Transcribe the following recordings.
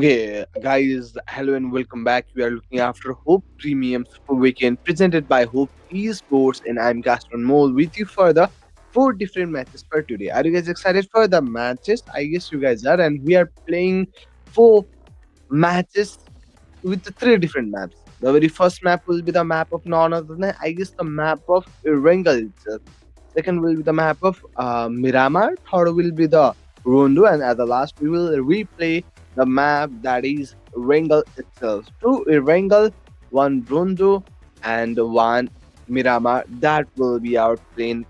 Okay, guys, hello and welcome back. We are looking after Hope Premium Super Weekend presented by Hope Esports, and I'm Gaston Mole with you for the four different matches for today. Are you guys excited for the matches? I guess you guys are, and we are playing four matches with the three different maps. The very first map will be the map of none other than I guess the map of Erangel itself. Second will be the map of Miramar. Third will be the Rondo, and at the last we will replay the map that is Erangel itself. Two Erangel, one Rondo, and one Miramar. That will be our plane,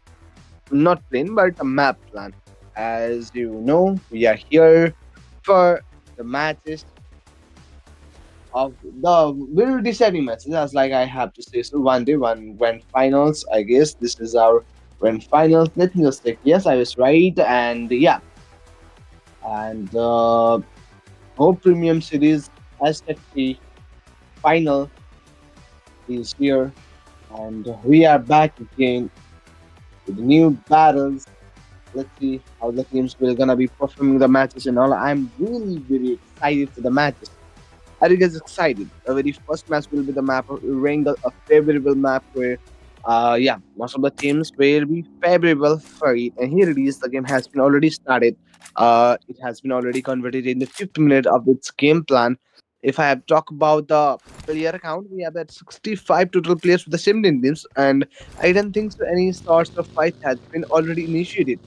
not plane, but a map plan. As you know, we are here for the matches of the very deciding matches. That's like I have to say. So one day, one grand finals. I guess this is our grand finals. Let me just check. Yes, I was right, and yeah, and Hope Premium Series SHT final is here, and we are back again with new battles. Let's see how the teams will gonna be performing the matches and all. I'm really very excited for the matches. Are you guys excited? The very first match will be the map of Erangel, a favorable map where, yeah, most of the teams will be favorable for it. And here it is. The game has been already started. It has been already converted in the 50 minute of its game plan. If I have talked about the player count, we have at 65 total players for the 17 teams, and I don't think so any sorts of fight has been already initiated.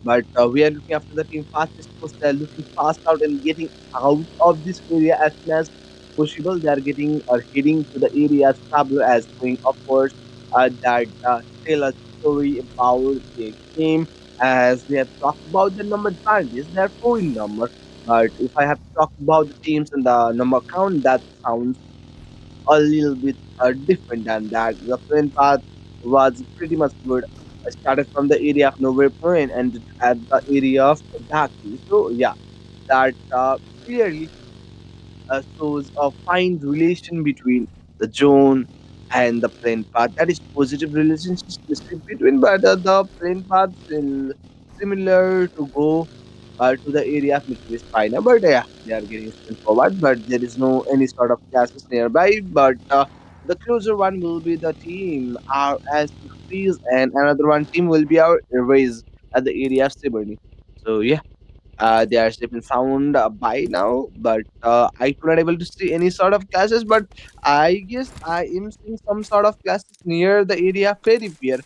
But we are looking after the team fastest because they are looking fast out and getting out of this area as soon as possible. They are getting or heading to the area as Pablo as going upwards. That tell a story about their game as we have talked about the number advantages. They are four in number. But if I have to talk about the teams and the number count, that sounds a little bit different than that. The plane path was pretty much good. I started from the area of Nowhere Point and at the area of Dhaki. So yeah, that clearly shows a fine relation between the zone and the plane path. That is positive relationship between, but the plane path will similar to go to the area of Mitsubishi China. But yeah, they are getting sent forward, but there is no any sort of classes nearby. But the closer one will be the team RS60s, and another one team will be our Raise at the area of Siberni. So yeah, they are safe and sound by now, but I could not able to see any sort of classes. But I guess I am seeing some sort of classes near the area of Fairy Pier.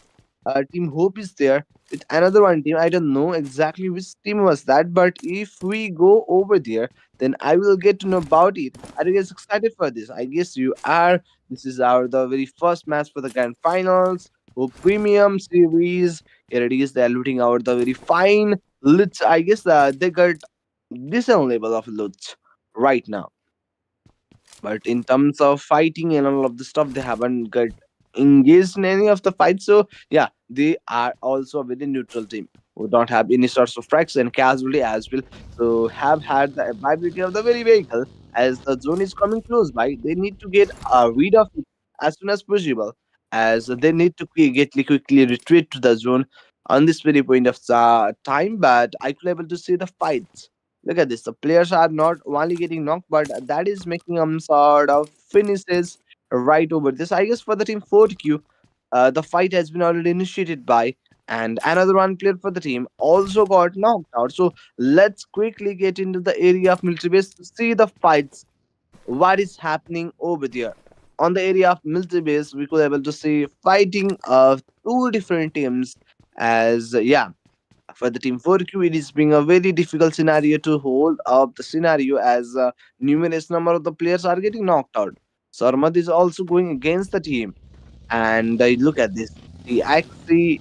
Team Hope is there with another one team. I don't know exactly which team was that, but if we go over there, then I will get to know about it. Are you guys excited for this? I guess you are. This is our the very first match for the grand finals. Hope Premium Series. Here it is. They are looting out the very fine Lutz. I guess they got decent level of Lutz right now. But in terms of fighting and all of the stuff, they haven't got engaged in any of the fights. So yeah, they are also a very neutral team who don't have any sorts of tracks and casualty as well. So have had the viability of the very vehicle as the zone is coming close by. They need to get rid of it as soon as possible, as they need to quickly retreat to the zone on this very point of time. But I could able to see the fights. Look at this. The players are not only getting knocked, but that is making them sort of finishes right over this. I guess for the team 4Q, the fight has been already initiated by, and another one player for the team also got knocked out. So let's quickly get into the area of military base to see the fights. What is happening over there? On the area of military base, we could able to see fighting of two different teams. As yeah, for the team 4Q, it is being a very difficult scenario to hold up the scenario as numerous number of the players are getting knocked out. Sarmad is also going against the team, and look at this. The actually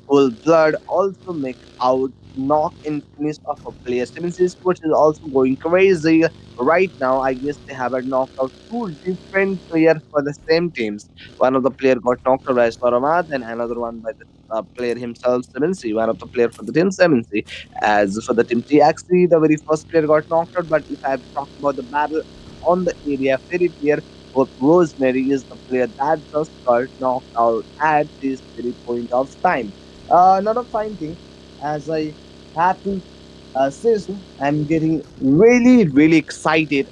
full blood also make out knock and finish of a player. Seven Sports is also going crazy right now. I guess they have knocked out two different players for the same teams. One of the player got knocked out by Swaramad and another one by the player himself, 7C, one of the player for the team 7C. As for the team TXC, the very first player got knocked out, but if I have talked about the battle on the area, very player, but Rosemary is the player that just got knocked out at this very point of time. Not a fine thing, as I have to. Seriously, I'm getting really, really excited.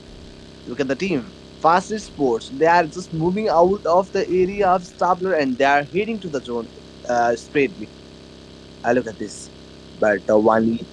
Look at the team. Fastest Sports. They are just moving out of the area of Stabler and they are heading to the zone straightly. Look at this. But only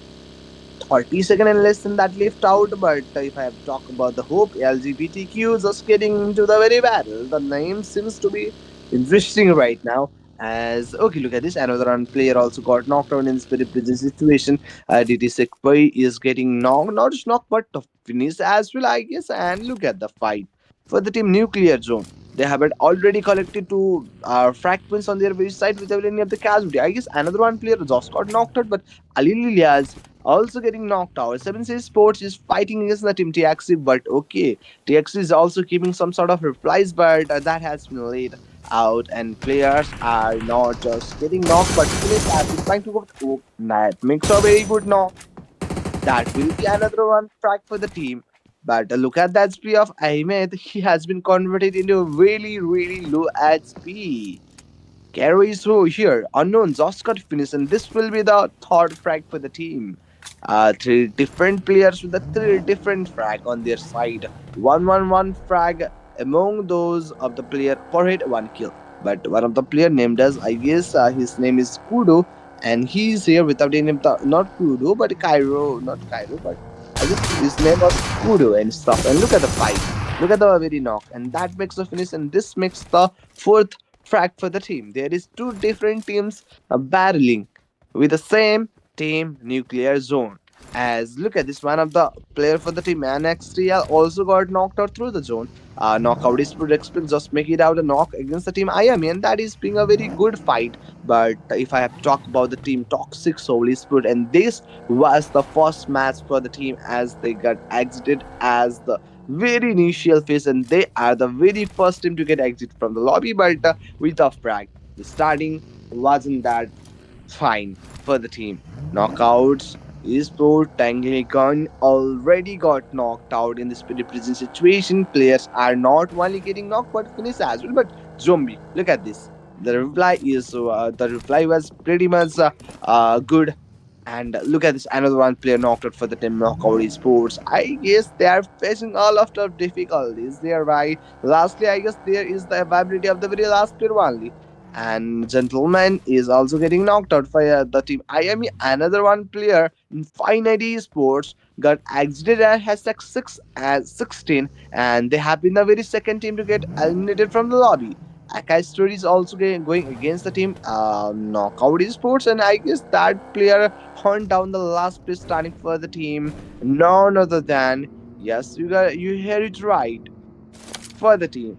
30 seconds and less than that left out. But if I have to talk about the Hope LGBTQ just getting into the very battle, the name seems to be interesting right now. As okay, look at this. Another one player also got knocked out in this very prison situation. DT Sekpai is getting knocked, not just knocked, but finished as well, I guess. And look at the fight for the team Nuclear Zone. They have already collected two frag points on their very side without any of the casualty. I guess another one player just got knocked out, but Ali Lilias also getting knocked out. 7 Series Sports is fighting against the team TXC, but okay. TXC is also keeping some sort of replies, but that has been laid out, and players are not just getting knocked, but Finish has been trying to go. Oh, that makes a very good knock. That will be another one track for the team. But look at that speed of Ahmed. He has been converted into a really, really low HP. Carries through here. Unknown just got finished, and this will be the third frag for the team. Three different players with the three different frag on their side. 1-1-1 frag among those of the player per hit, one kill. But one of the player named as, I guess his name is Kudo, and he's here without any of the, not Kudo, but Cairo, not Cairo, but I guess his name was Kudo and stuff. And look at the fight. Look at the very knock, and that makes the finish, and this makes the fourth track for the team. There is two different teams battling with the same team Nuclear Zone. As look at this, one of the player for the team NXTL also got knocked out through the zone. Knockout is expect just make it out a knock against the team IAME, and that is being a very good fight. But if I have to talk about the team Toxic Soul Spirit, and this was the first match for the team as they got exited as the very initial phase, and they are the very first team to get exit from the lobby. But with a frag, the starting wasn't that fine for the team. Knockouts. Esport Tangligon already got knocked out in this pretty prison situation. Players are not only getting knocked but finished as well. But Zombie, look at this. The reply was pretty much good. And look at this, another one player knocked out for the team Knockout Esports. I guess they are facing all of the difficulties thereby. Lastly, I guess there is the availability of the very last player only. And Gentleman is also getting knocked out by the team IME. Another one player in Finite Esports got exited at hashtag 6 as 16, and they have been the very second team to get eliminated from the lobby. Akai Story is also going against the team Knockout Esports, and I guess that player hunt down the last place standing for the team. None other than, yes, you hear it right, for the team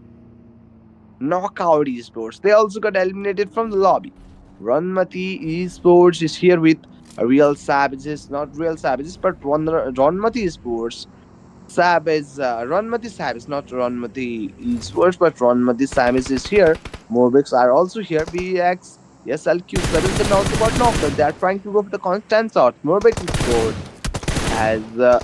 Knockout Esports. They also got eliminated from the lobby. Ranmati Esports is here with Real Savages, not Real Savages, but Ranmati Esports. Savage, Ranmati Savage, not Ranmati Esports, but Ranmati Savage is here. Morbix are also here. BX, yes, LQ7 and also got knocked out. They are trying to go for the constant shot. Morbix is scored. As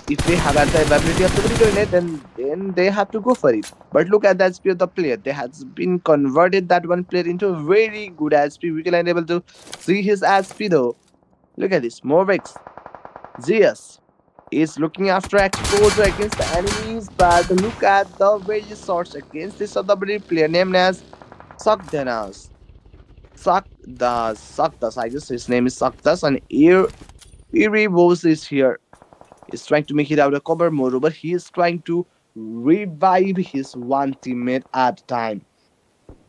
if they have had the ability of the grenade, then they have to go for it. But look at that speed of the player. They has been converted that one player into a very good SP. We can able to see his SP though. Look at this. Morvex Zeus is looking after exposure against the enemies, but look at the various shots against this other player named as Sakdanas. Sakdas. I guess his name is Sakdas, and Eerie Bose is here, is trying to make it out of cover. Moreover, he is trying to revive his one teammate at a time.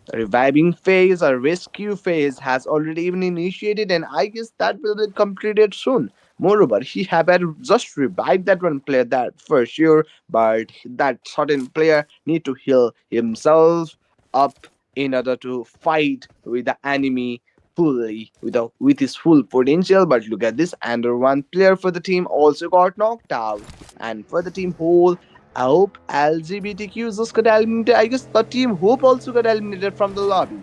The reviving phase or rescue phase has already been initiated, and I guess that will be completed soon. Moreover, he have had just revived that one player, that for sure, but that certain player need to heal himself up in order to fight with the enemy fully with his full potential. But look at this, and one player for the team also got knocked out, and for the team whole, I hope LGBTQ just got eliminated. I guess the team Hope also got eliminated from the lobby.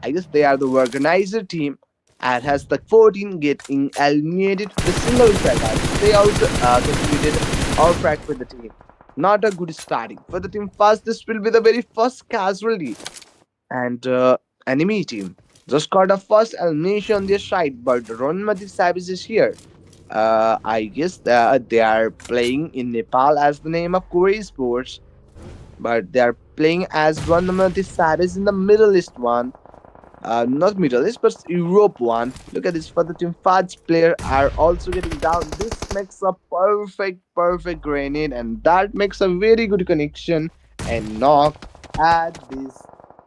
I guess they are the organizer team and has the 14 getting eliminated with the single frag. I guess they also completed our frag for the team. Not a good starting. For the team first, this will be the very first casualty. And enemy team just got a first elimination on their side, but Ronmati Savage is here. I guess they are playing in Nepal as the name of HOPEesports, but they are playing as one of the saddest in the Middle East one. Not Middle East, but Europe one. Look at this. For the team, Fudge player are also getting down. This makes a perfect grenade, and that makes a very good connection and knock at this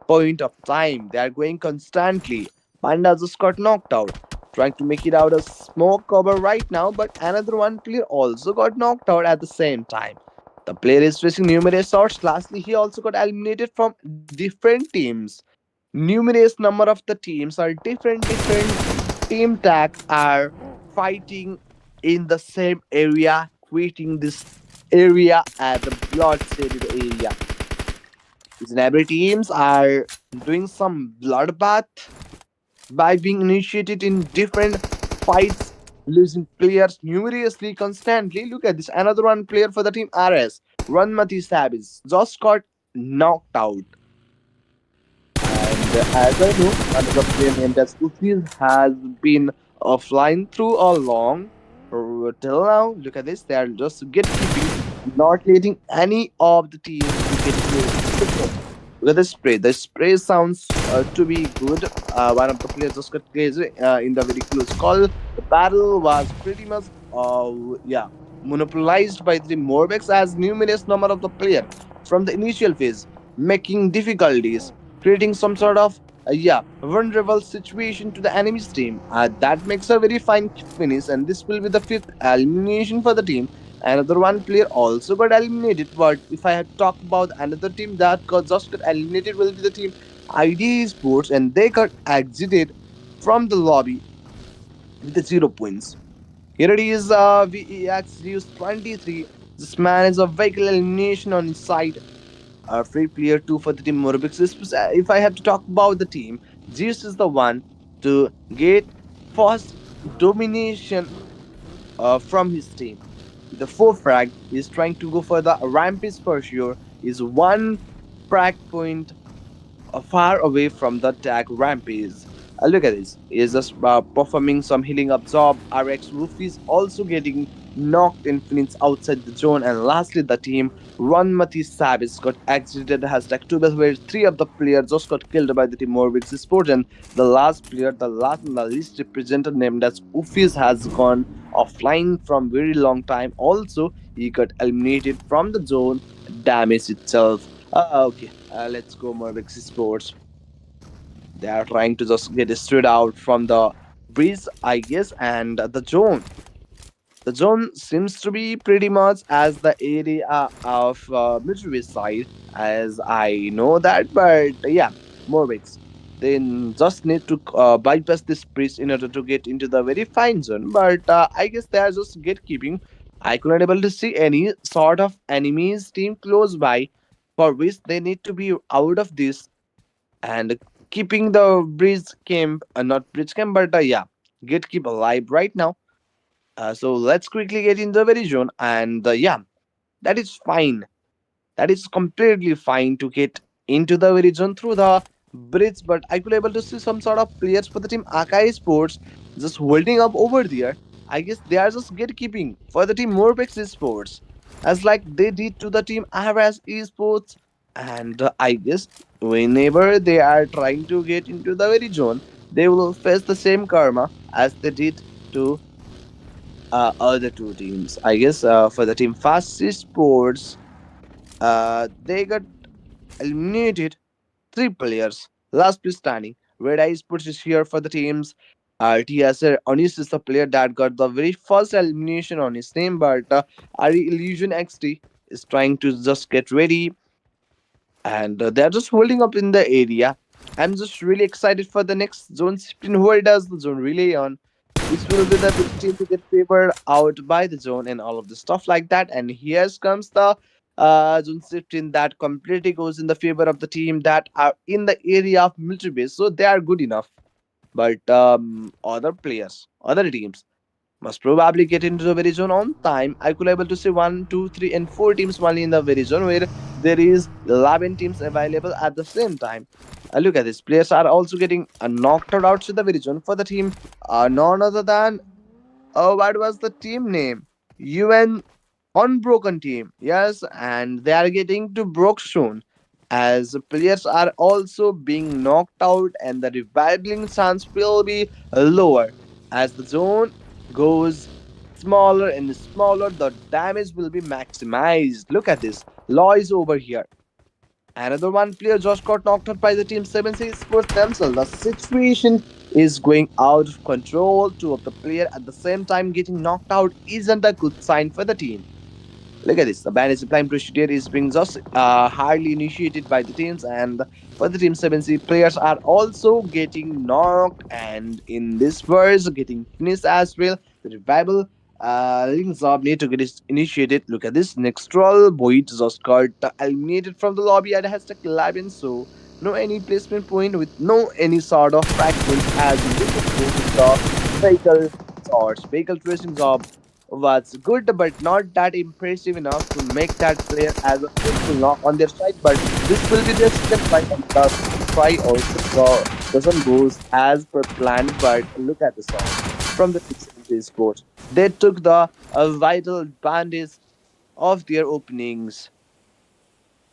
point of time. They are going constantly. Panda just got knocked out, trying to make it out of smoke cover right now, but another one player also got knocked out at the same time. The player is facing numerous shots. Lastly, he also got eliminated from different teams. Numerous number of the teams are different team tags are fighting in the same area, creating this area at the bloodshed area. Each and every teams are doing some bloodbath by being initiated in different fights, losing players numerously constantly. Look at this, another one player for the team RS, Ranmati Sabis, just got knocked out. And as I know, another player named as Ufis has been offline through a long till now. Look at this, they are just gatekeeping, not letting any of the teams to get close. Look at the spray. The spray sounds to be good. One of the players just got crazy in the very close call. The battle was pretty much, yeah, monopolized by the Morbex as numerous number of the player from the initial phase, making difficulties, creating some sort of vulnerable situation to the enemy's team. That makes a very fine finish, and this will be the fifth elimination for the team. Another one player also got eliminated, but if I had talked about another team that got eliminated, will be the team ID Sports, and they got exited from the lobby with the 0 points. Here it is, VEX Zeus 23. This man is a vehicle elimination on his side. Free player 2 for the team Morobix. If I have to talk about the team, Zeus is the one to get first domination from his team. With the 4 frag, he's trying to go for the rampage for sure. Is one frag point far away from the tag rampage. Look at this. He's just performing some healing up job. RX Roof is also getting knocked in finished outside the zone. And lastly, the team Ranmati Savage got exited hashtag 2 where three of the players just got killed by the team Morvix Sport. And the last player, the last and the least representative named as Ufis has gone offline from very long time. Also, he got eliminated from the zone damage itself. Okay, let's go Morvix Sports. They are trying to just get straight out from the breeze, I guess, and the zone. The zone seems to be pretty much as the area of military side, as I know that. But yeah, Morvix. They just need to bypass this breeze in order to get into the very fine zone. But I guess they are just gatekeeping. I couldn't able to see any sort of enemies team close by, for which they need to be out of this and keeping the bridge camp, not bridge camp, but yeah, gatekeep alive right now. So let's quickly get in the very zone, and yeah, that is fine. That is completely fine to get into the very zone through the bridge, but I could able to see some sort of players for the team Akai Sports just holding up over there. I guess they are just gatekeeping for the team Morbex Esports, as like they did to the team Aras Esports, and I guess whenever they are trying to get into the very zone, they will face the same karma as they did to other two teams. I guess for the team Fast Sports, they got eliminated. Three players. Last place standing. Red Eye Sports is here for the teams. TSR Onis is the player that got the very first elimination on his name, but Ari Illusion XT is trying to just get ready, and they're just holding up in the area. I'm just really excited for the next zone 15. Who does the zone relay on? Which will be the big team to get favored out by the zone and all of the stuff like that. And here comes the zone 15 that completely goes in the favor of the team that are in the area of military base. So they are good enough. But other players, other teams must probably get into the very zone on time. I could able to see one, two, three, and four teams only in the very zone where there is 11 teams available at the same time. Look at this. Players are also getting knocked out outside the very zone for the team. None other than What was the team name? UN Unbroken Team. Yes, and they are getting to broke soon. As players are also being knocked out, and the reviving chance will be lower. As the zone goes smaller and smaller, the damage will be maximized. Look at this. Law is over here. Another one player just got knocked out by the team 7 Sports themselves. The situation is going out of control. Two of the player at the same time getting knocked out isn't a good sign for the team. Look at this. The ban is applying procedure is being just hardly initiated by the teams, and for the team 7C, players are also getting knocked, and in this verse, getting finished as well. The revival links up need to get it initiated. Look at this. Next roll, Void just got eliminated from the lobby at hashtag 11, so no any placement point with no any sort of frag points as we will just go with the vehicle sorts. Vehicle tracing job was good but not that impressive enough to make that player as a fruitful knock on their side. But this will be their second try, and the second try also doesn't goes as per planned. But look at the song from the Pixel Sports. They took the vital advantage of their openings.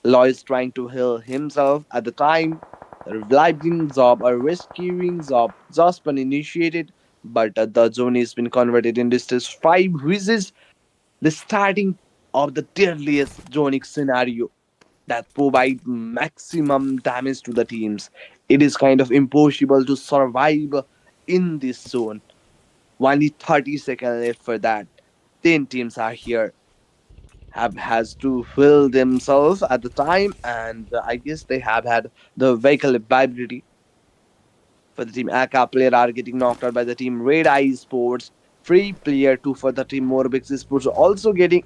Lois trying to heal himself at the time. The reviving job or rescuing job just been initiated, but the zone has been converted into stage 5, which is the starting of the deadliest zonic scenario that provide maximum damage to the teams. It is kind of impossible to survive in this zone. Only 30 seconds left for that. 10 teams are here have has to fill themselves at the time, and I guess they have had the vehicle viability for the team Aka player are getting knocked out by the team Red Eye Sports. Free player two for the team Morbix Sports also getting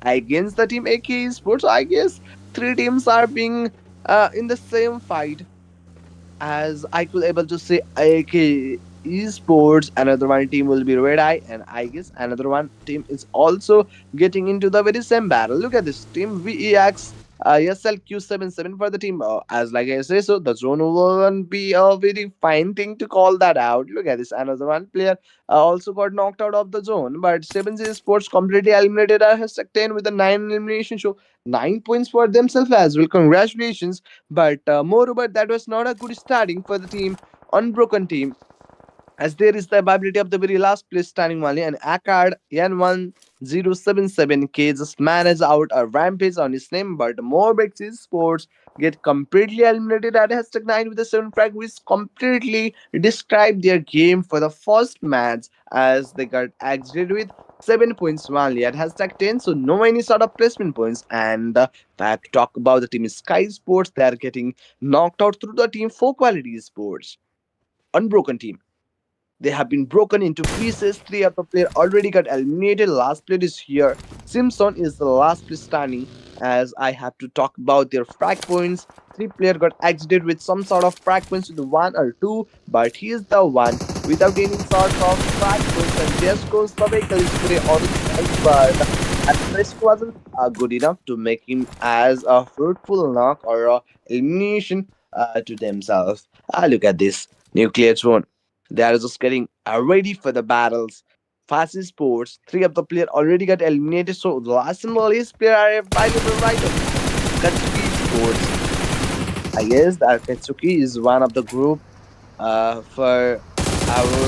against the team AK Sports. I guess three teams are being in the same fight, as I could able to say AK Esports, another one team will be Red Eye, and I guess another one team is also getting into the very same battle. Look at this team VEX SLQ77 for the team. As like I say, so the zone won't be a very fine thing to call that out. Look at this, another one player also got knocked out of the zone, but 7G Sports completely eliminated our hashtag 10 with a 9 elimination show. 9 points for themselves as well. Congratulations, but moreover, that was not a good starting for the team, Unbroken Team, as there is the ability of the very last place standing only, and Akkad N1077K just managed out a rampage on his name, but Morbix Sports get completely eliminated at hashtag 9 with a 7 frag, which completely described their game for the first match, as they got exited with 7 points only at hashtag 10, so no any sort of placement points. And if I have to talk about the team Sky Sports, they are getting knocked out through the team 4 Quality Sports. Unbroken Team, they have been broken into pieces. Three of the player already got eliminated. Last player is here. Simpson is the last player standing. As I have to talk about their frag points. Three player got exited with some sort of frag points with one or two, but he is the one without any sort of frag points. And there goes the vehicle spray on his side, but at first wasn't good enough to make him as a fruitful knock or a elimination to themselves. Look at this nuclear zone. They are just getting ready for the battles. Fast Sports, three of the player already got eliminated, so the last and the least player are available right away. Katsuki Sports. I guess that Katsuki is one of the group for our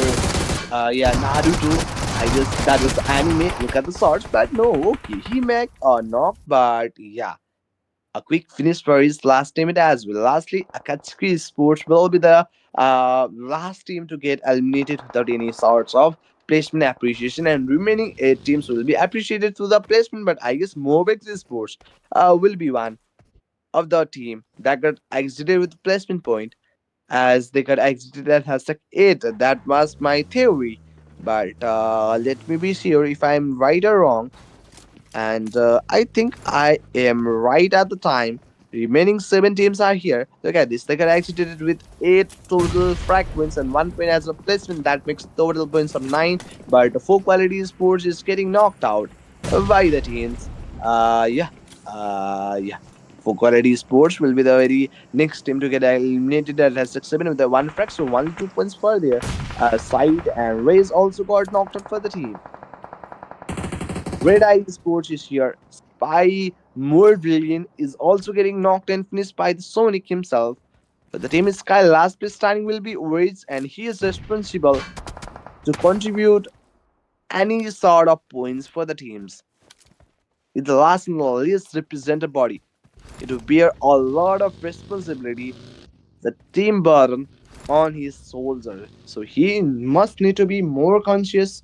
Naruto. I guess that was the anime. Look at the swords, but no, okay, he make a knock, but yeah, a quick finish for his last team as well. Lastly, Akatsuki Sports will be the last team to get eliminated without any sorts of placement appreciation, and remaining 8 teams will be appreciated through the placement. But I guess Mobex Sports will be one of the team that got exited with placement point, as they got exited at hashtag 8. That was my theory. But let me be sure if I'm right or wrong, and I think I am right at the time. Remaining 7 teams are here. Look at this. They got exited with 8 total frag points and 1 point as a placement. That makes total points of 9. But the 4 Quality Sports is getting knocked out by the teams. Yeah. Yeah. For Quality Sports will be the very next team to get eliminated at S7 with the one frag, so only 2 points for their side. And Rays also got knocked out for the team. Red Eye Sports is here. Spy Moore is also getting knocked and finished by the Sonic himself. But the team is Sky last place standing will be Waits, and he is responsible to contribute any sort of points for the teams. It's the last and the least represented body. It will bear a lot of responsibility, the team burden on his shoulders. So he must need to be more conscious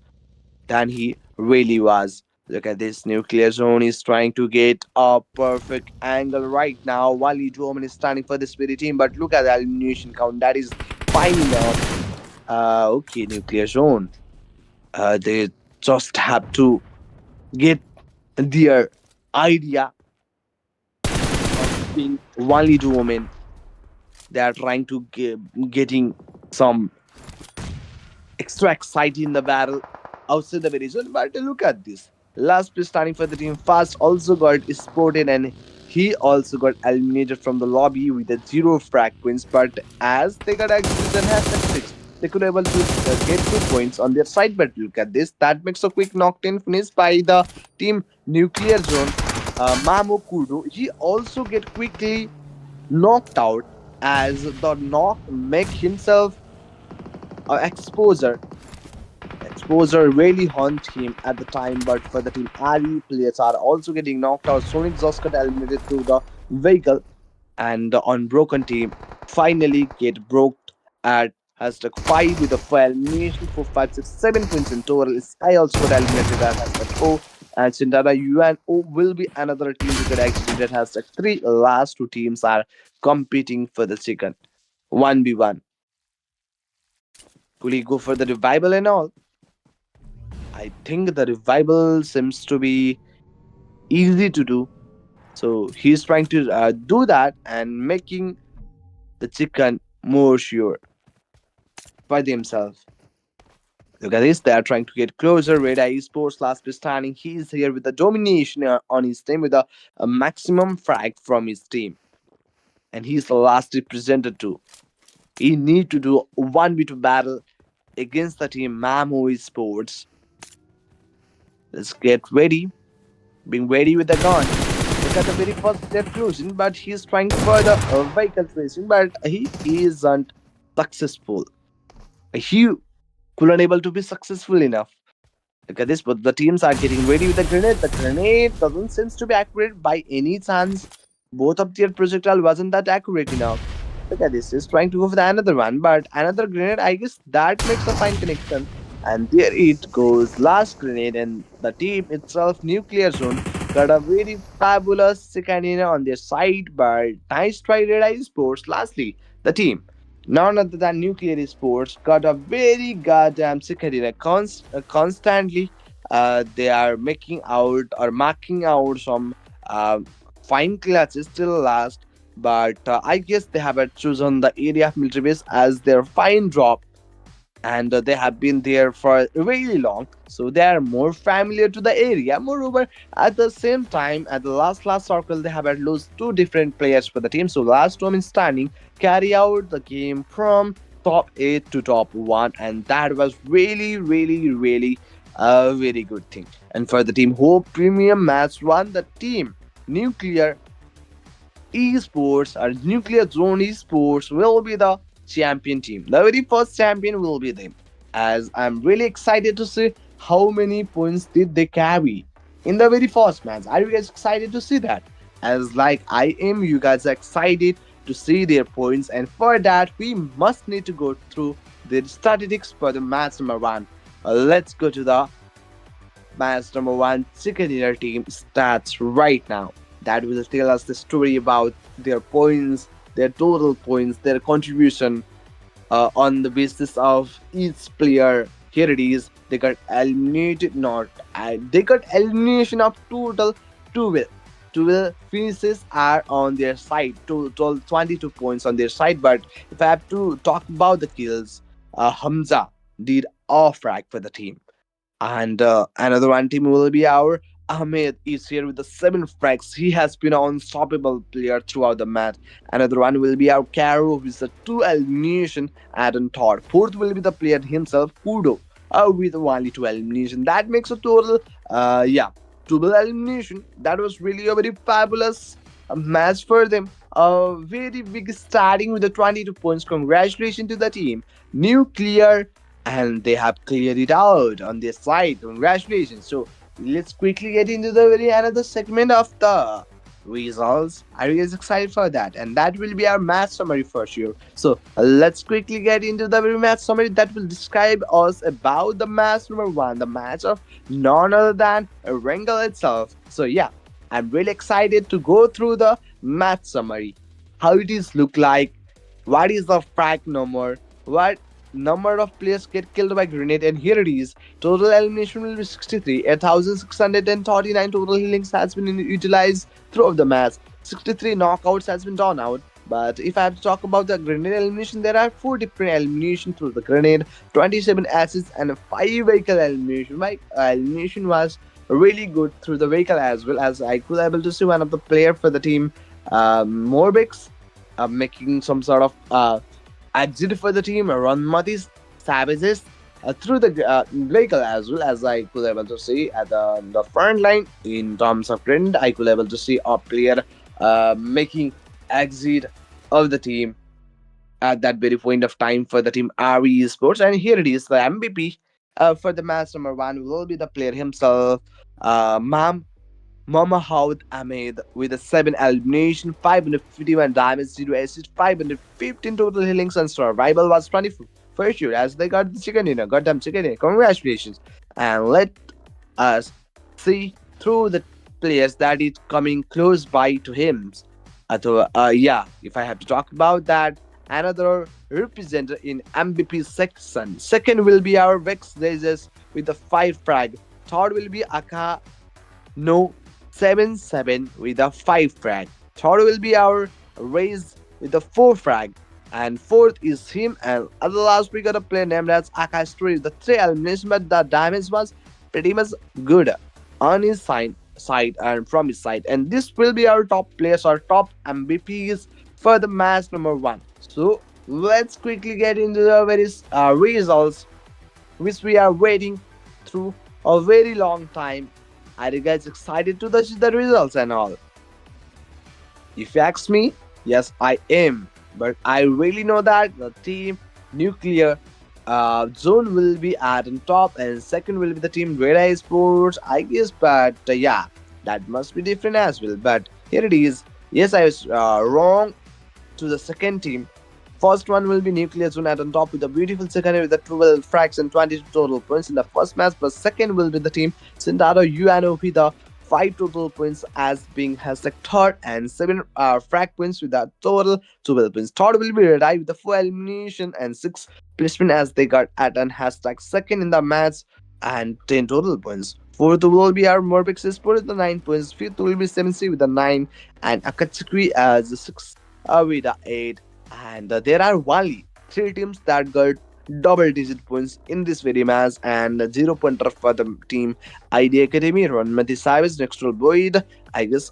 than he really was. Look at this nuclear zone. He's trying to get a perfect angle right now while Doman is standing for this very team. But look at the elimination count. That is fine enough. Okay, nuclear zone. They just have to get their idea of being only two women. They are trying to getting some extra exciting in the battle outside the very zone. But look at this. Last place standing for the team fast also got spotted, and he also got eliminated from the lobby with a zero frag points. But as they got exited and hashtag 6, they could able to get 2 points on their side. But look at this. That makes a quick knocked in finish by the team Nuclear Zone. Mamo Kudo. He also get quickly knocked out as the knock make himself exposure. Exposure really haunt him at the time, but for the team Ari players are also getting knocked out. Sonic just got eliminated through the vehicle, and the unbroken team finally get broke at hashtag 5 with a full elimination for 5, 6, 7 points in total. Sky also got eliminated at hashtag 4, and Sindara UNO will be another team to get exited at hashtag 3. Last two teams are competing for the second 1v1. Could he go for the revival and all? I think the revival seems to be easy to do. So he's trying to do that and making the chicken more sure by themselves. Look at this, they are trying to get closer. Red Eye Esports last place standing. He is here with the domination on his team with a maximum frag from his team. And he's the last represented too. He need to do 1v2 battle against the team Mamo Esports. Let's get ready. Being ready with the gun. Look at the very first step closing, but he's trying for the vehicle racing, but he isn't successful. He couldn't able to be successful enough. Look at this, but the teams are getting ready with the grenade. The grenade doesn't seem to be accurate by any chance. Both of their projectile wasn't that accurate enough. Look at this, he's trying to go for the another one, but another grenade, I guess that makes a fine connection. And there it goes, last grenade, and the team itself, Nuclear Zone, got a very fabulous second inning on their side, but nice try, Red Eye Sports. Lastly, the team, none other than Nuclear Sports, got a very goddamn second inning. Constantly, they are making out or marking out some fine clutches till last, but I guess they have chosen the area of military base as their fine drop, and they have been there for really long, so they are more familiar to the area. Moreover, at the same time, at the last circle, they have at least two different players for the team, so last one is standing carry out the game from top 8 to top 1, and that was really a very good thing. And for the team Hope Premium Match 1, the team Nuclear Esports or Nuclear Zone Esports will be the champion team. The very first champion will be them. As I'm really excited to see how many points did they carry in the very first match. Are you guys excited to see that? As like I am, you guys are excited to see their points, and for that we must need to go through the statistics for the match number 1. Let's go to the match number 1 second year team stats right now. That will tell us the story about their points, their total points, their contribution on the basis of each player. Here it is. They got eliminated, not they got elimination of total 12. 12 finishes are on their side, total 22 points on their side. But if I have to talk about the kills, Hamza did a frag for the team. And another one team will be our Ahmed is here with the 7 frags. He has been an unstoppable player throughout the match. Another one will be our Caro with the 2 elimination Adam Todd. Fourth will be the player himself, Kudo, with only 2 elimination. That makes a total, yeah, 12 elimination. That was really a very fabulous match for them. A very big starting with the 22 points. Congratulations to the team. Nuclear, and they have cleared it out on their side. Congratulations. So let's quickly get into the very another segment of the results. Are you guys excited for that? And that will be our match summary for sure. So let's quickly get into the very match summary that will describe us about the match number one, the match of none other than Wrangle itself. So yeah, I'm really excited to go through the match summary, how it is look like, what is the frag number, what number of players get killed by grenade, and here it is. Total elimination will be 63. 1,639 total healings has been utilized throughout the match. 63 knockouts has been done out. But if I have to talk about the grenade elimination, there are 4 different elimination through the grenade, 27 assists, and a 5 vehicle elimination. My elimination was really good through the vehicle as well, as I could able to see one of the player for the team, Morbix, making some sort of exit for the team, run Matis Savages through the vehicle, as well as I could able to see at the front line in terms of grenade. I could able to see a player making exit of the team at that very point of time for the team RE Sports. And here it is, the MVP for the match number one will be the player himself, Mohammed Ahmed, with a 7 elimination, 551 damage, 0 assist, 515 total healings, and survival was 24. For sure, as they got the chicken dinner, goddamn chicken dinner. Congratulations. And let us see through the players that is coming close by to him. Yeah, if I have to talk about that, another representative in MVP section. Second will be our Vex Dazes with the 5 frag. Third will be Aka No 7-7 with a 5 frag. Third will be our Raise with a 4 frag. And fourth is him, and at the last we got a player named as Akash Story with the 3 elimination, but the damage was pretty much good on his side and from his side. And this will be our top players or top MVPs for the match number one. So let's quickly get into the various results which we are waiting through a very long time. Are you guys excited to see the results and all? If you ask me, yes, I am. But I really know that the team Nuclear Zone will be at the top, and second will be the team Red Sports, I guess. But yeah, that must be different as well. But here it is. Yes, I was wrong to the second team. First one will be Nuclear Zone at the top with a beautiful second with the 12 frags and 22 total points in the first match. But second will be the team Sintaro UNO with the 5 total points as being hashtag third, and 7 frag points with a total 12 points. Third will be Red Eye with the 4 elimination and 6 placement as they got at an hashtag second in the match and 10 total points. Fourth will be our Morbix Sport with the 9 points. Fifth will be 7C with the 9, and Akatsuki as the 6 with the 8. And there are only 3 teams that got double digit points in this very match, and 0 pointer for the team ID Academy, Ron Matthew Savage, next to Boyd. I guess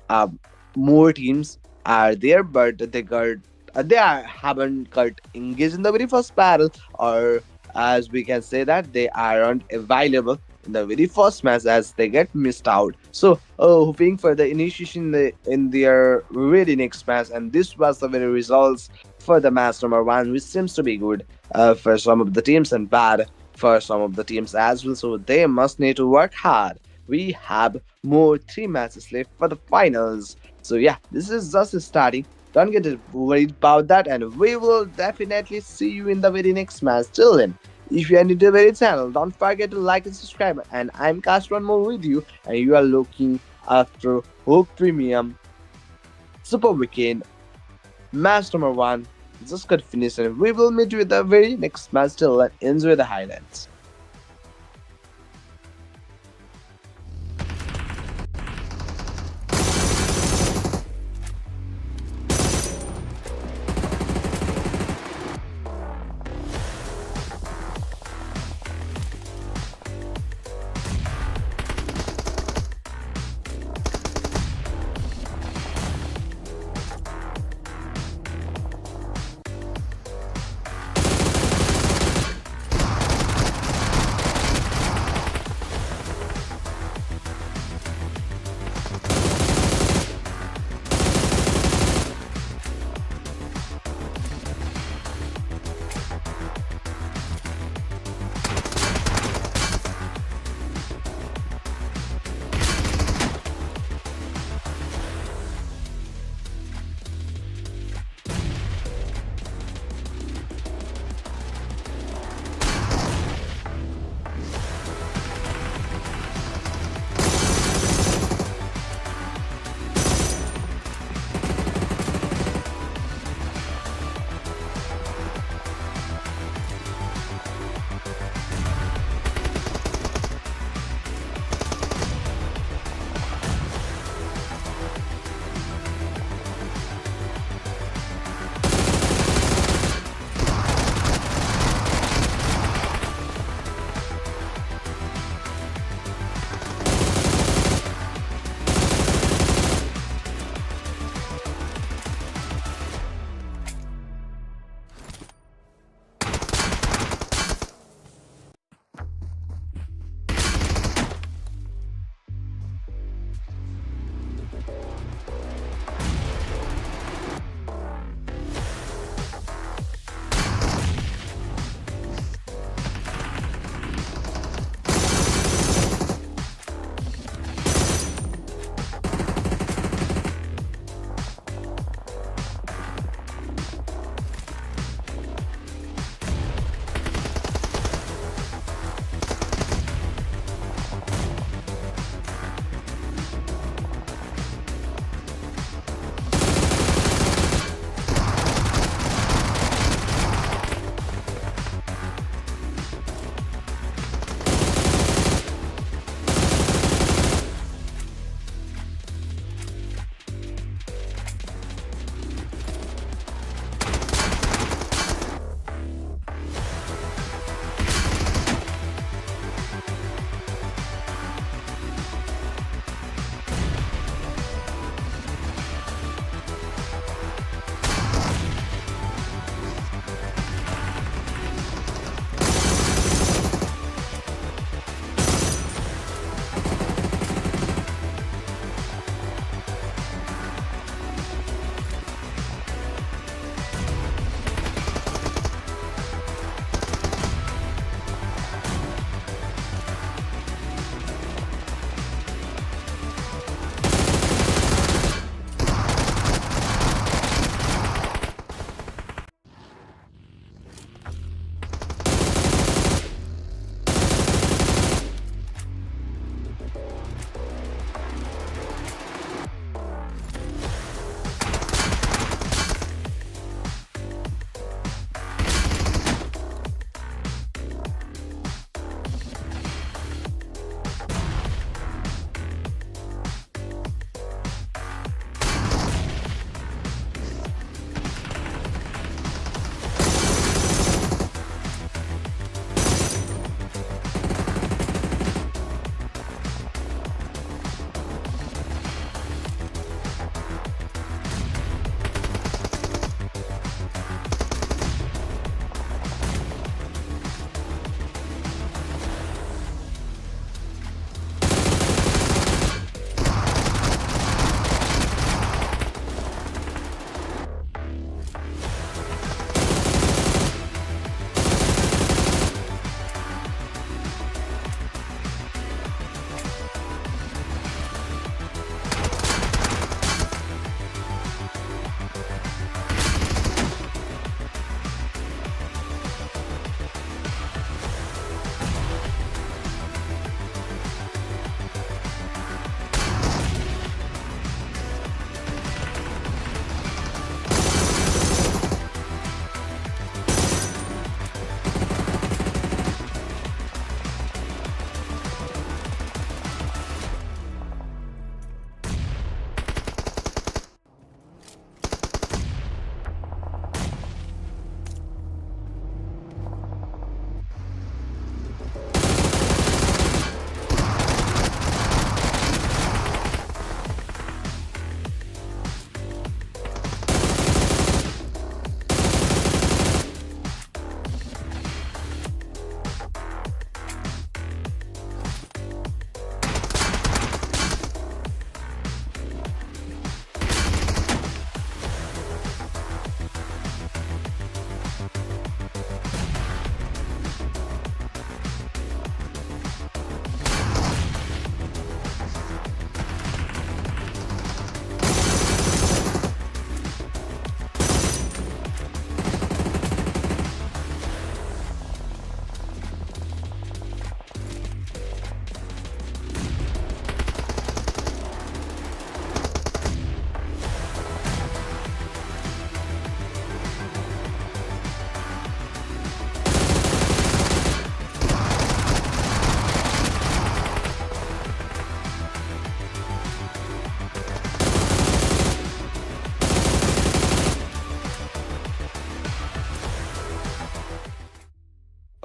more teams are there, but haven't got engaged in the very first battle, or as we can say that they aren't available in the very first match as they get missed out. So hoping for the initiation in their very next match, and this was the very results for the match number one, which seems to be good for some of the teams and bad for some of the teams as well. So they must need to work hard. We have more 3 matches left for the finals. So yeah, this is just starting. Don't get worried about that, and we will definitely see you in the very next match. Till then, if you are new to the very channel, don't forget to like and subscribe. And I'm Castron More with you, and you are looking after Hope Premium Super Weekend match number one. Just got finished, and we will meet you with the very next match. Till then, enjoy the highlights.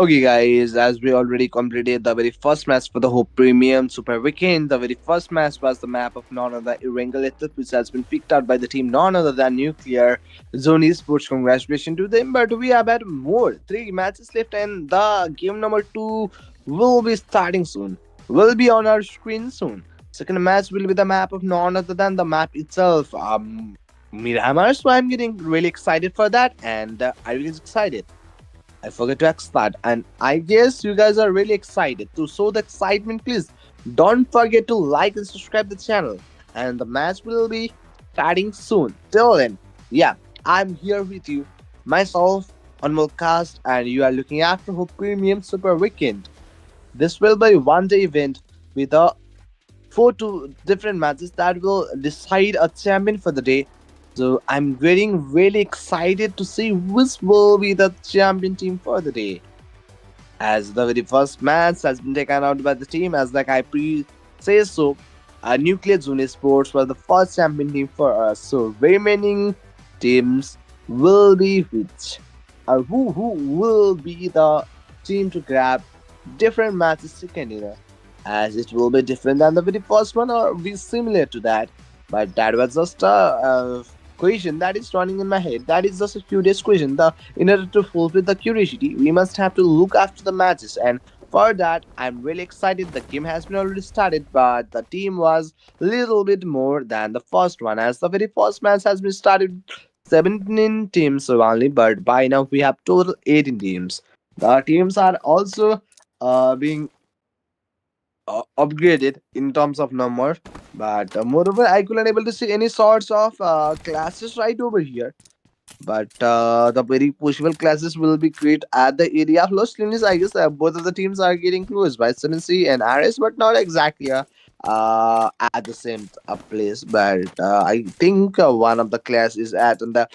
Okay, guys, as we already completed the very first match for the Hope Premium Super Weekend, the very first match was the map of none other Irangalated, which has been picked out by the team none other than Nuclear Zone Esports. Congratulations to them, but we have had more. Three matches left, and the game number two will be starting soon. Will be on our screen soon. Second match will be the map of none other than the map itself, Miramar. So I'm getting really excited for that, and I really excited. I forgot to ask that, and I guess you guys are really excited. To show the excitement, please don't forget to like and subscribe the channel. And the match will be starting soon. Till then, yeah, I'm here with you, myself, on Mulcast, and you are looking after Hope Premium Super Weekend. This will be one day event with a four to different matches that will decide a champion for the day. So I'm getting really excited to see which will be the champion team for the day. As the very first match has been taken out by the team, as like I pre says so, Nuclear Zone Sports was the first champion team for us. So remaining teams will be which? Who will be the team to grab different matches second year? As it will be different than the very first one or be similar to that. But that was just a question that is running in my head. That is just a curious question. In order to fulfill the curiosity, we must have to look after the matches, and for that, I'm really excited. The game has been already started, but the team was little bit more than the first one, as the very first match has been started 17 teams only, but by now we have total 18 teams. The teams are also being upgraded in terms of number, but moreover I couldn't able to see any sorts of classes right over here. But the very possible classes will be created at the area of Los Lunis. I guess both of the teams are getting close by Sunny and RS, but not exactly at the same place. But I think one of the class is at the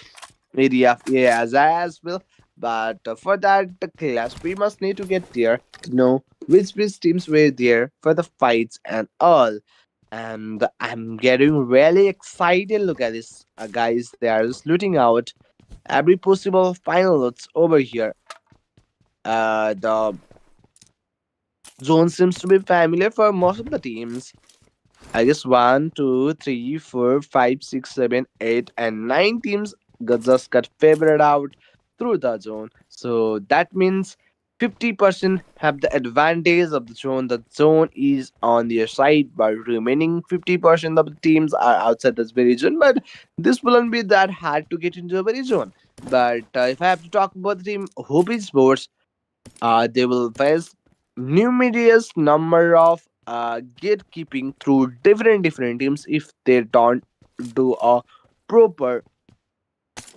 area of areas as well. But for that the class, we must need to get there to know which teams were there for the fights and all. And I'm getting really excited. Look at this, guys. They are just looting out every possible final loots over here. The zone seems to be familiar for most of the teams. I guess one, two, three, four, five, six, seven, 8, and 9 teams just got favored out through the zone. So that means 50% have the advantage of the zone. The zone is on their side, but remaining 50% of the teams are outside this very zone. But this wouldn't be that hard to get into the very zone. But if I have to talk about the team HOPEesports, they will face numerous number of gatekeeping through different teams if they don't do a proper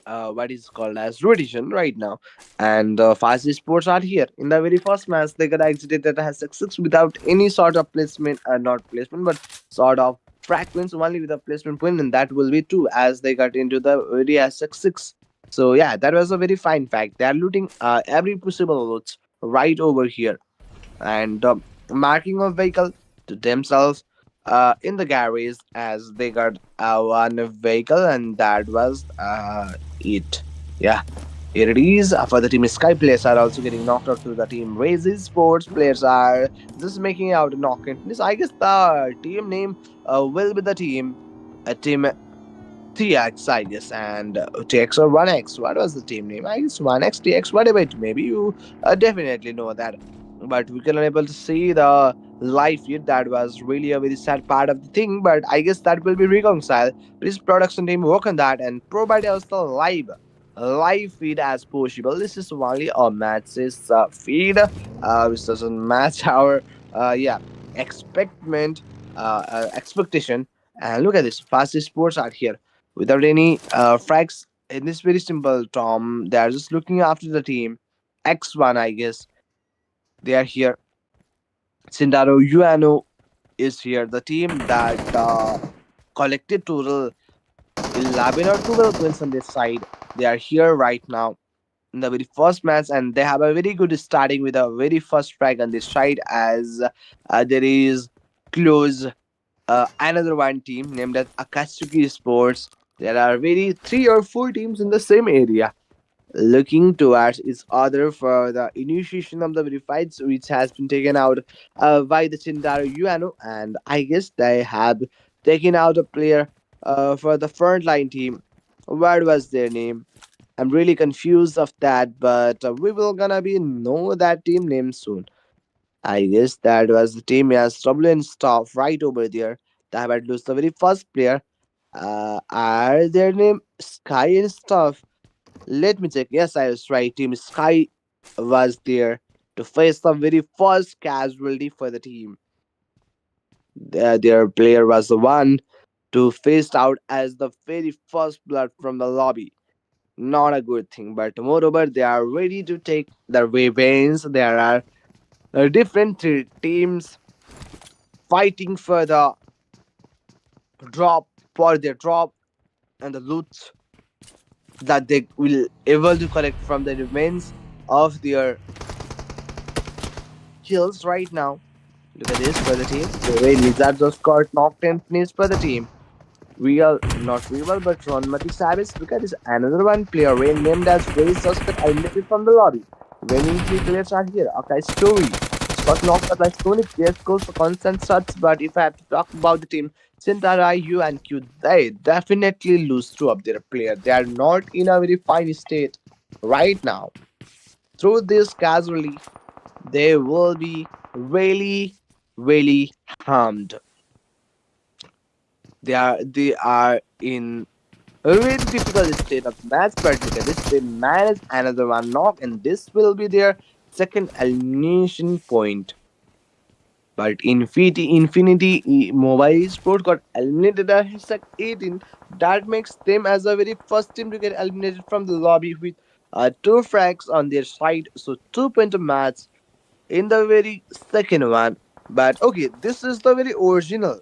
what is called as rotation right now. And fast sports are here. In the very first match, they got exited that has success without any sort of placement, not placement, but sort of fragments only with a placement point, and that will be two as they got into the area 6. So yeah, that was a very fine fact. They are looting every possible loot right over here, and marking of vehicle to themselves in the garage as they got one vehicle, and that was it. Yeah, here it is. For the team Sky, players are also getting knocked out through the team Raises. Sports players are just making out a knockout. This, I guess, the team name will be the team. Team 3X, I guess, and 2X or 1X. What was the team name? I guess 1X, TX, whatever it may be. You definitely know that. But we can unable to see the live feed. That was really a very sad part of the thing. But I guess that will be reconciled. Please, production team, work on that and provide us the live feed as possible. This is only a matches feed, which doesn't match our yeah expectment expectation. And look at this, fast sports are here without any frags. In this very simple Tom, they are just looking after the team X1, I guess. They are here. Sindaro Uano is here. The team that collected total 11 or 12 wins on this side. They are here right now in the very first match, and they have a very good starting with a very first frag on this side, as there is close another one team named as Akatsuki Sports. There are very three or four teams in the same area. looking towards each other for the initiation of the verifieds, which has been taken out by the Chintaro Uano, and I guess they have taken out a player for the frontline team. What was their name? I'm really confused of that, but we will gonna be know that team name soon. I guess that was the team as trouble and stuff right over there. They have had lost the very first player. Are their name Sky and stuff? Let me check. Yes, I was right. Team Sky was there to face the very first casualty for the team. Their player was the one to face out as the very first blood from the lobby. Not a good thing, but moreover, they are ready to take their weapons. There are different teams fighting for the drop, for their drop and the loot that they will able to collect from the remains of their kills right now. Look at this for the team. The way Lizard just got knocked and finished for the team. Real, not real, but Ronmati Savage. Look at this. Another one player named as Ray Suspect eliminated from the lobby. Remaining three players are here. Okay, Story. It's got knocked out by Stony. Players goes for constant shots, but if I have to talk about the team, Sintara, U, and Q, they definitely lose two of their players. They are not in a very fine state right now. Through this casually, they will be really, really harmed. They are in a very difficult state of match, but look at this. They manage another one knock, and this will be their second elimination point. But Mobile Sports got eliminated at sec 18. That makes them as a very first team to get eliminated from the lobby with two frags on their side. So 2 point match in the very second one. But okay, this is the very original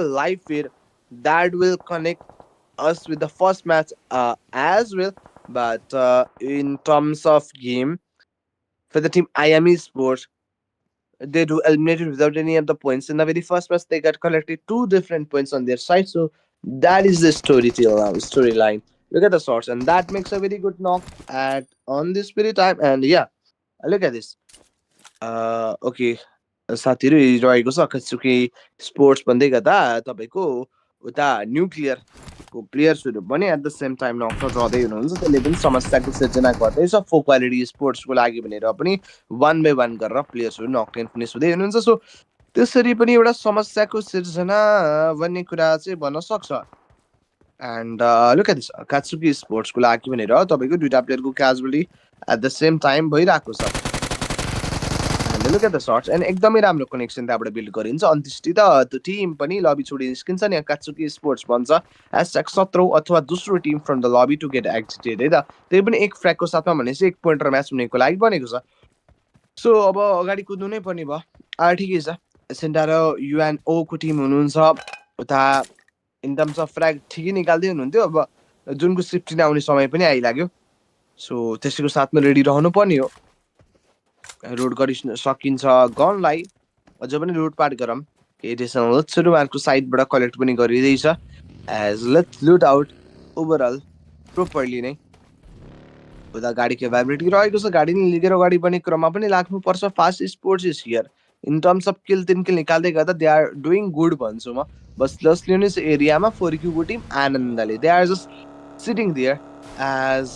live feed that will connect us with the first match as well. But in terms of game for the team IME Sports, they do eliminated without any of the points. In the very first match, they got collected two different points on their side. So that is the storyline. Look at the source, and that makes a very good knock at on this very time. And yeah, look at this. Okay साथीहरू रहेको छ खत्सुकी sports भन्दै गर्दा तपाईँको उता न्युक्लियरको प्लेयर्सहरू पनि at the same time नक्स रहँदै हुनुहुन्छ त्यसले पनि समस्याको सिर्जना गर्दैछ फो क्वालिटी स्पोर्ट्सको लागि भनेर पनि 1 by 1 गरेर प्लेयर्सहरू नक्टेन फिनिस हुँदै हुनुहुन्छ सो त्यसरी पनि एउटा समस्याको सिर्जना भन्ने कुरा चाहिँ भन्न सक्छ and look at this Katsuki स्पोर्ट्सको लागि भनेर तपाईँको दुईटा प्लेयरको casually at the same time भइरहेको छ look at the shots and एकदमै राम्रो कनेक्सन त्यहाँबाट बिल्ड गरिन्छ अन्त्येष्टि त त्यो टिम पनि लबी छोडी निस्किन्छ नि कात्सुकी स्पोर्ट्स भन्छ # 17 अथवा दोस्रो team from the lobby to get exited है त त्यही पनि एक फ्र्यागको साथमा भनेपछि एक पोइन्टर म्याच हुनेको लागि बनेको छ सो अब अगाडि कुद्नु नै पर्ने भयो ठिकै छ सेन्टारो युएनओ को टिम हुनुहुन्छ उता इन टर्म्स अफ फ्र्याग ठिकै निकाल्दै हुनुहुन्थ्यो अब जुनको सिफ्टिन आउने समय पनि आइलाग्यो सो त्यसैको साथमा रेडी रहनु पर्ने हो रोड गरि सकिन्छ गनलाई अझ पनि लुटपाट गरौँ एडिसनल लुट्सहरू उहाँहरूको साइडबाट कलेक्ट पनि गरिँदैछ एज लेट्स लुट आउट ओभरअल प्रोपरली नै उता गाडी क्यापेबिलिटी रहेको छ गाडी नै लिगेर अगाडि बढ्ने क्रममा पनि लाग्नुपर्छ fast sports is here in terms of kill 3 kill निकाल्दै गर्दा दे आर डुइङ गुड भन्छु म बस लस लियोनिस एरियामा फोर्क्युको टिम आनन्दले they are just sitting there as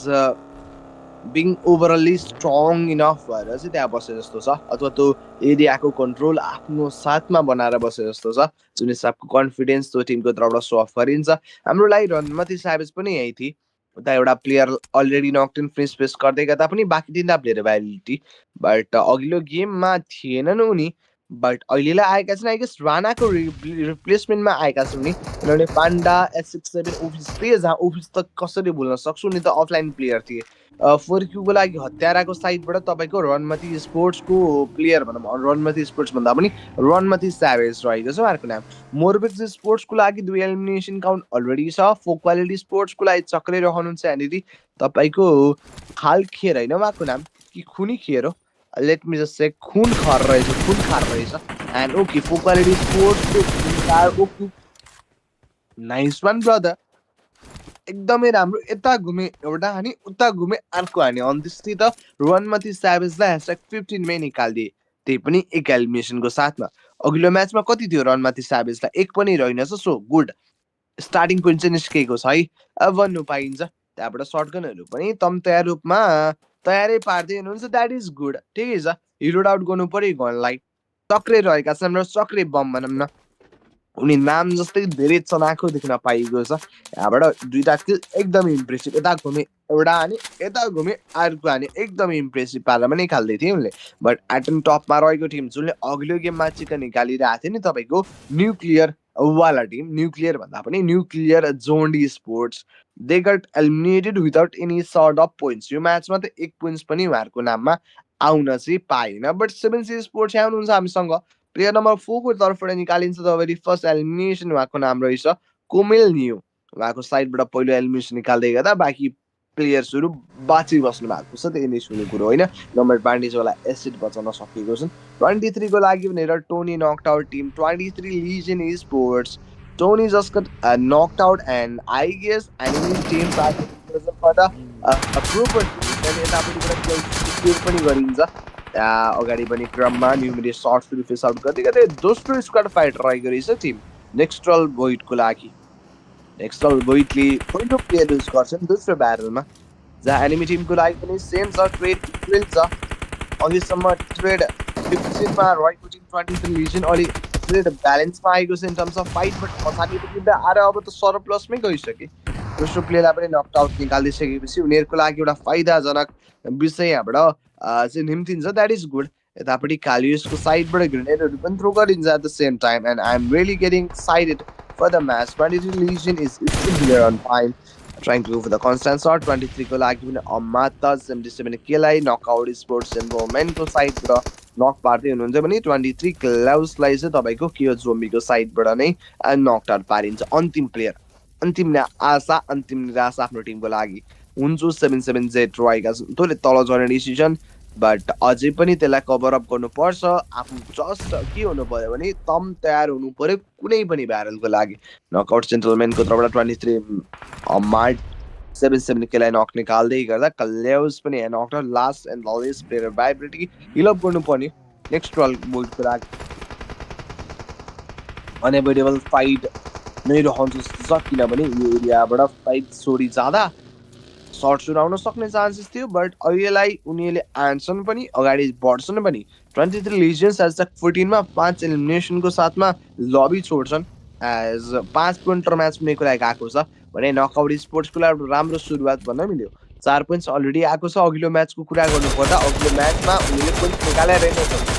being overly strong enough भएर चाहिँ त्यहाँ बसे जस्तो छ अथवा त्यो एरियाको कन्ट्रोल आफ्नो साथमा बनाएर बसे जस्तो छ जुन हिसाबको कन्फिडेन्स त्यो टिमको तर्फबाट सो अफ गरिन्छ हाम्रो लागि रनमती साबिज पनि यही थिए उता एउटा प्लेयर अलरेडी नक्टेन फिनिस फेस गर्दै गर्दा पनि बाँकी तिनवटा प्लेयर एभाइलिटी बट अघिल्लो गेममा थिएनन् उनी बट अहिलेलाई आएका छन् आई गेस रानाको रिप्लेसमेन्टमा आएका छन् नि किनभने पाण्डा S67 ओफिस थिए जहाँ ओफिस त कसरी बोल्न सक्छु नि त अफलाइन प्लेयर थिए फोर्क्युको लागि हत्याराको साइडबाट तपाईँको रनमती स्पोर्ट्सको प्लेयर भनौँ रनमती स्पोर्ट्स भन्दा पनि रनमती स्यावेज रहेको छ उहाँहरूको नाम मोरबेक्स स्पोर्ट्सको लागि 2 एलिमिनेसन काउन्ट अलरेडी छ फो क्वालिटी स्पोर्ट्सको लागि चक्रै रहनुहुन्छ यहाँनिर तपाईँको खाल खेर होइन उहाँको नाम कि खुनी खेर हो लेट मी जस्ट से खून खार रहेछ एन्ड ओके फो क्वालिटी स्पोर्ट्सको ओके नाइस वान ब्रदर एकदमै राम्रो यता घुमे एउटा हानी उता घुमे अर्को हानी अन्त्येष्टि त रनमती स्याभेजलाई #15 मै निकालिदिए त्यही पनि एक एलिमिनेसनको साथमा अघिल्लो म्याचमा कति थियो रनमती स्याभेजलाई एक पनि रहेनछ सो गुड स्टार्टिङ पोइन्ट चाहिँ निस्केको छ है अब भन्नु पाइन्छ त्यहाँबाट सर्टगनहरू पनि तम तयार रूपमा तयारै पार्दै हुनुहुन्छ द्याट इज गुड ठिकै छ हिलोड आउट गर्नु पर्यो गनलाई चक्रे रहेका छन् हाम्रो चक्रे बम भनौँ न उनी नाम जस्तै धेरै चनाखो देख्न पाइएको छ यहाँबाट दुईटा किल एकदमै इम्प्रेसिभ यता घुमे एउटा हाने यता घुमे अर्को हाने एकदमै इम्प्रेसिभ पारामा नै खेल्दै थिए उनले बट एटम टपमा रहेको टिम जुनले अघिल्लो गेममा चिकन निकालिरहेको थियो नि तपाईँको न्युक्लियर वाला टिम न्युक्लियर भन्दा पनि न्युक्लियर जोन्डी sports they got eliminated without any sort of points यो म्याचमा त एक पोइन्ट्स पनि उहाँहरूको नाममा आउन चाहिँ पाएन बट 7C स्पोर्ट्स यहाँ हुनुहुन्छ हामीसँग प्लेयर नम्बर 4 को तर्फबाट निकालिन्छ तपाईँले फर्स्ट एलिमिनेसन उहाँको नाम रहेछ कोमेल न्यू उहाँको साइडबाट पहिलो एलिमिनेसन निकाल्दै गर्दा बाँकी प्लेयर्सहरू बाँचिबस्नु भएको छ त्यही नै सुन्ने कुरो होइन नम्बर 22 वाला एसिड बचाउन सकेको छन् 23 को लागि भनेर Tony knocked out team 23 legion sports Tony just got knocked out and I guess enemy teams are for the proper यतापट्टिबाट पनि गरिन्छ अगाडि पनि क्रममा न्युमेरियस सर्ट्सहरू फेस आउट गर्दै गर्दै दोस्रो स्क्वाड फाइट रहेको रहेछ टिम नेक्स्ट्रल बोइडको लागि नेक्स्ट्रल बोइडले पहिलो प्लेयर युज गर्छन् दोस्रो ब्यारलमा जहाँ एनिमी टिमको लागि पनि सेम छ ट्रेड इक्वल छ अहिलेसम्म ट्रेड 15मा रहेको टिम 23 लिजन अलि ट्रेड ब्यालेन्समा आएको छ in terms of fight but पछाडिको टिम त आएर अब त सरप्लसमै गइसके दोस्रो प्लेयरलाई पनि नक्ट आउट निकालिदिइसकेपछि उनीहरूको लागि एउटा फाइदाजनक विषय यहाँबाट चाहिँ निम्तिन्छ द्याट इज गुड यतापट्टि कालियसको साइडबाट ग्रेनेडहरू पनि थ्रो गरिन्छ at the same time and I am really getting excited for the match 23 legion is still on fine trying to go for the constant sort 23 को लागि पनि अमाता 77 केलाई नकआउट स्पोर्ट्स एन्भरमेन्टको साइडबाट नक पार्दै हुनुहुन्छ भने 23 क्लाउसलाई चाहिँ तपाईँको कियो जोम्बीको साइडबाट नै नक आउट पारिन्छ अन्तिम प्लेयर अन्तिम आशा अन्तिम निराशा आफ्नो टिमको लागि हुन्छ 77Z रहेका छन् तैँले तल झर्ने डिसिजन बट अझै पनि त्यसलाई कभर अप गर्नुपर्छ आफू जस्ट के हुनु पर्यो भने तम तयार हुनु पर्यो कुनै पनि ब्यारलको लागि नकआउट जेन्टलमेनको तर्फबाट 23 मार्ट 77 केलाई नक निकाल्दै गर्दा कल्याउस पनि नक आउट लास्ट एन्ड ललेस्ट प्लेयर भाइब्रेटी हिलअप गर्नुपर्ने नेक्स्ट ट्रल बोल्डको लागि अनएभोइडेबल फाइट नै रहन्छ जस्तो छ किनभने यो एरियाबाट फाइट छोडी जाँदा सर्ट सुनाउन सक्ने चान्सेस थियो बट अहिलेलाई उनीहरूले आन्छन् पनि अगाडि बढ्छन् पनि 23 लिजन्स एज 14मा 5 एलिमिनेसनको साथमा लबी छोड्छन् एज 5 पोइन्टर म्याच हुनेको लागि आएको छ भने नकआउट स्पोर्ट्सको लागि राम्रो सुरुवात भन्न मिल्यो 4 पोइन्ट्स अलरेडी आएको छ अघिल्लो म्याचको कुरा गर्नुपर्दा अघिल्लो म्याचमा उनीहरूले पोइन्ट निकालेर रहेनछन्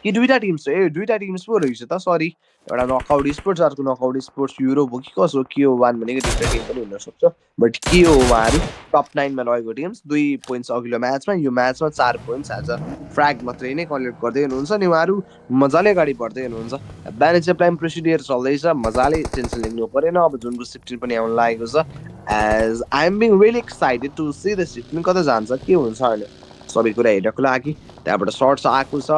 कि दुईटा टिम्स ए दुईटा टिम्स पो रहेछ त सरी एउटा नकआउट स्पोर्ट्स अर्को नकआउट स्पोर्ट्स युरोप हो कि कसो के हो वान भनेको दुईटा टिम पनि हुनसक्छ बट के हो उहाँहरू टप 9मा रहेको टिम्स 2 पोइन्ट्स अघिल्लो म्याचमा यो म्याचमा 4 पोइन्ट्स एज अ फ्र्याग मात्रै नै कलेक्ट गर्दै हुनुहुन्छ नि उहाँहरू मजाले अगाडि बढ्दै हुनुहुन्छ ब्यानेज प्लान प्रोसिडियर चल्दैछ मजाले टेन्सन लिनु परेन अब जुनको 16 पनि आउन लागेको छ as I am being really excited to see the 16 कता जान्छ के हुन्छ अहिले सबै कुरा हेर्नको लागि त्यहाँबाट सर्ट्स आएको छ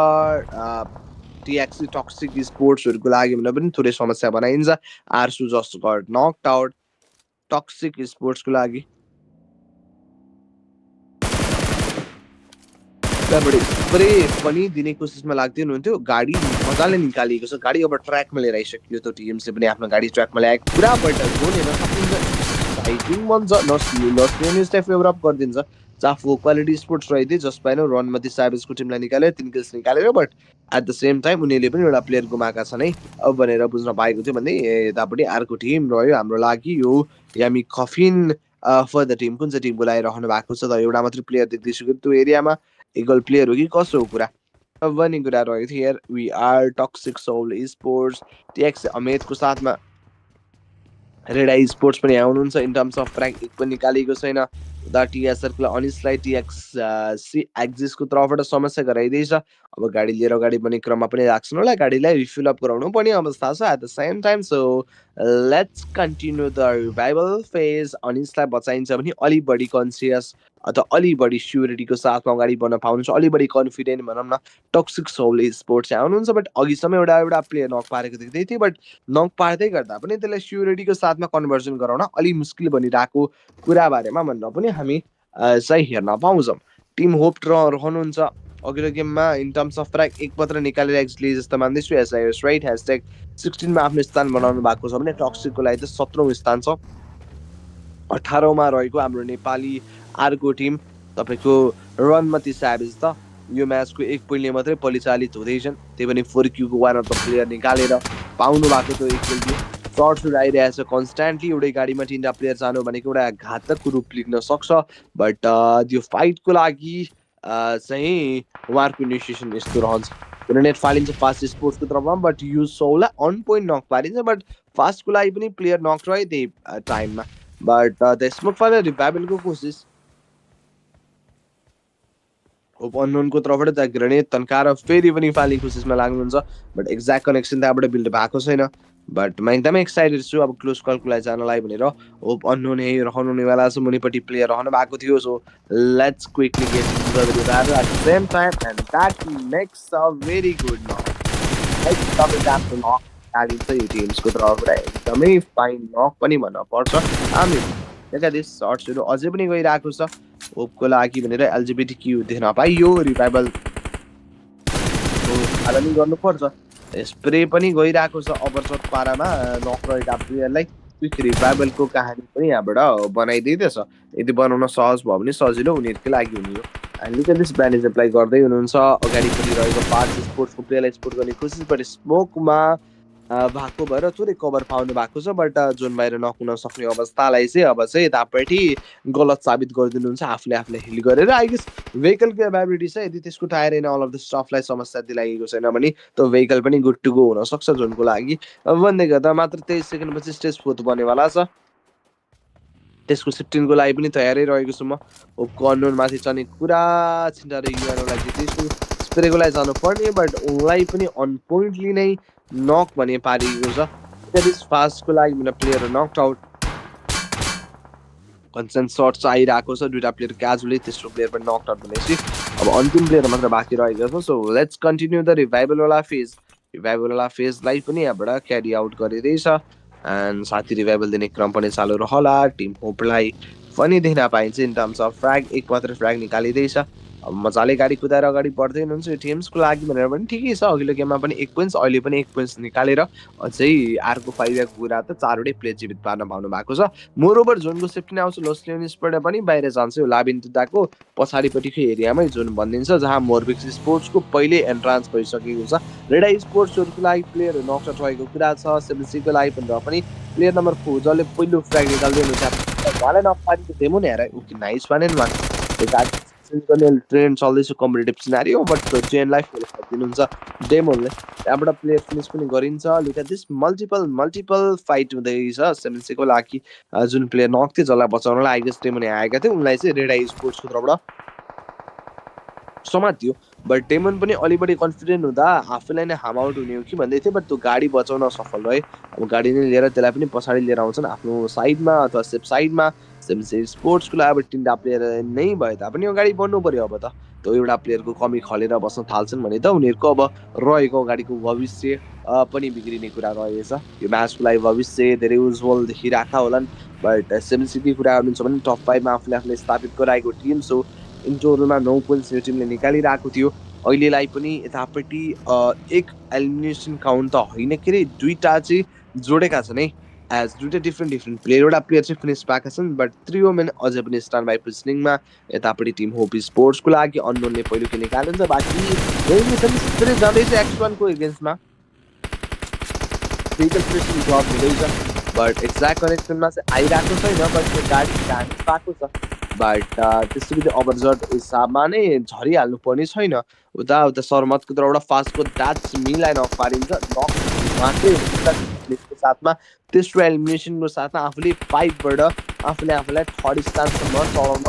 टिएक्सी टक्सिक स्पोर्ट्सहरूको लागि भने पनि थोरै समस्या बनाइन्छ आरसु just got knocked out toxic स्पोर्ट्सको लागि त्यहाँबाट स्प्रे पनि दिने कोसिसमा लाग्दै हुनुहुन्थ्यो गाडी मजाले निकालिएको छ गाडी अब ट्र्याकमा लिएर आइसक्यो त टिएमले पनि आफ्नो गाडी ट्र्याकमा ल्याएको पुरा बट जोन हेर्न सकिन्छ साइडिङ मन छ नस्टियो फेभर अप गरिदिन्छ चाफो क्वालिटी स्पोर्ट्स रहिदिए जस्ट पाएन रनमती साइबर्सको टिमलाई निकाल्यो 3 किल्स निकालेर but at the same time उनीहरूले पनि एउटा प्लेयर गुमाएका छन् है अब भनेर बुझ्न पाएको थियो भन्दै यतापट्टि अर्को टिम रह्यो हाम्रो लागि यो यामी कफिन फर द टिम कुन चाहिँ टिम बोलाइरहनु भएको छ त एउटा मात्रै प्लेयर देख्दैछु त्यो एरियामा एकल प्लेयर हो कि कसो हो कुरा अब भन्ने कुरा रहेको थियो here we are toxic sole sports TX अमेदको साथमा रेड आई स्पोर्ट्स पनि आउनुहुन्छ इन टर्म्स अफ र्याङ्क एक पनि निकालिएको छैन उता टिया सर्कल अनिसलाई टिएक्स सी एक्जिसको तर्फबाट समस्या गराइदिएछ। अब गाडी लिएर अगाडि बढ्ने क्रममा पनि लाग्छन् होला, गाडीलाई रिफ्युल अप गराउनु पर्ने अवस्था छ at the same time. So let's continue the revival phase. अनिसलाई बचाइन्छ भने अलि बढी कन्सियस अथवा अलि बढी स्योरिटीको साथमा अगाडि बढ्न पाउनुहुन्छ, अलि बढी कन्फिडेन्ट भनौँ न। टक्सिक सोल स्पोर्ट्स चाहिँ आउनुहुन्छ, बट अघिसम्म एउटा एउटा प्लेयर नक पारेको देख्दै थिएँ, बट नक पार्दै गर्दा पनि त्यसलाई स्योरिटीको साथमा कन्भर्जन गराउन अलि मुस्किल बनिरहेको कुराबारेमा भन्न पनि हामी चाहिँ हेर्न पाउँछौँ। टिम होप रहनुहुन्छ अघिल्लो गेममा इन टर्म्स अफ फ्र्याग एक मात्र निकालेर एक्चुअली जस्तो मान्दैछु। एसआइएस राइट #16 मा आफ्नो स्थान बनाउनु भएको छ भने टक्सिकको लागि चाहिँ 17औं स्थान छ। 18औं मा रहेको हाम्रो नेपाली अर्को टिम तपाईँको रनमती स्याभेज त यो म्याचको 1 पोइन्टले मात्रै परिचालित हुँदैछन्, त्यही पनि 4Q को वान अफ द प्लेयर निकालेर पाउनु भएको त्यो 1 पोइन्ट थियो। सर्ट सुट आइरहेको छ कन्स्ट्यान्टली, एउटै गाडीमा 3टा प्लेयर जानु भनेको एउटा घातक रूप लिन सक्छ। बट त्यो फाइटको लागि चाहिँ उहाँहरूको इनिसिएसन यस्तो रहन्छ, ग्रेनेड फालिन्छ फास्ट स्पोर्ट्सको तर्फमा, बट यो सोलाई अन पोइन्ट नक पारिन्छ। बट फास्टको लागि पनि प्लेयर नक रह्यो त्यही टाइममा। बट द स्मोक फायर रिभाइभलको कोसिस होप अननोनको तर्फबाट द ग्रेनेड तन्काएर फेरि पनि फाल्ने कोसिसमा लाग्नुहुन्छ, बट एक्ज्याक्ट कनेक्सन त्यहाँबाट बिल्ड भएको छैन। बट म एकदमै एक्साइटेड छु अब क्लोज कलको लागि जानलाई भनेर। होप अननोन यही रहनुहुनेवाला छ, मुनिपट्टि प्लेयर रहनु भएको थियो। So let's quickly get into the revival at the same time and that makes a very good knock. Double knock हालिन्छ यो टिम्सको तर्फबाट, एकदमै फाइन नक पनि भन्न पर्छ। हामी देखा दिस सर्ट्सहरू अझै पनि गइरहेको छ होपको लागि भनेर। एलजिबिटिक्यू देख्न पाइयो, रिभाइभल पालन गर्नुपर्छ। स्प्रे पनि गइरहेको छ अपर्चट पारामा नक रहेका प्लेयरलाई। क्विक रिभाइभलको कहानी पनि यहाँबाट बनाइदिँदैछ, यदि बनाउन सहज भयो भने सजिलो उनीहरूकै लागि हुने हो। And look at this bandage apply गर्दै हुनुहुन्छ अगाडिपट्टि रहेको पार्ट स्पोर्ट्सको प्लेयरलाई स्पोर्ट गर्ने कोसिस, बट स्मोकमा भएको भएर थोरै कभर पाउनु भएको छ। बट जोन बाहिर नकुन सक्ने अवस्थालाई चाहिँ अब चाहिँ यतापट्टि गलत साबित गरिदिनुहुन्छ आफूले आफूलाई हिल गरेर। आई गेस भेहिकलको एभाबिलिटी छ, यदि त्यसको tyre and all of the स्टफलाई समस्या दिलाइएको छैन भने त्यो भेहिकल पनि गुड टु गो हुनसक्छ जोनको लागि। भन्दै गर्दा मात्र 23 सेकेन्डपछि स्टेज 4 बनेवाला छ, त्यसको 16 को लागि पनि तयारै रहेको छु म। होपको अननोनमाथि चढ्ने कुरा छिन्टाएर युएनओलाई जितेछु। स्प्रेको लागि जानुपर्ने, बट उनलाई पनि अन पोइन्टली नै नक भने पारिएको छ। त्यस फास्टको लागि मेरो प्लेयर नकड आउट। कन्सेन्ट सर्ट्स आइरहेको छ, दुईटा प्लेयर क्याजुअली, तेस्रो प्लेयर पनि नकड आउट भनेपछि अब अन्तिम प्लेयर मात्र बाँकी रहेको छ। सो लेट्स कन्टिन्यू द रिभाइभलवाला फेज। रिभाइभलवाला फेजलाई पनि यहाँबाट क्यारी आउट गरिँदैछ एन्ड साथी रिभाइभल दिने क्रम पनि चालु रहला। टिम होपलाई पनि देख्न पाइन्छ इन टर्म्स अफ फ्र्याग, एक मात्र फ्र्याग निकालिँदैछ। अब मजाले गाडी कुदाएर अगाडि बढ्दै हुनुहुन्छ यो टिम्सको लागि भनेर पनि ठिकै छ। अघिल्लो गेममा पनि 1 पोइन्ट्स, अहिले पनि 1 पोइन्ट्स निकालेर अझै अर्को 5 कुरा त 4वटै प्लेयर जीवित पार्न पाउनु भएको छ। मोरओभर जोनको सेफ्टी आउँछ लोस्लियन्सबाट पनि बाहिर जान्छ। यो लाबिन्टुदाको पछाडिपट्टिको एरियामै जोन बनिन्छ, जहाँ मोरबिक्स स्पोर्ट्सको पहिले एन्ट्रान्स भइसकेको छ। रेडा स्पोर्ट्सहरूको लागि प्लेयर नकआउट रहेको कुरा छ। 7C को लागि पनि प्लेयर नम्बर 4 जसले पहिलो फ्र्याग निकाल्दै हुनुहुन्छ उहाँलाई नपारेको डेमो नै हेर okay nice one and one. Train चल्दैछ कम्पिटेटिभ सिनारियो, बट ट्रेनलाई फेल गरिदिनुहुन्छ डेमोनले। त्यहाँबाट प्लेयर फिनिस पनि गरिन्छ। Look at this multiple fight हुँदैछ 7C को लागि। जुन प्लेयर नक थियो जसलाई बचाउनलाई आई गेस डेमोन आएका थियो, उनलाई चाहिँ रेडा स्पोर्ट्सको तर्फबाट समात्यो। बट डेमन पनि अलि बढी कन्फिडेन्ट हुँदा आफूलाई नै हार्म आउट हुने हो कि भन्दै थियो, बट त्यो गाडी बचाउन सफल रहे। अब गाडी नै लिएर त्यसलाई पनि पछाडि लिएर आउँछन् आफ्नो साइडमा अथवा सेफ साइडमा। 7C स्पोर्ट्सको लागि अब 3टा प्लेयर नै भए तापनि अगाडि बढ्नु पर्यो। अब त त्यो एउटा प्लेयरको कमी खलेर बस्न थाल्छन् भने त उनीहरूको अब रहेको अगाडिको भविष्य पनि बिग्रिने कुरा रहेछ। यो म्याचको लागि भविष्य धेरै उज्जवल देखिरहेका होलान्। बट 7C की कुरा गर्नुहुन्छ भने टप 5 मा आफूले स्थापित गराएको टिम। सो इन टोटलमा 9 पोइन्ट्स यो टिमले निकालिरहेको थियो। अहिलेलाई पनि यतापट्टि एक एलिमिनेसन काउन्ट त होइन के अरे, 2टा चाहिँ जोडेका छन् है, एज 2टा डिफ्रेन्ट प्लेयर। एउटा प्लेयर चाहिँ फिनिस पाएका छन्, बट 3 वुमेन अझै पनि स्ट्यान्ड बाई पोजिसनिङमा। यतापट्टि टिम होप स्पोर्ट्सको लागि अननोनले पहिलो के निकालिन्छ, बाँकी रेडिएसन जाँदैछ X1 को एगेन्स्टमा। फिजिकल प्रेसर ड्रप हुँदैछ, बट एक्ज्याक्ट कनेक्सनमा चाहिँ आइरहेको छैन, बट त्यो गाडी ध्यान पाएको छ। बट त्यस्तो बित्तिकै अबर्जट हिसाबमा नै झरिहाल्नु पर्ने छैन। उता सरमतको तर्फबाट फास्टको द्याट्स मीलाई नक पारिन्छ। नक मात्रै प्लेसको साथमा तेस्रो एलिमिनेसनको साथमा आफूले 5 बाट आफूले आफूलाई थर्ड स्थानसम्म चढाउन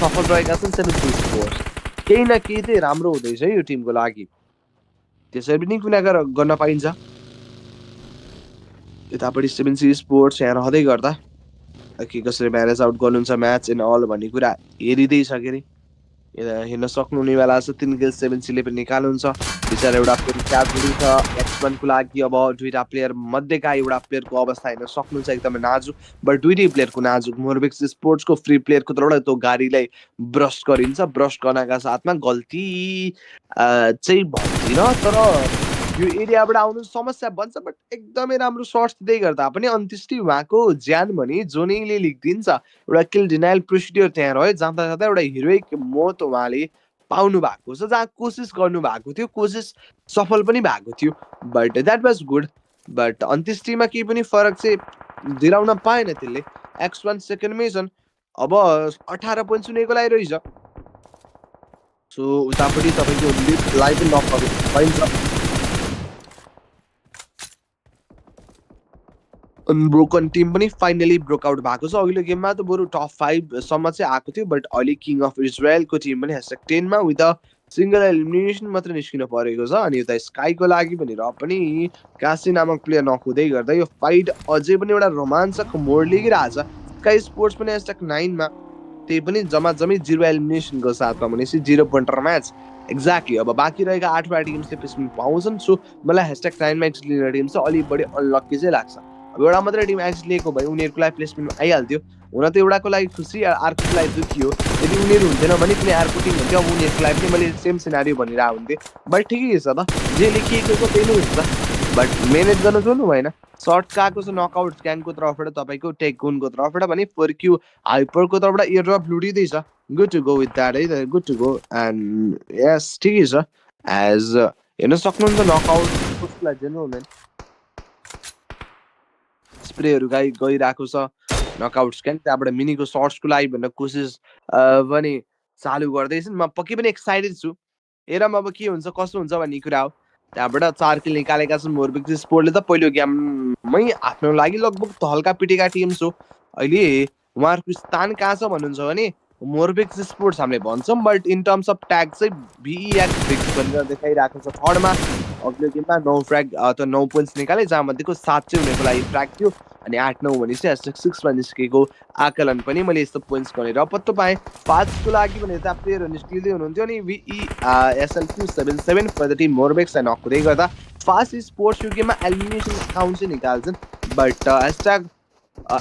सफल रहेका छन् सेभेन स्पोर्ट्स। केही न केही चाहिँ राम्रो हुँदैछ यो टिमको लागि, त्यसरी पनि कुना गर्न पाइन्छ। यतापट्टि सेभेन स्पोर्ट्स यहाँ रहँदै गर्दा के कसरी म्यानेज आउट गर्नुहुन्छ म्याच इन अल भन्ने कुरा हेरिँदैछ के अरे हेर्न सक्नुहुनेवाला छ। 3 किल 7 पनि निकाल्नुहुन्छ। बिचारा एउटा प्लेयर क्याजुअली छ X1 को लागि। अब दुईटा प्लेयर मध्येका एउटा प्लेयरको अवस्था हेर्न सक्नुहुन्छ एकदमै नाजुक, बट दुईटै प्लेयरको नाजुक। मोरबेक्स स्पोर्ट्सको फ्री प्लेयरको तर्फबाट त्यो गाडीलाई ब्रस्ट गरिन्छ। ब्रस्ट गर्नका साथमा गल्ती चाहिँ भन्दिनँ, तर यो एरियाबाट आउनु समस्या बन्छ, बट एकदमै राम्रो सर्ट्स दिँदै गर्दा पनि अन्त्येष्टि उहाँको ज्यान भने जोनीले लिखिदिन्छ। एउटा किल डिनायल प्रोसिड्योर त्यहाँ रह्यो, जाँदा जाँदा एउटा हिरोइक मौत उहाँले पाउनु भएको छ, जहाँ कोसिस गर्नु भएको थियो, कोसिस सफल पनि भएको थियो, but that was good. But अन्त्येष्टिमा केही पनि फरक चाहिँ दिलाउन पाएन त्यसले। X1 सेकेन्डमै छन्, अब 18 पोइन्ट सुनेको लागि रहेछ। सो उतापट्टि तपाईँको लिडलाई पनि नक गर्नु पाइन्छ। अनब्रोकन टिम पनि फाइनली ब्रोकआउट भएको छ। अघिल्लो गेममा त बरु टप 5 सम्म चाहिँ आएको थियो, बट अहिले किङ अफ इजरायलको टिम पनि #10 मा विथ अ सिंगल एलिमिनेसन मात्र निस्किन परेको छ। अनि उता स्काईको लागि भनेर पनि कासी नामक प्लेयर नक हुँदै गर्दा यो फाइट अझै पनि एउटा रोमाञ्चक मोड लिइरहेछ। स्काई स्पोर्ट्स पनि #9 मा, त्यही पनि जम्मी 0 एलिमिनेसनको साथमा, भनेपछि 0 पोइन्टर म्याच एक्ज्याक्टली। अब बाँकी रहेका 8वटा टिम्सले प्लेसमेन्ट पाउँछन्। सो मलाई #9 मा एक्स लिने टिम चाहिँ अलि बढी अनलक्की चाहिँ लाग्छ। अब एउटा मात्रै टिम एक्स लिएको भए उनीहरूको लागि प्लेसमेन्ट आइहाल्थ्यो। हुन त एउटाको लागि खुसी, अर्कोको लागि दुःखी हो। यदि उनीहरू हुन्थेन भने कुनै अर्को टिम हुन्थ्यो, अब उनीहरूको लागि पनि मैले सेम सिनारियो भनिरहेको हुन्थेँ। बट ठिकै छ त, जे लेखिएको छ त्यही नै हुन्छ, बट मेहनत गर्न छोड्नु भएन। सर्ट गएको छ नकआउट स्क्यानको तर्फबाट, तपाईँको टेकगुनको तर्फबाट भने फर्क्यु हाइपरको तर्फबाट एयरड्रप लुटिँदैछ। Good to go with that है, good to go. And yes ठिकै छ। एज हेर्न सक्नुहुन्छ नकआउट कसको लागि जेनरल स्प्रेहरू गइरहेको छ। नकआउट स्क्यान त्यहाँबाट मिनीको सर्ट्सको लागि भनेर कोसिस पनि चालु गर्दैछन्। म पक्कै पनि एक्साइटेड छु, हेरौँ अब के हुन्छ कसो हुन्छ भन्ने कुरा हो। त्यहाँबाट 4 किल निकालेका छन् मोरबेक्स स्पोर्टले त पहिलो गेममै आफ्नो लागि लगभग त हल्का पिटेका टिम्स हो। अहिले उहाँहरूको स्थान कहाँ छ भन्नुहुन्छ भने मोरबेक्स स्पोर्ट्स हामीले भन्छौँ, but in terms of tag चाहिँ VEX भनेर देखाइरहेको छ थर्डमा। अघिल्लो गेममा 9 फ्र्याग अथवा 9 पोइन्ट्स निकाले, जहाँ मध्येको 7 चाहिँ हुनेको लागि फ्र्याग थियो। अनि 8-9 भनेपछि #6 मा निस्केको आकलन पनि मैले यस्तो पोइन्ट्स गरेर पत्तो पाएँ। फास्टको लागि भने त प्लेयरहरू निस्किँदै हुनुहुन्थ्यो। अनि SLQ77 फर द टिम मोरबेक्स नक हुँदै गर्दा फास्ट स्पोर्ट्स यो गेममा एलिमिनेसन काउन्ट चाहिँ निकाल्छन्, बट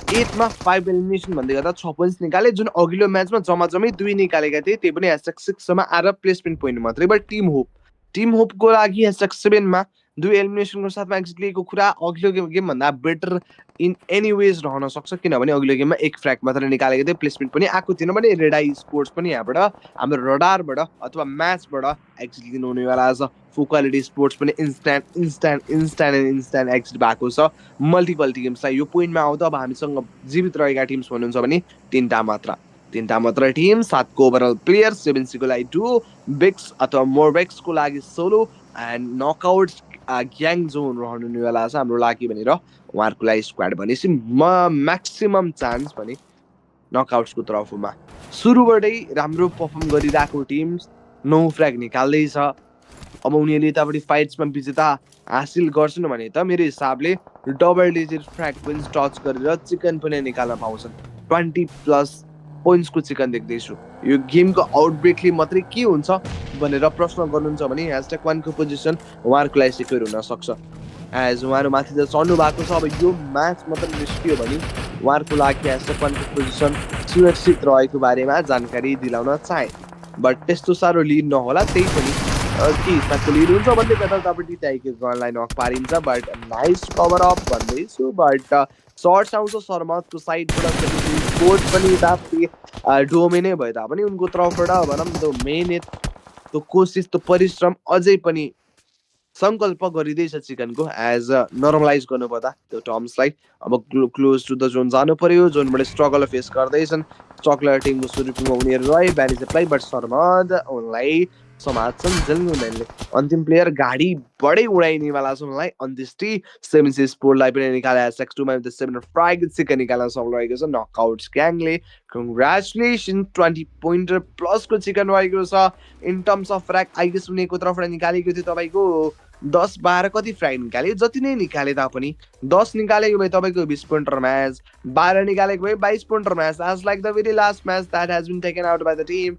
#8 मा 5 एलिमिनेसन भन्दै गर्दा 6 पोइन्ट्स निकाले, जुन अघिल्लो म्याचमा जम्मै 2 निकालेका थिए, त्यही पनि #6 सम्म आएर प्लेसमेन्ट पोइन्ट मात्रै। बट टिम होपको लागि #7 मा 2 एलिमिनेसनको साथमा एक्जिटलीको कुरा अघिल्लो गेमभन्दा बेटर इन एनी वेज रहन सक्छ, किनभने अघिल्लो गेममा 1 फ्र्याग मात्र निकालेको थियो, प्लेसमेन्ट पनि आएको थिएन भने रेडाई स्पोर्ट्स पनि यहाँबाट हाम्रो रडारबाट अथवा म्याचबाट एक्जिट लिनु हुनेवाला छ। फोकालिटी स्पोर्ट्स पनि इन्स्ट्यान्ट एक्जिट भएको छ मल्टिपल टिम्सलाई। यो पोइन्टमा आउँदा अब हामीसँग जीवित रहेका टिम्स भन्नुहुन्छ भने 3टा मात्र टिम, 7को ओभरअल प्लेयर, 7C को लागि 2, बेक्स अथवा मोरबेक्सको लागि solo, and knockout gang zone रहनुहुनेवाला छ हाम्रो लागि भनेर उहाँहरूको लागि स्क्वाड भनेपछि म्याक्सिमम चान्स भने नकआउट्सको तर्फमा। सुरुबाटै राम्रो पर्फर्म गरिरहेको टिम्स 9 फ्र्याग निकाल्दैछ। अब उनीहरूले यतापट्टि फाइट्समा विजेता हासिल गर्छन् भने त मेरो हिसाबले डबल डिजिट फ्र्याग पोइन्ट्स टच गरेर चिकन पनि निकाल्न पाउँछन्। 20+ पोइन्ट्सको चिकन देख्दैछु। यो गेमको आउटब्रेकले मात्रै के हुन्छ भनेर प्रश्न गर्नुहुन्छ भने #1 को पोजिसन उहाँहरूको लागि सिक्योर हुन सक्छ। एज उहाँहरू माथि त चढ्नु भएको छ, अब यो म्याच मात्र निस्कियो भने उहाँहरूको लागि #1 को पोजिसन सुरक्षित रहेको बारेमा जानकारी दिलाउन चाहे। बट त्यस्तो साह्रो लिड नहोला, त्यही पनि के हिसाबको लिड हुन्छ भन्दै गर्दा तपाईँले त्यहीँको गनलाई नक पारिन्छ। बट नाइस कभर अप भन्दैछु, बट सर्ट्स आउँछ सरमतको साइडबाट। स्पोर्ट पनि यतापट्टि डोमिनै भए तापनि उनको तर्फबाट भनौँ त्यो मेहनत, त्यो कोसिस, त्यो परिश्रम अझै पनि सङ्कल्प गरिँदैछ चिकनको एज नर्मलाइज गर्नुपर्दा त्यो टर्म्सलाई। अब क्लोज टु द जोन जानु पर्यो, जोनबाट स्ट्रगल फेस गर्दैछन्। स्ट्रगलर टिमको सुरुमा उनीहरू रहे ब्यारिज एप्लाई, बट सरमद उनलाई समात्छन् जेन्टलमेनले। अन्तिम प्लेयर गाडी बढै उडाइनेवाला छ मलाई अन्त्येष्टि 7C स्पोर्टलाई पनि निकाले SX2 मा विथ 7 फ्राग सिक्का निकाल्न सक्नुभएको छ नकआउट ग्याङले। कङ्ग्रेचुलेसन 20 पोइन्टर प्लसको चिकन रहेको छ in terms of frag. I guess उनीको तर्फबाट निकालेको थियो तपाईँको 10-12 कति फ्राग निकाले जति नै निकाले तापनि 10 निकालेको भए तपाईँको 20 पोइन्टर म्याच, 12 निकालेको भए 22 pointer match. As like the very last match that has been taken out by the team.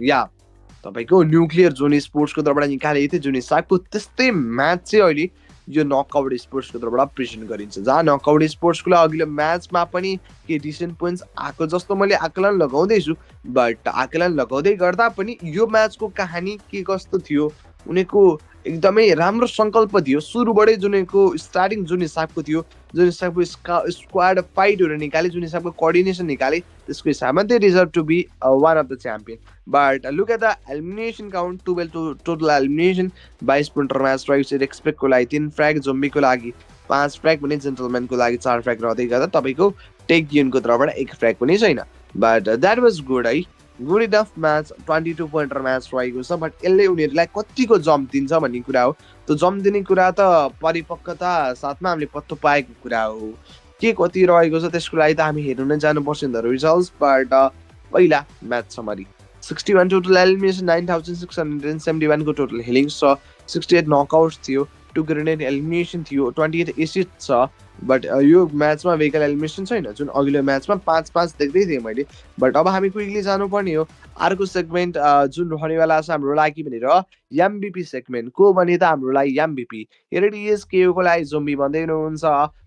या तपाईँको न्युक्लियर जोन स्पोर्ट्सको तर्फबाट निकालेको थियो जुन हिसाबको त्यस्तै म्याच चाहिँ अहिले यो नकआउट स्पोर्ट्सको तर्फबाट प्रेजेन्ट गरिन्छ, जहाँ नकआउट स्पोर्ट्सको लागि अघिल्लो म्याचमा पनि के डिसेन्ट पोइन्ट्स आएको जस्तो मैले आकलन लगाउँदैछु। बट आकलन लगाउँदै गर्दा पनि यो म्याचको कहानी के कस्तो थियो, उनीको एकदमै राम्रो सङ्कल्प थियो सुरुबाटै। जुनको स्टार्टिङ जुन हिसाबको थियो, जुन हिसाबको स्क्वाड फाइटहरू निकाले, जुन हिसाबको कोअर्डिनेसन निकाले, त्यसको हिसाबमा they deserve to be one of the champion. But look at the elimination count 12 total elimination 22 pointer match रहेको छ। एक्सपेक्टको लागि 3 फ्र्याग, जोम्बीको लागि 5 फ्र्याग भने जेन्टलम्यानको लागि 4 फ्र्याग रहँदै गर्दा तपाईँको टेक गेनको तर्फबाट 1 फ्र्याग पनि छैन। बट द्याट वाज गुड है, good enough match. 22 pointer match रहेको छ। बट यसले उनीहरूलाई कतिको जम्प दिन्छ भन्ने कुरा हो। त्यो जम्प दिने कुरा त परिपक्वता साथमा हामीले पत्तो पाएको कुरा हो। के कति रहेको छ त्यसको लागि त हामी हेर्नु नै जानुपर्छ इन द रिजल्ट्स। बट पहिला म्याच समरी 61 टोटल एलिमिनेसन, 9671 को टोटल हिलिङ्स छ, 68 नकआउट्स थियो, 2 ग्रेनेड एलिमिनेसन थियो, 28 एसिड छ। बट यो म्याचमा भेहिकल एलिमिनेसन छैन, जुन अघिल्लो म्याचमा 5-5 देख्दै थिएँ मैले। बट अब हामी क्विकली जानुपर्ने हो अर्को सेगमेन्ट जुन रहनेवाला छ हाम्रो लागि भनेर एमभिपी सेगमेन्ट। को भने त हाम्रो लागि एमभिपी हेरिडिएस केओको लागि जोम्बी भन्दै हुनुहुन्छ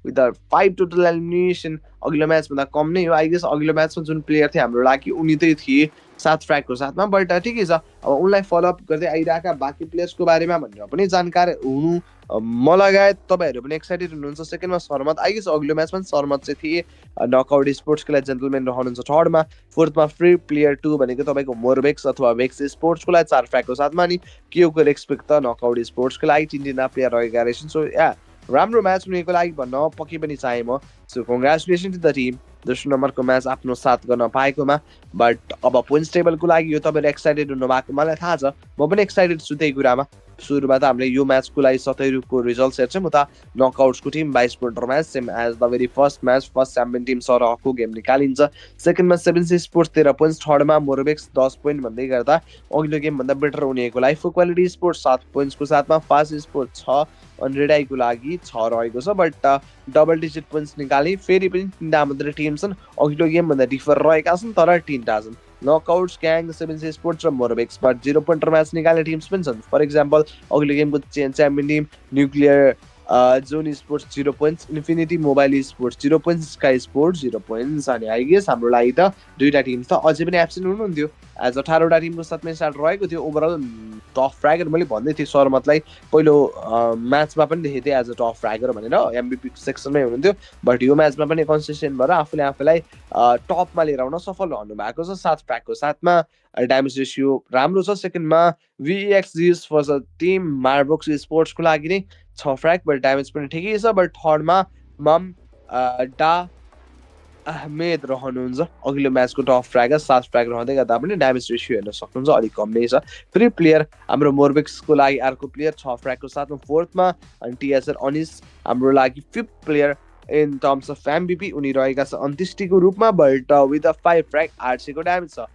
विथ 5 टोटल एलिमिनेसन। अघिल्लो म्याचभन्दा कम नै हो। आई गेस अघिल्लो म्याचमा जुन प्लेयर थिए हाम्रो लागि उनी चाहिँ थिए 7 फ्र्यागको साथमा। बट ठिकै छ, अब उनलाई फलोअप गर्दै आइरहेका बाँकी प्लेयर्सको बारेमा भनेर पनि जानकार हुनु म लगायत तपाईँहरू पनि एक्साइटेड हुनुहुन्छ। सेकेन्डमा सरमत, आई गेस अघिल्लो म्याचमा सरमत चाहिँ थिए नकआउट स्पोर्ट्सको लागि जेन्टलमेन रहनुहुन्छ थर्डमा। फोर्थमा फ्री प्लेयर 2 भनेको तपाईँको मोरबेक्स अथवा वेक्स स्पोर्ट्सको लागि 4 फ्र्यागको साथमा। अनि केको रेस्पेक्ट त नकआउट स्पोर्ट्सको लागि 3 प्लेयर रहेका रहेछन्। सो या राम्रो म्याच हुनेको लागि भन्न पक्कै पनि चाहेँ म। So congratulation to the team दोस्रो नम्बरको म्याच आफ्नो साथ गर्न पाएकोमा। बट अब पोइन्ट्स टेबलको लागि यो तपाईँहरू एक्साइटेड हुनुभएको मलाई थाहा छ, म पनि एक्साइटेड छु त्यही कुरामा। सुरुमा त हामीले यो म्याचको लागि 70 को रिजल्ट्स हेर्छौँ। उता नकआउट्सको team 22 pointer match same as the very first match, first champion team सरहको गेम निकालिन्छ। सेकेन्डमा 7C स्पोर्ट्स 13 पोइन्ट्स, थर्डमा मोरबेक्स 10 पोइन्ट भन्दै गर्दा अघिल्लो गेमभन्दा बेटर हुनेको लागि फुल क्वालिटी स्पोर्ट्स 7 पोइन्ट्सको साथमा, फास्ट स्पोर्ट्स 6 अनि रेडाईको लागि 6 रहेको छ। बट डबल डिजिट पोइन्ट्स निकाले फेरि पनि 3 मात्रै टिम छन्, अघिल्लो गेमभन्दा डिफर रहेका छन् तर 3 छन्। नकआउट्स ग्याङ 7C स्पोर्ट्स र मोरबेक्स। बट 0 पोइन्टर म्याच निकाल्ने टिम्स पनि छन्। फर इक्जाम्पल अघिल्लो गेमको champion team Nuclear Zone Sports 0 points, Infinity Mobile Sports 0 points, Sky Sports 0 points. अनि आई गेस हाम्रो लागि त 2टा टिम त अझै पनि एब्सेन्ट हुनुहुन्थ्यो एज 18वटा टिमको साथमा स्टार्ट रहेको थियो। ओभरअल टप फ्र्यागर मैले भन्दै थिएँ सरमतलाई पहिलो म्याचमा पनि देखेको थिएँ एज अ टप फ्र्यागर भनेर, एमबिपी सेक्सनमै हुनुहुन्थ्यो। बट यो म्याचमा पनि कन्सिस्टेन्ट भएर आफूलाई टपमा लिएर आउन सफल हुनु भएको छ 7 फ्र्यागको साथमा। ड्यामेज रेसियो राम्रो छ। सेकेन्डमा VXGs फर्स्ट टिम मार्बोक्स स्पोर्ट्सको लागि नै 6 फ्र्याग, बट ड्यामेज पनि ठिकै छ। बट थर्डमा मम डा अहमेद रहनुहुन्छ, अघिल्लो म्याचको टप फ्र्यागर 7 फ्र्याग रहँदै गर्दा पनि ड्यामेज रेसियो हेर्न सक्नुहुन्छ अलिक कम नै छ। फ्री प्लेयर हाम्रो मोरबेक्सको लागि अर्को प्लेयर 6 फ्र्यागको साथमा फोर्थमा। अनि टिएसआर अनिस हाम्रो लागि 5th player in terms of MBP उनी रहेका छ अन्त्येष्टिको रूपमा। बट विथ 5 फ्र्याग 800 को ड्यामेज छ,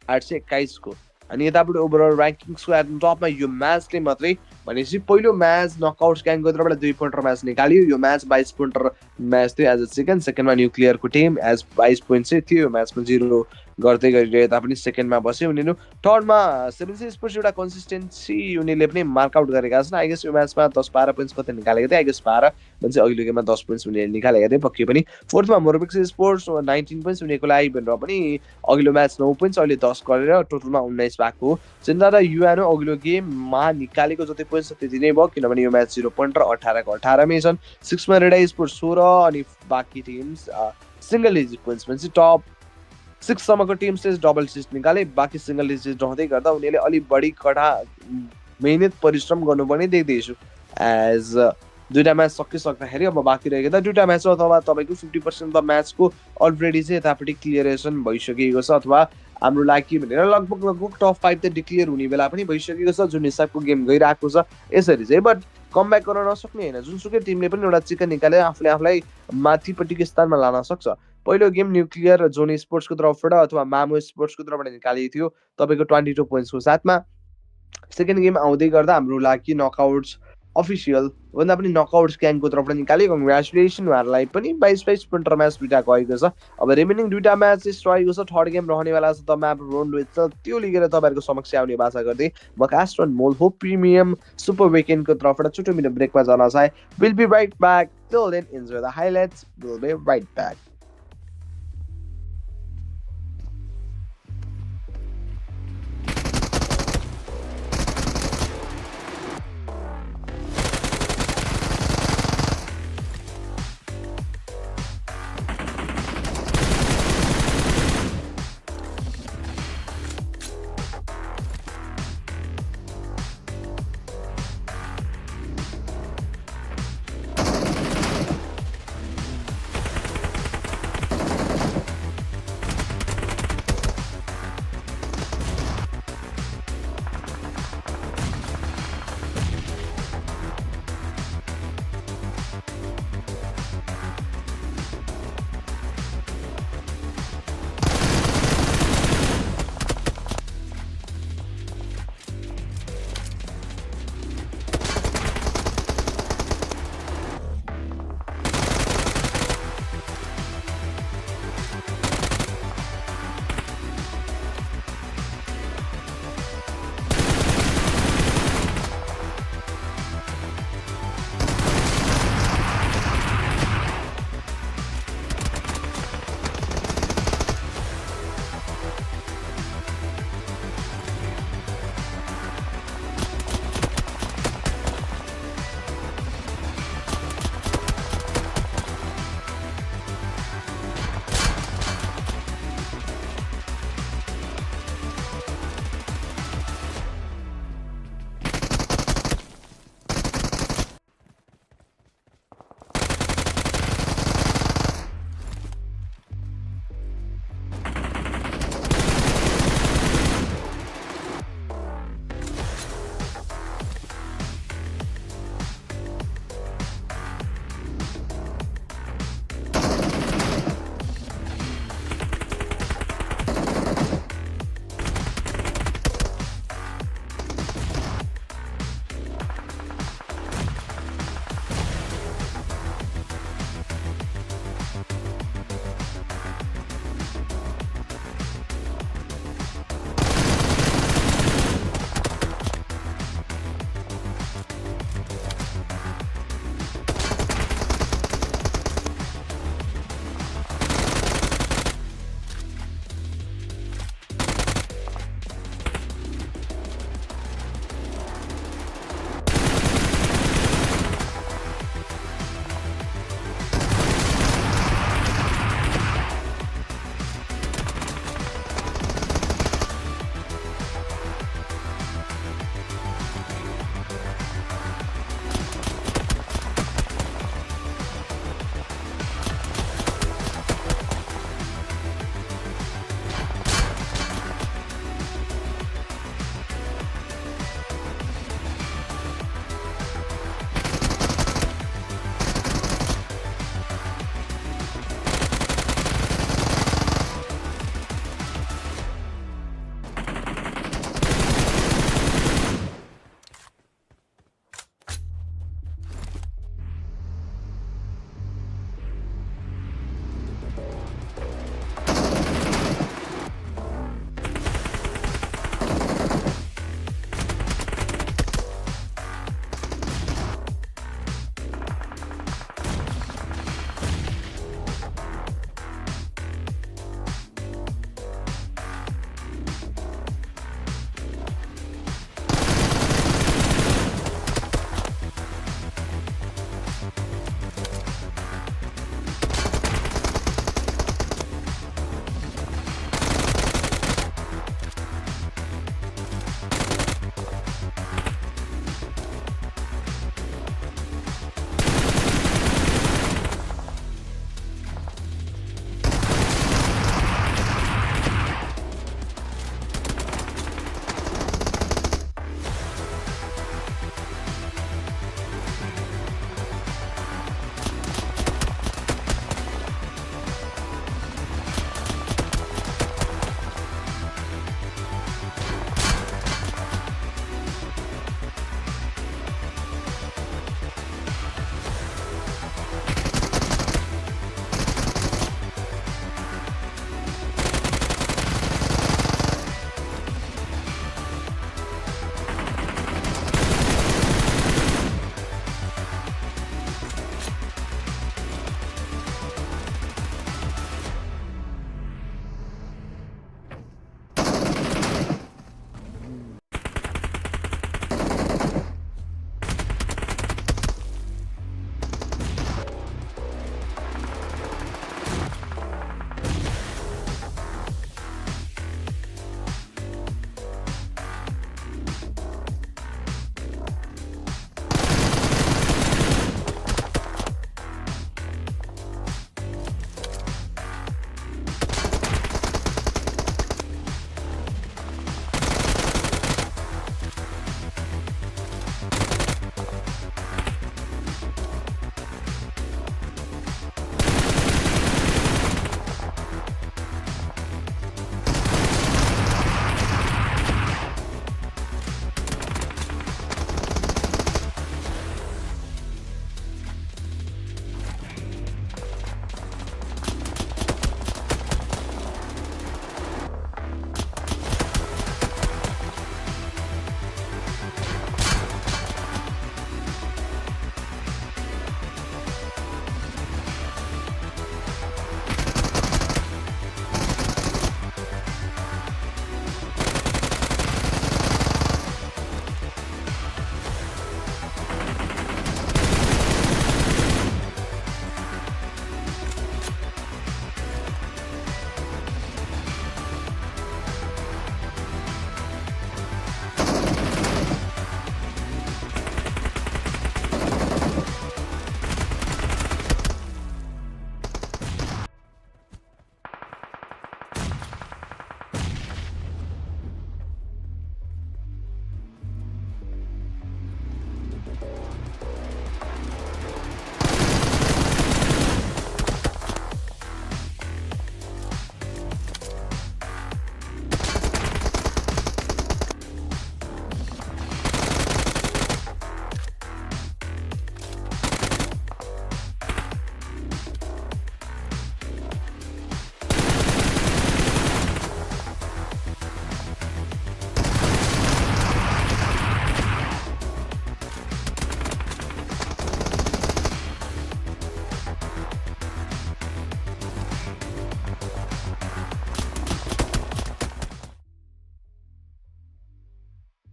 821 को। अनि यतापट्टि ओभरअल ऱ्याङ्किङ्सको टपमा यो म्याचले मात्रै भनेपछि पहिलो म्याच नकआउट्स ग्याङको तर्फबाट 2 पोइन्टर म्याच निकालियो। यो म्याच 22 पोइन्टर म्याच थियो एज अ सेकेन्डमा न्युक्लियरको टिम एज 22 पोइन्ट चाहिँ थियो यो म्याचमा, 0 गर्दै गरिरहे तापनि सेकेन्डमा बस्यो उनीहरू। थर्डमा 7C स्पोर्ट्स एउटा कन्सिस्टेन्सी उनीहरूले पनि मार्कआउट गरेका छन्। आई गेस यो म्याचमा 10-12 पोइन्ट्स कति निकालेको थिए, आई गेस 12 भन्छ अघिल्लो गेममा 10 पोइन्ट्स उनीहरूले निकालेका थिए पक्कै पनि। फोर्थमा मोरबेक्स स्पोर्ट्स 19 पोइन्ट्स उनीहरूको लागि भनेर पनि अघिल्लो म्याच 9 पोइन्ट्स अहिले 10 गरेर टोटलमा 19 भएको हो। चिन्ता र युआनो अघिल्लो गेममा निकालेको जति पोइन्ट्स त्यति नै भयो किनभने यो म्याच 0 पोइन्ट र 18 को 18 मै छन्। 6मा रेडा स्पोर्ट्स 16 अनि बाँकी टिम्स सिंगल डिजिट पोइन्ट्स भन्छ। टप 6 सम्मको टिम्स चाहिँ डबल डिजिट निकाले, बाँकी सिंगल डिजिट रहँदै गर्दा उनीहरूले अलिक बढी कडा मेहनत परिश्रम गर्नुपर्ने देख्दैछु एज 2टा म्याच सकिसक्दाखेरि। अब बाँकी रहेको त 2टा म्याच अथवा तपाईँको 50% द म्याचको अलरेडी चाहिँ यतापट्टि क्लियरेसन भइसकेको छ अथवा हाम्रो लागि भनेर लगभग टप 5 त डिक्लेयर हुने बेला पनि भइसकेको छ जुन हिसाबको गेम गइरहेको छ यसरी चाहिँ। बट कमब्याक गर्न नसक्ने होइन, जुनसुकै टिमले पनि एउटा चिकन निकालेर आफूले आफूलाई माथिपट्टिको स्थानमा लान सक्छ। पहिलो गेम न्युक्लियर जोन स्पोर्ट्सको तर्फबाट अथवा मामो स्पोर्ट्सको तर्फबाट निकालेको थियो तपाईँको 22 पोइन्ट्सको साथमा। सेकेन्ड गेम आउँदै गर्दा हाम्रो लागि नकआउट्स अफिसियल भन्दा पनि नकआउट्स ग्याङको तर्फबाट निकाल्यो। कङ्ग्रेचुलेसन उहाँहरूलाई पनि 22 पोइन्ट र म्याच दुइटा गएको छ। अब रिमेनिङ दुइटा म्याच रहेको छ, थर्ड गेम रहनेवाला छ द म्याप रोन्ड विथ, त्यो लिएर तपाईँहरूको समक्ष आउने बाचा गर्दै म कास्ट्रन मोल होप प्रिमियम सुपर विकेन्डको तर्फबाट छोटो मिनट ब्रेकमा जान चाहे। Will be right back, till then enjoy the highlights, will be right back.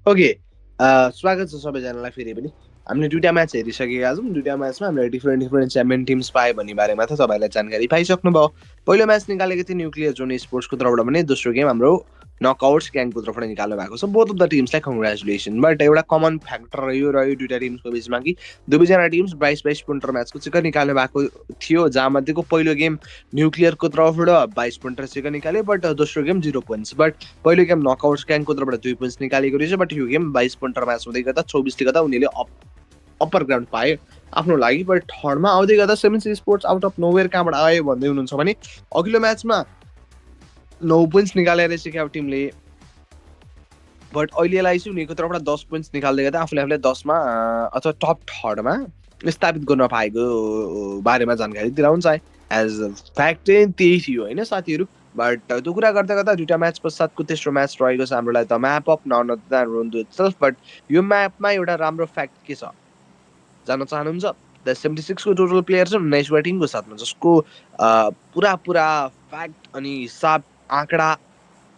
Okay, स्वागत छ सबैजनालाई फेरि पनि। हामीले दुईटा म्याच हेरिसकेका छौँ। दुईटा म्याचमा हामीले डिफ्रेन्ट डिफ्रेन्ट च्याम्पियन टिम्स पायो भन्ने बारेमा त तपाईँलाई जानकारी पाइसक्नुभयो। पहिलो म्याच निकालेको थियो न्युक्लियर जोन स्पोर्ट्सको तर्फबाट भने, दोस्रो गेम हाम्रो नकआउट्स ग्याङको तर्फबाट निकाल्नु भएको छ। बोथ अफ द टिम्सलाई कङ्ग्रेचुलेसन। बट एउटा कमन फ्याक्टर रह्यो दुईटा टिम्सको बिचमा कि दुवैजना टिम्स 22-22 पोइन्टर म्याचको चिक्क निकाल्नु भएको थियो, जहाँ मध्येको पहिलो गेम न्युक्लियरको तर्फबाट 22 पोइन्टर चिक्क निकाल्यो, बट दोस्रो गेम 0 पोइन्ट्स। बट पहिलो गेम नकआउट्स ग्याङको तर्फबाट 2 पोइन्ट्स निकालेको रहेछ, बट यो गेम 22 पोइन्टर म्याच हुँदै गर्दा 24ले गर्दा उनीहरूले अप्पर ग्राउन्ड पायो आफ्नो लागि। बट थर्डमा आउँदै गर्दा 7 स्पोर्ट्स आउट अफ नोवेयर कहाँबाट आयो भन्दै हुनुहुन्छ भने, अघिल्लो म्याचमा 9 पोइन्ट्स निकालेर सिक्यो टिमले, बट अहिलेलाई चाहिँ उनीहरूको तर्फबाट 10 पोइन्ट्स निकाल्दै गर्दा आफूले 10मा अथवा टप थर्डमा स्थापित गर्न पाएको बारेमा जानकारी दिलाउन चाहे। एज फ्याक्ट चाहिँ त्यही थियो होइन साथीहरू। बट त्यो कुरा गर्दा गर्दा दुईटा म्याच पश्चातको तेस्रो म्याच रहेको छ हाम्रो लागि the map of none other than Rondo itself. But यो म्यापमा एउटा राम्रो फ्याक्ट के छ जान्न चाहनुहुन्छ? द 76 को टोटल प्लेयर छ 19 टिमको साथमा, जसको पुरा फ्याक्ट अनि हिसाब आँकडा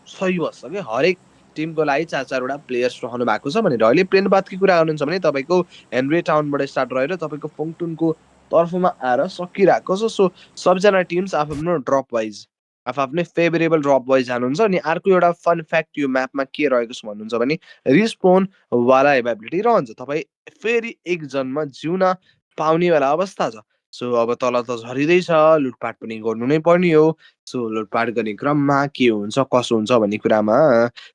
सही बस्छ कि हरेक टिमको लागि 4-4वटा प्लेयर्स रहनु भएको छ भनेर। अहिले प्लेन बातको कुरा गर्नुहुन्छ भने तपाईँको हेनरी टाउनबाट स्टार्ट रहेर तपाईँको फोङटुनको तर्फमा आएर सकिरहेको छ। सो सबजना टिम्स आफ्नो ड्रप वाइज आफ्नै फेभरेबल ड्रप वाइज जानुहुन्छ। अनि अर्को एउटा फन फ्याक्ट यो म्यापमा के रहेको छ भन्नुहुन्छ भने, रिस्पोन वाला एभाबिलिटी रहन्छ। तपाईँ फेरि एक जन्म जिउन पाउनेवाला अवस्था छ। सो अब तल त झरिँदैछ, लुटपाट पनि गर्नु नै पर्ने हो। सो लुटपाट गर्ने क्रममा के हुन्छ कसो हुन्छ भन्ने कुरामा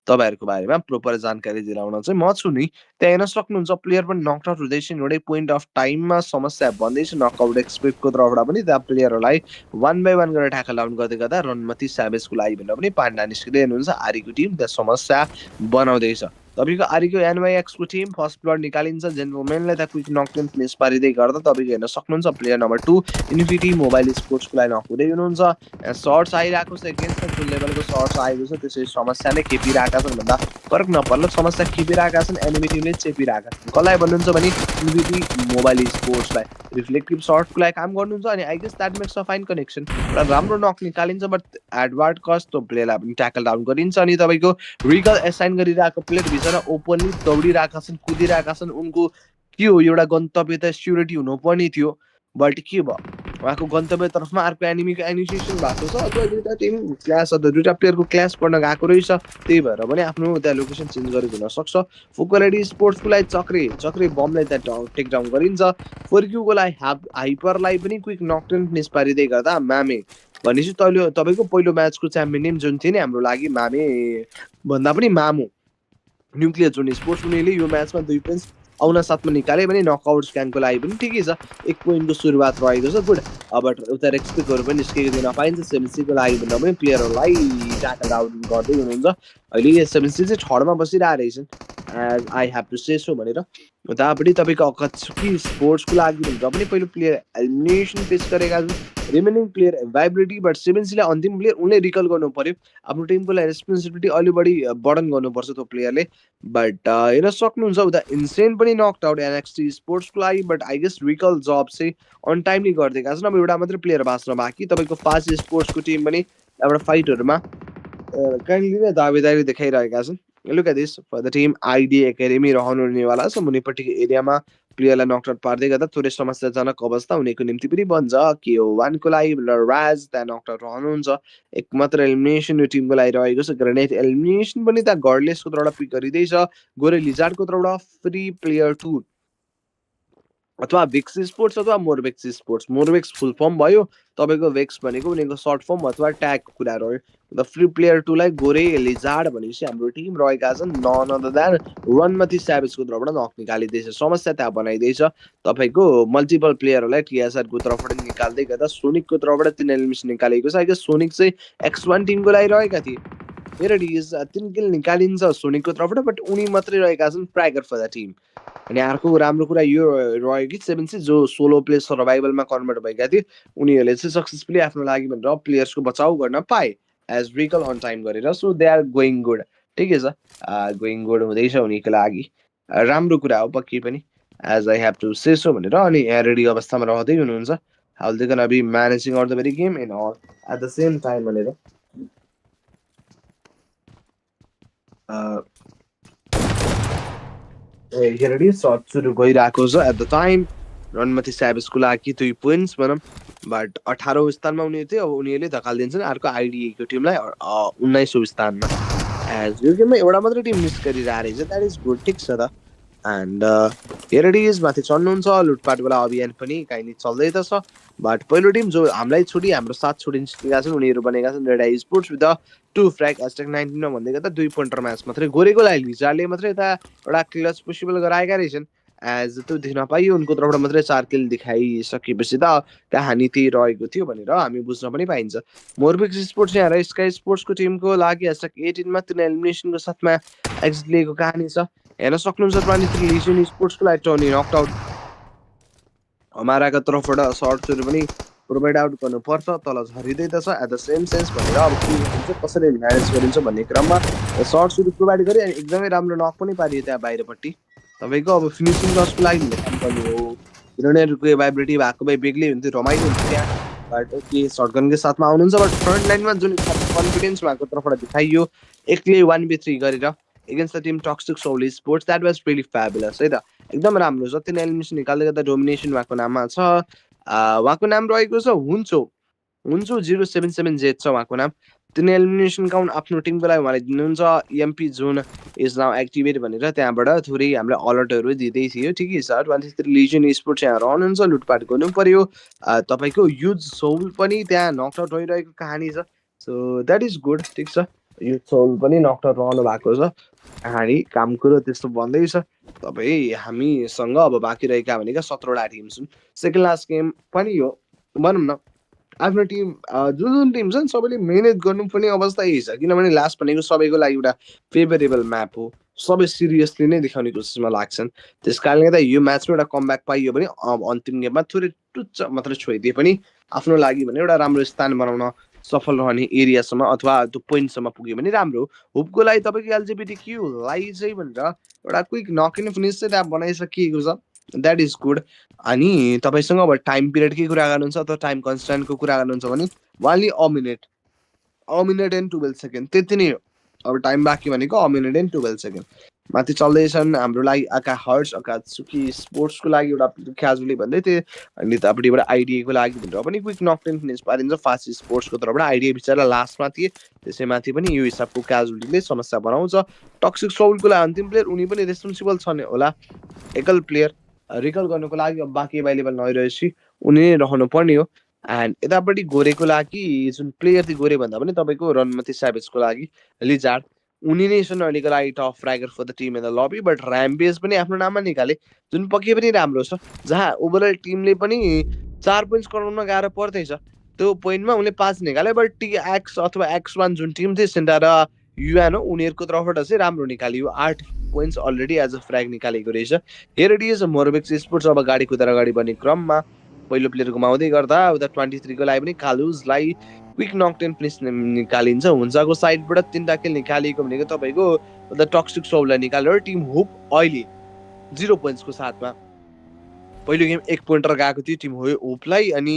तपाईँहरूको बारेमा प्रोपर जानकारी दिलाउन चाहिँ म छु नि। त्यहाँ हेर्न सक्नुहुन्छ प्लेयर पनि नकआउट हुँदैछ, एउटै पोइन्ट अफ टाइममा समस्या बन्दैछ नकआउट एक्सपेक्टको तर्फबाट पनि। त्यहाँ प्लेयरहरूलाई 1 by 1 गरेर ट्याकल डाउन गर्दै गर्दा रनमती स्यावेजको लागि भनेर पनि पाण्डा निस्किँदै हुनुहुन्छ। आरीको टिम त्यहाँ समस्या बनाउँदैछ। तपाईँको आरीको एनवाईएक्सको टिम फर्स्ट ब्लड निकालिन्छ, जेन्टलमेनले त्यहाँ क्विक नकडाउन फिनिस पारिँदै गर्दा तपाईँको हेर्न सक्नुहुन्छ प्लेयर नम्बर 2 इन्फिनिटी मोबाइल स्पोर्ट्सको लागि नक हुँदै हुनुहुन्छ। सर्ट्स आइरहेको छ, एगेन्स्ट फुल लेभलको सर्ट्स आएको छ, त्यसै समस्या नै खेपिरहेका छन् भन्दा फरक नपर्ला। समस्या खेपिरहेका छन्, एनिमी टिमले चेपिरहेका छन्। कसलाई भन्नुहुन्छ भने इन्फिनिटी मोबाइल स्पोर्ट्सलाई। रिफ्लेक्टिभ सर्टको लागि काम गर्नुहुन्छ अनि I guess that makes a fine connection. एउटा राम्रो नक निकालिन्छ, बट एडवार्ड कस्ट त्यो प्लेयरलाई पनि ट्याकल डाउन गरिन्छ। अनि तपाईँको रिकल एसाइन गरिरहेको प्लेयर भित्र ओपनली दौडिरहेका छन्, कुदिरहेका छन्। उनको के हो एउटा गन्तव्य त स्योरिटी हुनुपर्ने थियो, बट के भयो उहाँको गन्तव्यतर्फमा अर्को एनिमीको एनिसिएसन भएको छ, अथवा दुईवटा टिम क्ल्यास अथवा दुईवटा प्लेयरको क्ल्यास पर्न गएको रहेछ। त्यही भएर पनि आफ्नो त्यहाँ लोकेसन चेन्ज गरेको हुनसक्छ। फुकरेडी स्पोर्ट्सको लागि चक्रे बमलाई त्यहाँ टेक डाउन गरिन्छ। फर्क्युको लागि हाइपरलाई पनि क्विक नकडाउन फिनिस पारिँदै गर्दा मामे भनेपछि तपाईँको पहिलो म्याचको च्याम्पियन नेम जुन थियो नि हाम्रो लागि मामे भन्दा पनि मामु न्युक्लियर जोन स्पोर्ट्स, उनीहरूले यो म्याचमा 2 पोइन्ट्स आउन साथमा निकाले भने नकआउट्स ग्याङको लागि पनि ठिकै छ। 1 पोइन्टको सुरुवात रहेको छ, गुड। अब उता एक्सपेक्टहरू पनि निस्केको दिन पाइन्छ। 7C को लागि भन्दा पनि प्लेयरहरूलाई ट्याकल डाउन गर्दै हुनुहुन्छ। अहिले 7C चाहिँ थर्डमा बसिरहेको रहेछन्, as I have to say so भनेर। उतापट्टि तपाईँको अकत्सुकी स्पोर्ट्सको लागि भनेर पनि पहिलो प्लेयर एलिमिनेसन फेस गरेका छन्। रिमेनिङ प्लेयर भाइबिलिटी, बट 7Cलाई अन्तिम प्लेयर उनले रिकल गर्नु पर्यो। आफ्नो टिमको लागि रेस्पोन्सिबिलिटी अलि बढी बर्डन गर्नुपर्छ त्यो प्लेयरले। बट हेर्न सक्नुहुन्छ उता इन्सेन पनि नक्ड आउट एनएक्सटी स्पोर्ट्सको लागि, बट आई गेस रिकल जब चाहिँ अन टाइमली गरिदिएका छन्। अब एउटा मात्रै प्लेयर बाँच्न बाँकी। तपाईँको फास्ट स्पोर्ट्सको टिम पनि एउटा फाइटहरूमा काइन्डली नै दावेदारी देखाइरहेका छन्। Look at this for the team ID academy रहनु हुनेवाला छ। मुनिपट्टिको एरियामा प्लेयरलाई नकआउट पार्दै गर्दा थोरै समस्याजनक अवस्था उनीहरूको निम्ति पनि बन्छ। के हो 1 को लागि राज त्यहाँ नकआउट रहनुहुन्छ। एक मात्र एलिमिनेसन यो टिमको लागि रहेको छ। ग्रेनेड एलिमिनेसन पनि त्यहाँ गर्डलेसको तर्फबाट पिक गरिँदैछ। गोरे लिजार्डको तर्फबाट फ्री प्लेयर 2 अथवा भेक्स स्पोर्ट्स अथवा मोरवेक्स स्पोर्ट्स। मोरवेक्स फुल फर्म भयो, तपाईँको भेक्स भनेको उनीहरूको सर्ट फर्म अथवा ट्यागको कुरा रह्यो। द फ्री प्लेयर 2 लाई गोरे लिजार्ड भनेपछि हाम्रो टिम रहेका छन् नन अदर देन रनमती स्यावेजको तर्फबाट नक निकालिँदैछ। समस्या त्यहाँ बनाइँदैछ। तपाईँको मल्टिपल प्लेयरहरूलाई टिएसआरको तर्फबाट निकाल्दै गर्दा सोनिकको तर्फबाट 3 एलिमिनेसन निकालेको छ। आई सोनिक चाहिँ X1 टिमको लागि रहेका थिए। हेर डिज 3 किल निकालिन्छ सोनिकको तर्फबाट, बट उनी मात्रै रहेका छन् फ्र्यागर फर द टिम। अनि अर्को राम्रो कुरा यो रह्यो कि 7C जो सोलो प्ले सर्भाइभलमा कन्भर्ट भएका थिए उनीहरूले चाहिँ सक्सेसफुली आफ्नो लागि भनेर प्लेयर्सको बचाउ गर्न पाए एज रिकल अन टाइम गरेर। So they are going good, ठिकै छ, गोइङ गुड हुँदैछ उनीको लागि, राम्रो कुरा हो पक्कै पनि, as I have to say so भनेर। अनि यहाँ रेडी अवस्थामा रहँदै हुनुहुन्छ। How they can be managing out the very game and all at the same time भनेर। here it is सर्ट सुरु भइरहेको छ एट द टाइम रनमती स्याबेजको लागि 2 पोइन्ट्स भनौँ बट 18औं स्थानमा उनीहरू थियो अब उनीहरूले धकालिदिन्छन् अर्को आइडिएको टिमलाई 19औं स्थानमा एज यो गेममा एउटा मात्रै टिम मिस गरिरहेको रहेछ द्याट इज गुड ठिक छ त एन्ड हेयर इट इज माथि चढ्नुहुन्छ लुटपाटवाला अभियान पनि काहीँ चल्दै त छ बट पहिलो टिम जो हामीलाई छोडी हाम्रो साथ छोडिसकेका छन् उनीहरू बनेका छन् red eye sports with 2 frag एस्टेक 19मा भन्दै गर्दा 2 पोइन्टर म्याच मात्रै गोरेको लागि लिजारले मात्रै यता एउटा क्लच पोसिबल गराएका रहेछन् एज त्यो देख्न पाइयो उनको तर्फबाट मात्रै 4 किल देखाइसकेपछि त कहानी त्यही रहेको थियो भनेर हामी बुझ्न पनि पाइन्छ मोरबिक्स स्पोर्ट्स यहाँ स्काई स्पोर्ट्सको टिमको लागि एस्टेक 18मा 3 एलिमिनेसनको साथमा एक्जिट लिएको कहानी छ हेर्न सक्नुहुन्छ 23 लिजन स्पोर्ट्सको लागि टोनी नकआउट हमाराको तर्फबाट सर्ट्सहरू पनि प्रोभाइड आउट गर्नुपर्छ तल झरिँदै त छ एट द सेम सेन्स भनेर अब के हुन्छ कसरी म्यानेज गरिन्छ भन्ने क्रममा सर्ट्सहरू प्रोभाइड गरे अनि एकदमै राम्रो नक पनि पारियो त्यहाँ बाहिरपट्टि तपाईँको अब फिनिसिङ टचको लागि काम गर्नु हो किनभने भाइब्रेटी भएको भए बेग्लै हुन्थ्यो रमाइलो हुन्थ्यो त्यहाँ बट के सर्टगनको साथमा आउनुहुन्छ बट फ्रन्ट लाइनमा जुन कन्फिडेन्स उहाँको तर्फबाट देखाइयो एक्लै 1v3 गरेर against the team Toxic sole Sports that was really fabulous है त एकदम राम्रो छ तिन एलिमिनेसन निकाल्दै गर्दा डोमिनेसन उहाँको नाममा छ उहाँको नाम रहेको छ हुन्चो 077Z छ उहाँको नाम तिन एलिमिनेसन काउन्ट आफ्नो टिमको लागि उहाँले दिनुहुन्छ MP John is now activate भनेर त्यहाँबाट थोरै हामीलाई अलर्टहरू दिँदै थियो ठिकै छ 23 लिजन स्पोर्ट्स यहाँ रहनुहुन्छ लुटपाट गर्नु पर्यो तपाईँको युज सोल पनि त्यहाँ नकआउट भइरहेको कहानी छ सो द्याट इज गुड ठिक छ युज सोल पनि नकआउट रहनु भएको छ कहानी काम कुरो त्यस्तो बन्दैछ तपाईँ हामीसँग अब बाँकी रहेका भनेका 17वटा टिम छन् सेकेन्ड लास्ट गेम पनि हो भनौँ न आफ्नो टिम जुन टिम छन् सबैले मेहनत गर्नुपर्ने अवस्था यही छ किनभने लास्ट भनेको सबैको लागि एउटा फेभरेबल म्याप हो सबै सिरियसली नै देखाउने कोसिसमा लाग्छन् त्यस कारणले गर्दा यो म्याचमा एउटा कमब्याक पाइयो भने अन्तिम गेममा थोरै टुच्च मात्र छोइदिए पनि आफ्नो लागि भने एउटा राम्रो स्थान बनाउन सफल रहने एरियासम्म अथवा त्यो पोइन्टसम्म पुग्यो भने राम्रो होपको लागि तपाईँको एलजिबिटी चाहिँ भनेर एउटा क्विक नक इन फिनिस चाहिँ त्यहाँ बनाइसकिएको छ द्याट इज गुड अनि तपाईँसँग अब टाइम पिरियडकै कुरा गर्नुहुन्छ अथवा टाइम कन्सटेन्टको कुरा गर्नुहुन्छ भने वानली अ मिनट एन्ड 12 सेकेन्ड त्यति नै हो अब टाइम बाँकी भनेको अ मिनट एन्ड 12 सेकेन्ड माथि चल्दैछन् हाम्रो लागि आका हर्ट्स अकात्सुकी स्पोर्ट्सको लागि एउटा क्याजुअली भन्दै थिएँ अनि यतापट्टिबाट आइडिएको लागि भनेर पनि क्विक नकटेन फिनिस पारिन्छ फास्ट स्पोर्ट्सको तर्फबाट आइडिया बिचरा लास्टमा थिए त्यसैमाथि पनि यो हिसाबको क्याजुअलीले समस्या बनाउँछ टक्सिक सोलको लागि अन्तिम प्लेयर उनी पनि रेस्पोन्सिबल छन् होला एकल प्लेयर रिकल गर्नुको लागि अब बाँकी एभाइलेबल नभइरहेपछि उनी नै रहनु पर्ने हो एन्ड यतापट्टि गोरेको लागि जुन प्लेयर थियो गोरे भन्दा पनि तपाईँको रनमती स्याभेजको लागि लिजार्ड उनी नै छन् अहिलेको लागि top fragger for the team in the lobby but rampage पनि आफ्नो नाममा निकाले जुन पक्कै पनि राम्रो छ जहाँ ओभरअल टिमले पनि 4 पोइन्ट्स कराउन गाह्रो पर्दैछ त्यो पोइन्टमा उनले 5 निकाले बट टिएक्स अथवा एक्स1 जुन टिम थियो सेन्टा र युएन हो उनीहरूको तर्फबाट चाहिँ राम्रो निकालियो 8 पोइन्ट्स अलरेडी एज अ फ्र्याग निकालेको रहेछ हेयर इट इज मोरबिक्स स्पोर्ट्स अब गाडी कुदाएर अगाडि बढ्ने क्रममा पहिलो प्लेयर गुमाउँदै गर्दा उता 23 को लागि पनि कालुजलाई क्विक नकटेन फिनिस निकालिन्छ हुन्चाको साइडबाट 3टा किल निकालिएको भनेको तपाईँको द टक्सिक सोललाई निकालेर टिम होप अहिले 0 पोइन्ट्सको साथमा पहिलो गेम 1 पोइन्टर गएको थियो टिम होपलाई अनि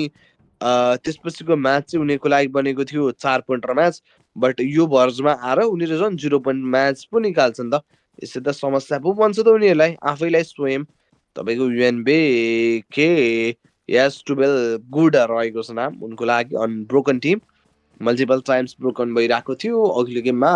त्यसपछिको म्याच चाहिँ उनीहरूको लागि बनेको थियो 4 पोइन्टर म्याच बट यो भर्जमा आएर उनीहरू झन् 0 पोइन्ट म्याच पो निकाल्छन् त यसै त समस्या पो बन्छ त उनीहरूलाई आफैलाई स्वयं तपाईँको युएनबे के यस 12 गुड रहेको छ नाम उनको लागि unbroken team multiple times broken भइरहेको थियो अघिल्लो गेममा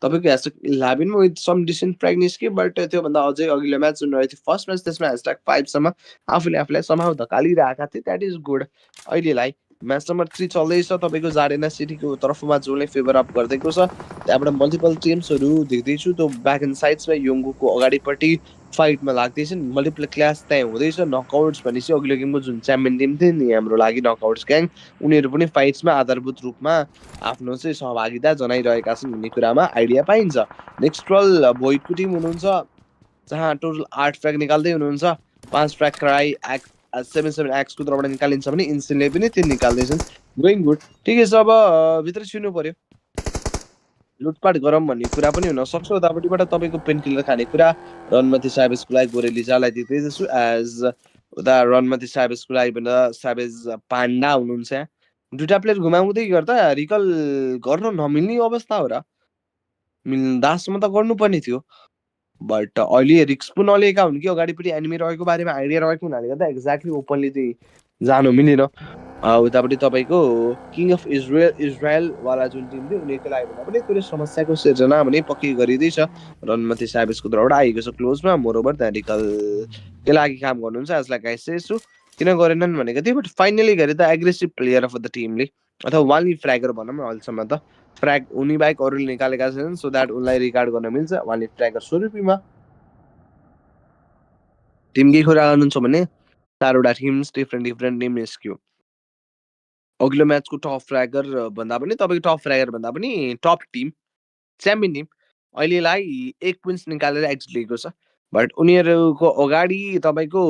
तपाईँको ह्यासट्याग 11मा विथ सम डिसेन्ट प्र्याक्टिस के बट त्योभन्दा अझै अघिल्लो म्याच जुन रहेको थियो फर्स्ट म्याच त्यसमा ह्यासट्याग 5सम्म आफूलाई समाउ धकालिरहेका थिए द्याट इज गुड अहिलेलाई म्याच नम्बर 3 चल्दैछ तपाईँको जाडेना सिटीको तर्फमा जोले फेभर अप गर्दैको छ त्यहाँबाट मल्टिपल टिम्सहरू देख्दैछु त्यो ब्याक एन्ड साइड्समा योङ्गोको अगाडिपट्टि फाइटमा लाग्दैछन् मल्टिपल क्लास त्यहाँ हुँदैछ नकआउट्स भनेपछि अघिल्लो गेमको जुन च्याम्पियन टिम थियो नि हाम्रो लागि नकआउट्स ग्याङ उनीहरू पनि फाइट्समा आधारभूत रूपमा आफ्नो चाहिँ सहभागिता जनाइरहेका छन् भन्ने कुरामा आइडिया पाइन्छ नेक्स्ट रोल बोइडको टिम हुनुहुन्छ जहाँ टोटल 8 फ्र्याग निकाल्दै हुनुहुन्छ 5 फ्र्याग क्राई 77X को तर्फबाट निकालिन्छ भने इन्स्टेन्टले पनि 3 निकाल्दैछन् गोइङ गुड ठिकै छ अब भित्र छिर्नु पर्यो लुटपाट गरौँ भन्ने कुरा पनि हुनसक्छ उतापट्टिबाट तपाईँको पेनकिलर खाने कुरा रनमती स्याभेजको लागि गोरे लिजालाई दिँदैछु एज उता रनमती स्याभेजको लागि भनेर स्याभेज पाण्डा हुनुहुन्छ यहाँ 2टा प्लेयर घुमाउँदै गर्दा रिकल गर्न नमिल्ने अवस्था हो र मिल्दासम्म त गर्नुपर्ने थियो बट अहिले रिक्स पनि नलिएका हुन् कि अगाडिपट्टि एनिमी रहेको बारेमा आइडिया रहेको हुनाले गर्दा एक्ज्याक्टली ओपनली चाहिँ जानु मिलेन। उतापट्टि तपाईँको किङ अफ इजरायलवाला जुन टिम थियो उनीहरूको लागि भन्दा पनि कुनै समस्याको सिर्जना भने पक्कै गरिँदैछ। रनमती स्याभेजको तर्फबाट आएको छ क्लोजमा। मोरओभर त्यहाँ रिकलकै लागि काम गर्नुहुन्छ as like I say so. किन गरेनन् भनेको थिएँ, बट फाइनली गरे त एग्रेसिभ प्लेयर अफ द टिमले अथवा वानली फ्र्यागर भनौँ न अहिलेसम्म त फ्र्याग उनी बाहेक अरूले निकालेका छैनन्, सो द्याट उनलाई रिकार्ड गर्न मिल्छ। वानली फ्र्यागर 100 रुपियाँमा। टिमकै कुरा गर्नुहुन्छ भने 4वटा टिम्स डिफ्रेन्ट टिम निस्क्यो। अघिल्लो म्याचको टप फ्र्यागर भन्दा पनि तपाईँको टप फ्र्यागर भन्दा पनि टप टिम च्याम्पियन टिम अहिलेलाई 1 पोइन्ट्स निकालेर एक्जिट लिएको छ। बट उनीहरूको अगाडि तपाईँको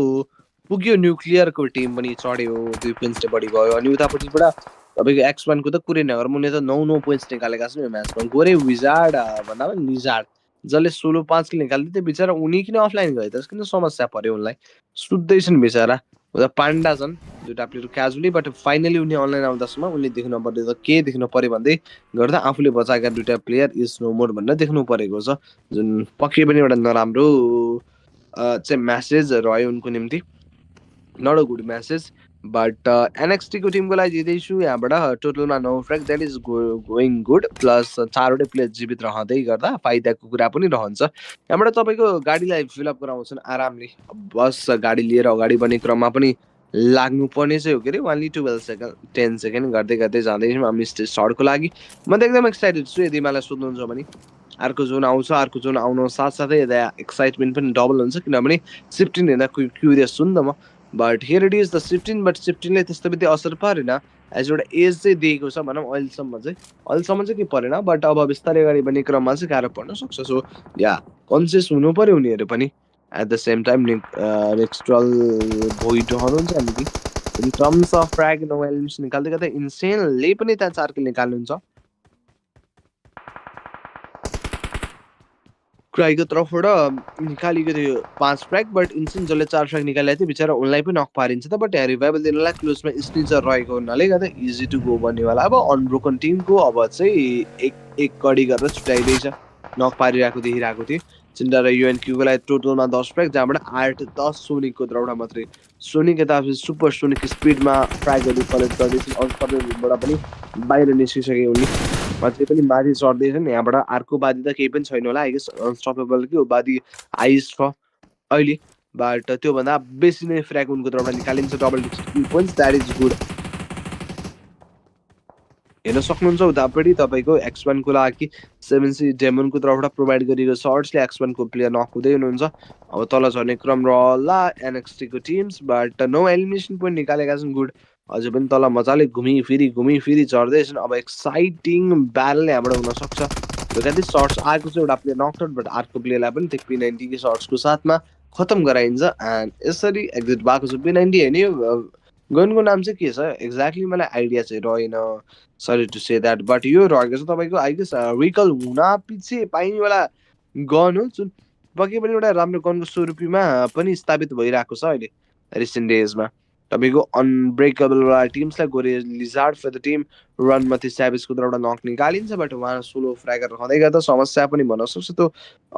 पुग्यो न्युक्लियरको टिम पनि चढ्यो, 2 पोइन्ट्सले बढी गयो। अनि उतापट्टिबाट तपाईँको X1 को त कुरै नगरौँ, उनीहरूले त 9 पोइन्ट्स निकालेका छन् यो म्याचमा। गोरे विजार्ड भन्दा पनि लिजार्ड जसले 16-5 निकाल्दै थियो बिचरा, उनी किन अफलाइन गए त? किन समस्या पर्यो उनलाई? सुत्दैछन् बिचरा। उता पाण्डा छन् दुईटा प्लेयर क्याजुअली, बट फाइनली उनी अनलाइन आउँदासम्म उनले देख्नु पर्यो त के देख्नु पर्यो भन्दै गर्दा आफूले बचाएका दुईटा प्लेयर इज नो मोर भनेर देख्नु परेको छ, जुन पक्कै पनि एउटा नराम्रो चाहिँ म्यासेज रह्यो उनको निम्ति। Not a good message. But एनएक्सटीको टिमको लागि जित्दैछु यहाँबाट टोटलमा 9 frag, that is going good. Plus 4वटै प्लेयर जीवित रहँदै गर्दा फाइदाको कुरा पनि रहन्छ। यहाँबाट तपाईँको गाडीलाई फिलअप गराउँछन् आरामले। बस गाडी लिएर अगाडि बढ्ने क्रममा पनि लाग्नुपर्ने चाहिँ हो के अरे 12 सेकेन्ड 10 सेकेन्ड गर्दै गर्दै जाँदैछौँ हामी स्टेज सर्टको लागि। म त एकदम एक्साइटेड छु। यदि मलाई सोध्नुहुन्छ भने अर्को जोन आउँछ, अर्को जोन आउनु साथसाथै यता एक्साइटमेन्ट पनि डबल हुन्छ, किनभने 15 हेर्दा क्युरियस छु नि त म। But here it is the 15, but 15ले त्यस्तो बित्ति असर परेन। एज एउटा एज चाहिँ दिएको छ भनौँ अहिलेसम्म चाहिँ के परेन, बट अब बिस्तारै अगाडि बढ्ने क्रममा चाहिँ गाह्रो पर्न सक्छ। सो या कन्सियस हुनु पर्यो उनीहरू पनि। एट द सेम टाइम नेक्स्ट्रल भोइड रहनुहुन्छ हामी in terms of frag no elimination निकाल्दै गर्दा इन्सेनले पनि त्यहाँ 4 किल निकाल्नुहुन्छ। क्राईको तर्फबाट निकालेको थियो 5 फ्र्याग, बट इन्सेन जसले 4 फ्र्याग निकालेको थियो बिचरा उनलाई पनि नक पारिन्छ त। बट यहाँ रिभाइभल दिनलाई क्लोजमा स्निचर रहेको हुनाले गर्दा इजी टु गो बन्नेवाला। अब अनब्रोकन टिमको अब चाहिँ एक कडी गरेर छुट्याइँदैछ, नक पारिरहेको देखिरहेको थियो। चिन्ता र युएनक्यूको लागि टोटलमा 10 फ्र्याग, जहाँबाट 8-10 सोनिकको तर्फबाट मात्रै। सोनिक यता सुपर सोनिक स्पिडमा फ्र्यागहरू कलेक्ट गर्दैछन्, अरू सबैबाट पनि बाहिर निस्किसके उनी अझै पनि माथि चढ्दैछन्। यहाँबाट अर्को बादी त केही पनि छैन होला, आई गेस अनस्टपेबल कि बादी आइस छ अहिले। बट त्योभन्दा बेसी नै फ्र्याग उनको तर्फबाट निकालिन्छ, double points, that is good. हेर्न सक्नुहुन्छ उतापट्टि तपाईँको X1 को लागि 7C डेमनको तर्फबाट प्रोभाइड गरिएको सर्ट्सले X1 को प्लेयर नक हुँदै हुनुहुन्छ। अब तल झर्ने क्रम रहला एनएक्सटीको teams, but no elimination point निकालेका छन्। गुड। अझै पनि तल मजाले घुमिफिरी चढ्दैछन्। अब एक्साइटिङ ब्याटल यहाँबाट हुनसक्छ। कति सर्ट्स आएको छ, एउटा प्लेयर नक आउट, बट अर्को प्लेयरलाई पनि त्यो P90 के सर्ट्सको साथमा खतम गराइन्छ। एन्ड यसरी एक्जिट भएको छ। P90 होइन, यो गनको नाम चाहिँ के छ एक्ज्याक्टली मलाई आइडिया चाहिँ रहेन, sorry to say that. But यो रहेको छ तपाईँको आई गेस रिकल हुन पछि पाइनेवाला गन हो, जुन पक्कै पनि एउटा राम्रो गनको 100 रुपियाँमा पनि स्थापित भइरहेको छ अहिले रिसेन्ट डेजमा। तपाईँको अनब्रेकेबलवाला टिम्सलाई गोरे लिजार्ड फर द टिम रनमती स्याभेजको तर्फबाट नक निकालिन्छ, बट उहाँ सोलो फ्र्यागर रहँदै गर्दा समस्या पनि भन्न सक्छ। त्यो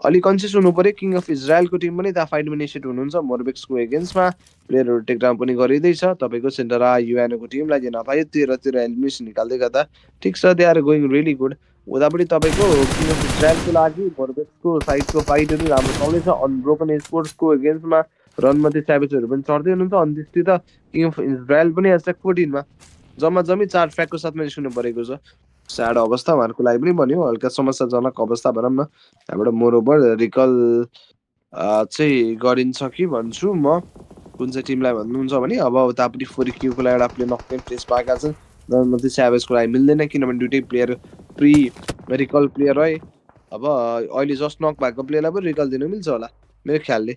अलिक कन्सियस हुनु पऱ्यो। किङ अफ इजरायलको टिम पनि त्यहाँ फाइटमा इनिसिएट हुनुहुन्छ मोरबेक्सको एगेन्स्टमा। प्लेयरहरू टेकडाउन पनि गरिँदैछ। तपाईँको सेन्टरा युएनओको टिमलाई जे नपायो 13 एलिमिनेसन निकाल्दै गर्दा ठिक छ, they are going really good. उतापट्टि तपाईँको किङ अफ इजरायलको लागि मोरबेक्सको साइडको फाइटहरू राम्रो चल्दैछ। अनब्रोकन स्पोर्ट्सको एगेन्स्टमा रनमती स्याभेजहरू पनि चढ्दै हुनुहुन्छ। अन्त्येष्टि त किङ अफ इजरायल पनि एसएक 14 मा जम्मी 4 फ्र्यागको साथमा निस्किनु परेको छ। स्याड अवस्था उहाँहरूको लागि पनि बन्यो, हल्का समस्याजनक अवस्था भनौँ न। त्यहाँबाट मोरओभर रिकल चाहिँ गरिन्छ कि भन्छु म। कुन चाहिँ टिमलाई भन्नुहुन्छ भने अब उतापट्टि 4Qको लागि एउटा प्लेयर नक्ने प्लेस पाएका छन्। रनमती स्याभेजको लागि मिल्दैन, किनभने दुइटै प्लेयर प्री रिकल प्लेयर है। अब अहिले जस्ट नक भएको प्लेयरलाई पनि रिकल दिनु मिल्छ होला मेरो ख्यालले,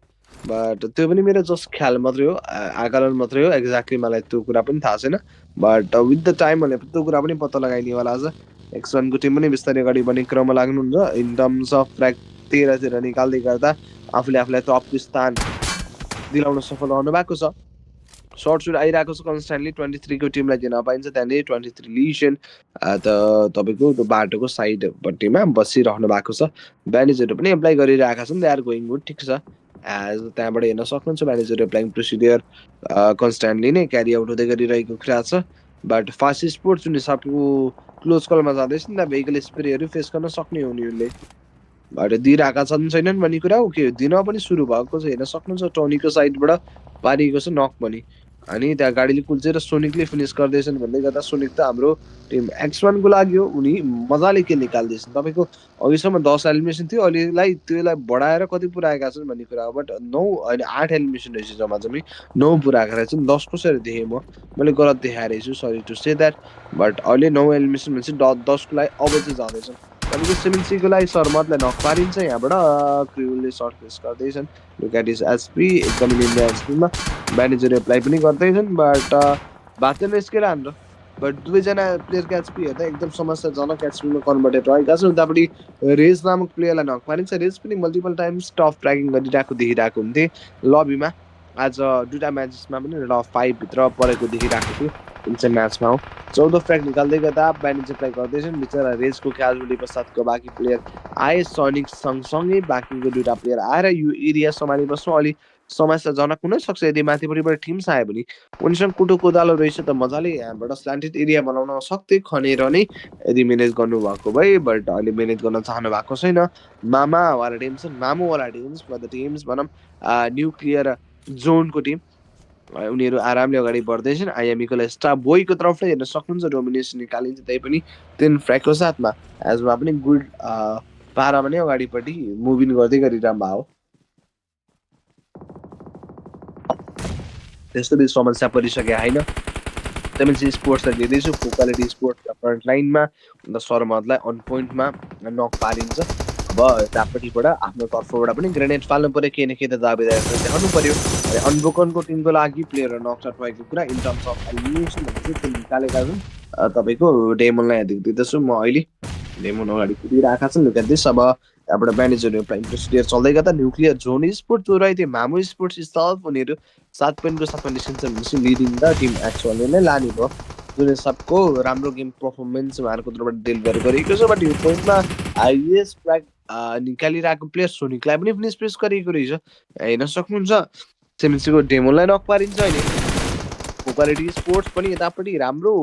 बट त्यो पनि मेरो जस्ट ख्याल मात्रै हो, आकलन मात्रै हो। एक्ज्याक्टली मलाई त्यो कुरा पनि थाहा छैन, बट विथ द टाइम भने त्यो कुरा पनि पत्ता लगाइनेवाला छ। X1 को टिम पनि बिस्तारै अगाडि बढ्ने क्रममा लाग्नुहुन्छ। इन टर्म्स अफ फ्र्याग 13 निकाल्दै गर्दा आफूलाई टपको स्थान दिलाउन सफल रहनु भएको छ। सर्ट सुट आइरहेको छ कन्स्टेन्टली 23 को टिमलाई दिन पाइन्छ त्यहाँनिर 23 लिसन त तपाईँको त्यो बाटोको साइडपट्टिमा बसिरहनु भएको छ म्यानेजरहरू पनि एप्लाई गरिरहेका छन् दे आर गोइङ गुड ठिक छ एज त्यहाँबाट हेर्न सक्नुहुन्छ म्यानेजर एप्लाइङ प्रोसिडियर कन्स्टेन्टली नै क्यारी आउट हुँदै गरिरहेको कुरा छ बट फास्ट स्पोर्ट्स जुन हिसाबको क्लोज कलमा जाँदैछ नि त भेहिकल स्प्रेहरू फेस गर्न सक्ने हो उनीहरूले बट दिइरहेका छन् छैनन् भन्ने कुरा हो कि दिन पनि सुरु भएको छ हेर्न सक्नुहुन्छ टोनीको साइडबाट पारिएको छ नक पनि अनि त्यहाँ गाडीले कुल्चेर सोनिकले फिनिस गर्दैछन् भन्दै गर्दा सोनिक त हाम्रो टिम X1 को लागि हो उनी मजाले के निकाल्दैछन् तपाईँको अघिसम्म 10 एलिमिनेसन थियो अहिलेलाई त्यसलाई बढाएर कति पुऱ्याएका छन् भन्ने कुरा हो बट 9 होइन 8 एलिमिनेसन रहेछ जम्मा जम्मी 9 पुऱ्याएका रहेछन् 10 कसरी देखेँ मैले गलत देखाएर छु sorry to say that but अहिले 9 एलिमिनेसन भनेपछि 10 को लागि अब चाहिँ जाँदैछन् तपाईँको 7C को लागि सरमतलाई नक पारिन्छ यहाँबाट क्रुले सर्ट फेस गर्दैछन् लुक एट इज एचपी एकदमै निम्न एचपीमा म्यानेजर एप्लाई पनि गर्दैछन् बट बात चाहिँ निस्केर हाम्रो बट दुवैजना प्लेयरको एचपी हेर्दा एकदम समस्याजनक एचपीमा कन्भर्टेड रहेका छन् उतापट्टि रेज नामक प्लेयरलाई नक पारिन्छ रेज पनि मल्टिपल टाइम्स टप ट्र्याकिङ गरिरहेको देखिरहेको हुन्थे लबीमा आज दुईवटा म्याचेसमा पनि टप 5 भित्र परेको देखिरहेको थियो जुन चाहिँ म्याचमा हो 14 फ्र्याग निकाल्दै गर्दा म्यानेजर एप्लाई गर्दैछन् बिचरा रेजको क्याजुअलिटी पश्चातको बाँकी प्लेयर आए सनिक सँगसँगै बाँकीको दुईवटा प्लेयर आएर यो एरिया सम्हाली बस्नु अलि समस्याजनक हुनसक्छ यदि माथिपट्टिबाट टिम्स आयो भने उनीसँग कुटो कोदालो रहेछ त मजाले यहाँबाट स्ल्यान्टेड एरिया बनाउन सक्थे खनेर नै यदि म्यानेज गर्नुभएको भए बट अहिले म्यानेज गर्न चाहनु भएको छैन मामावाला टिम छन् मामुवाला टिम्स फर द टिम्स भनौँ न्युक्लियर जोनको टिम उनीहरू आरामले अगाडि बढ्दैछन् आइएमईको स्टार बोयको तर्फले हेर्न सक्नुहुन्छ डोमिनेसन निकालिन्छ त्यही पनि 3 फ्र्यागको साथमा एजमा पनि गुड पारामा नै अगाडिपट्टि मुभिङ गर्दै गरिरहनु भएको हो त्यस्तो बेसी समस्या परिसकेको होइन त्यसपछि स्पोर्ट्सलाई दिँदैछु क्वालिटी स्पोर्ट्स फ्रन्ट लाइनमा अन्त सरमदलाई अन पोइन्टमा नक पारिन्छ अब त्यहाँपट्टिबाट आफ्नो तर्फबाट पनि ग्रेनेड फाल्नु पऱ्यो केही न केही त दाबेदार देखाउनु पऱ्यो अनब्रोकनको टिमको लागि प्लेयर नकआउट भएको कुरा इन टर्म्स अफ एलिमिनेसन भनेपछि त्यो निकालेका छन् तपाईँको डेमोनलाई देख्दैछु म अहिले डेमोन अगाडि कुदिरहेका छन् लुक एट दिस अब त्यहाँबाट म्यानेजर प्रोसिडियर चल्दै गर्दा न्युक्लियर जोन स्पोर्ट्स जो रहेको थियो मामु स्पोर्ट्स स्टफ उनीहरू 7 पोइन्टको साथमा निस्किन्छ भनेपछि लिडिङ द टिम एक्चुअली नै लाने भयो जुन सबको राम्रो गेम पर्फर्मेन्स उहाँहरूको तर्फबाट डेलिभर गरेको छ बट यो पोइन्टमा हाइएस्ट फ्र्याग निकालिरहेको प्लेयर सोनिकलाई पनि फिनिस प्रेस गरेको रहेछ हेर्न सक्नुहुन्छ सेमिसीको डेमोलाई नक पारिन्छ अहिले क्वालिटी स्पोर्ट्स पनि यतापट्टि राम्रो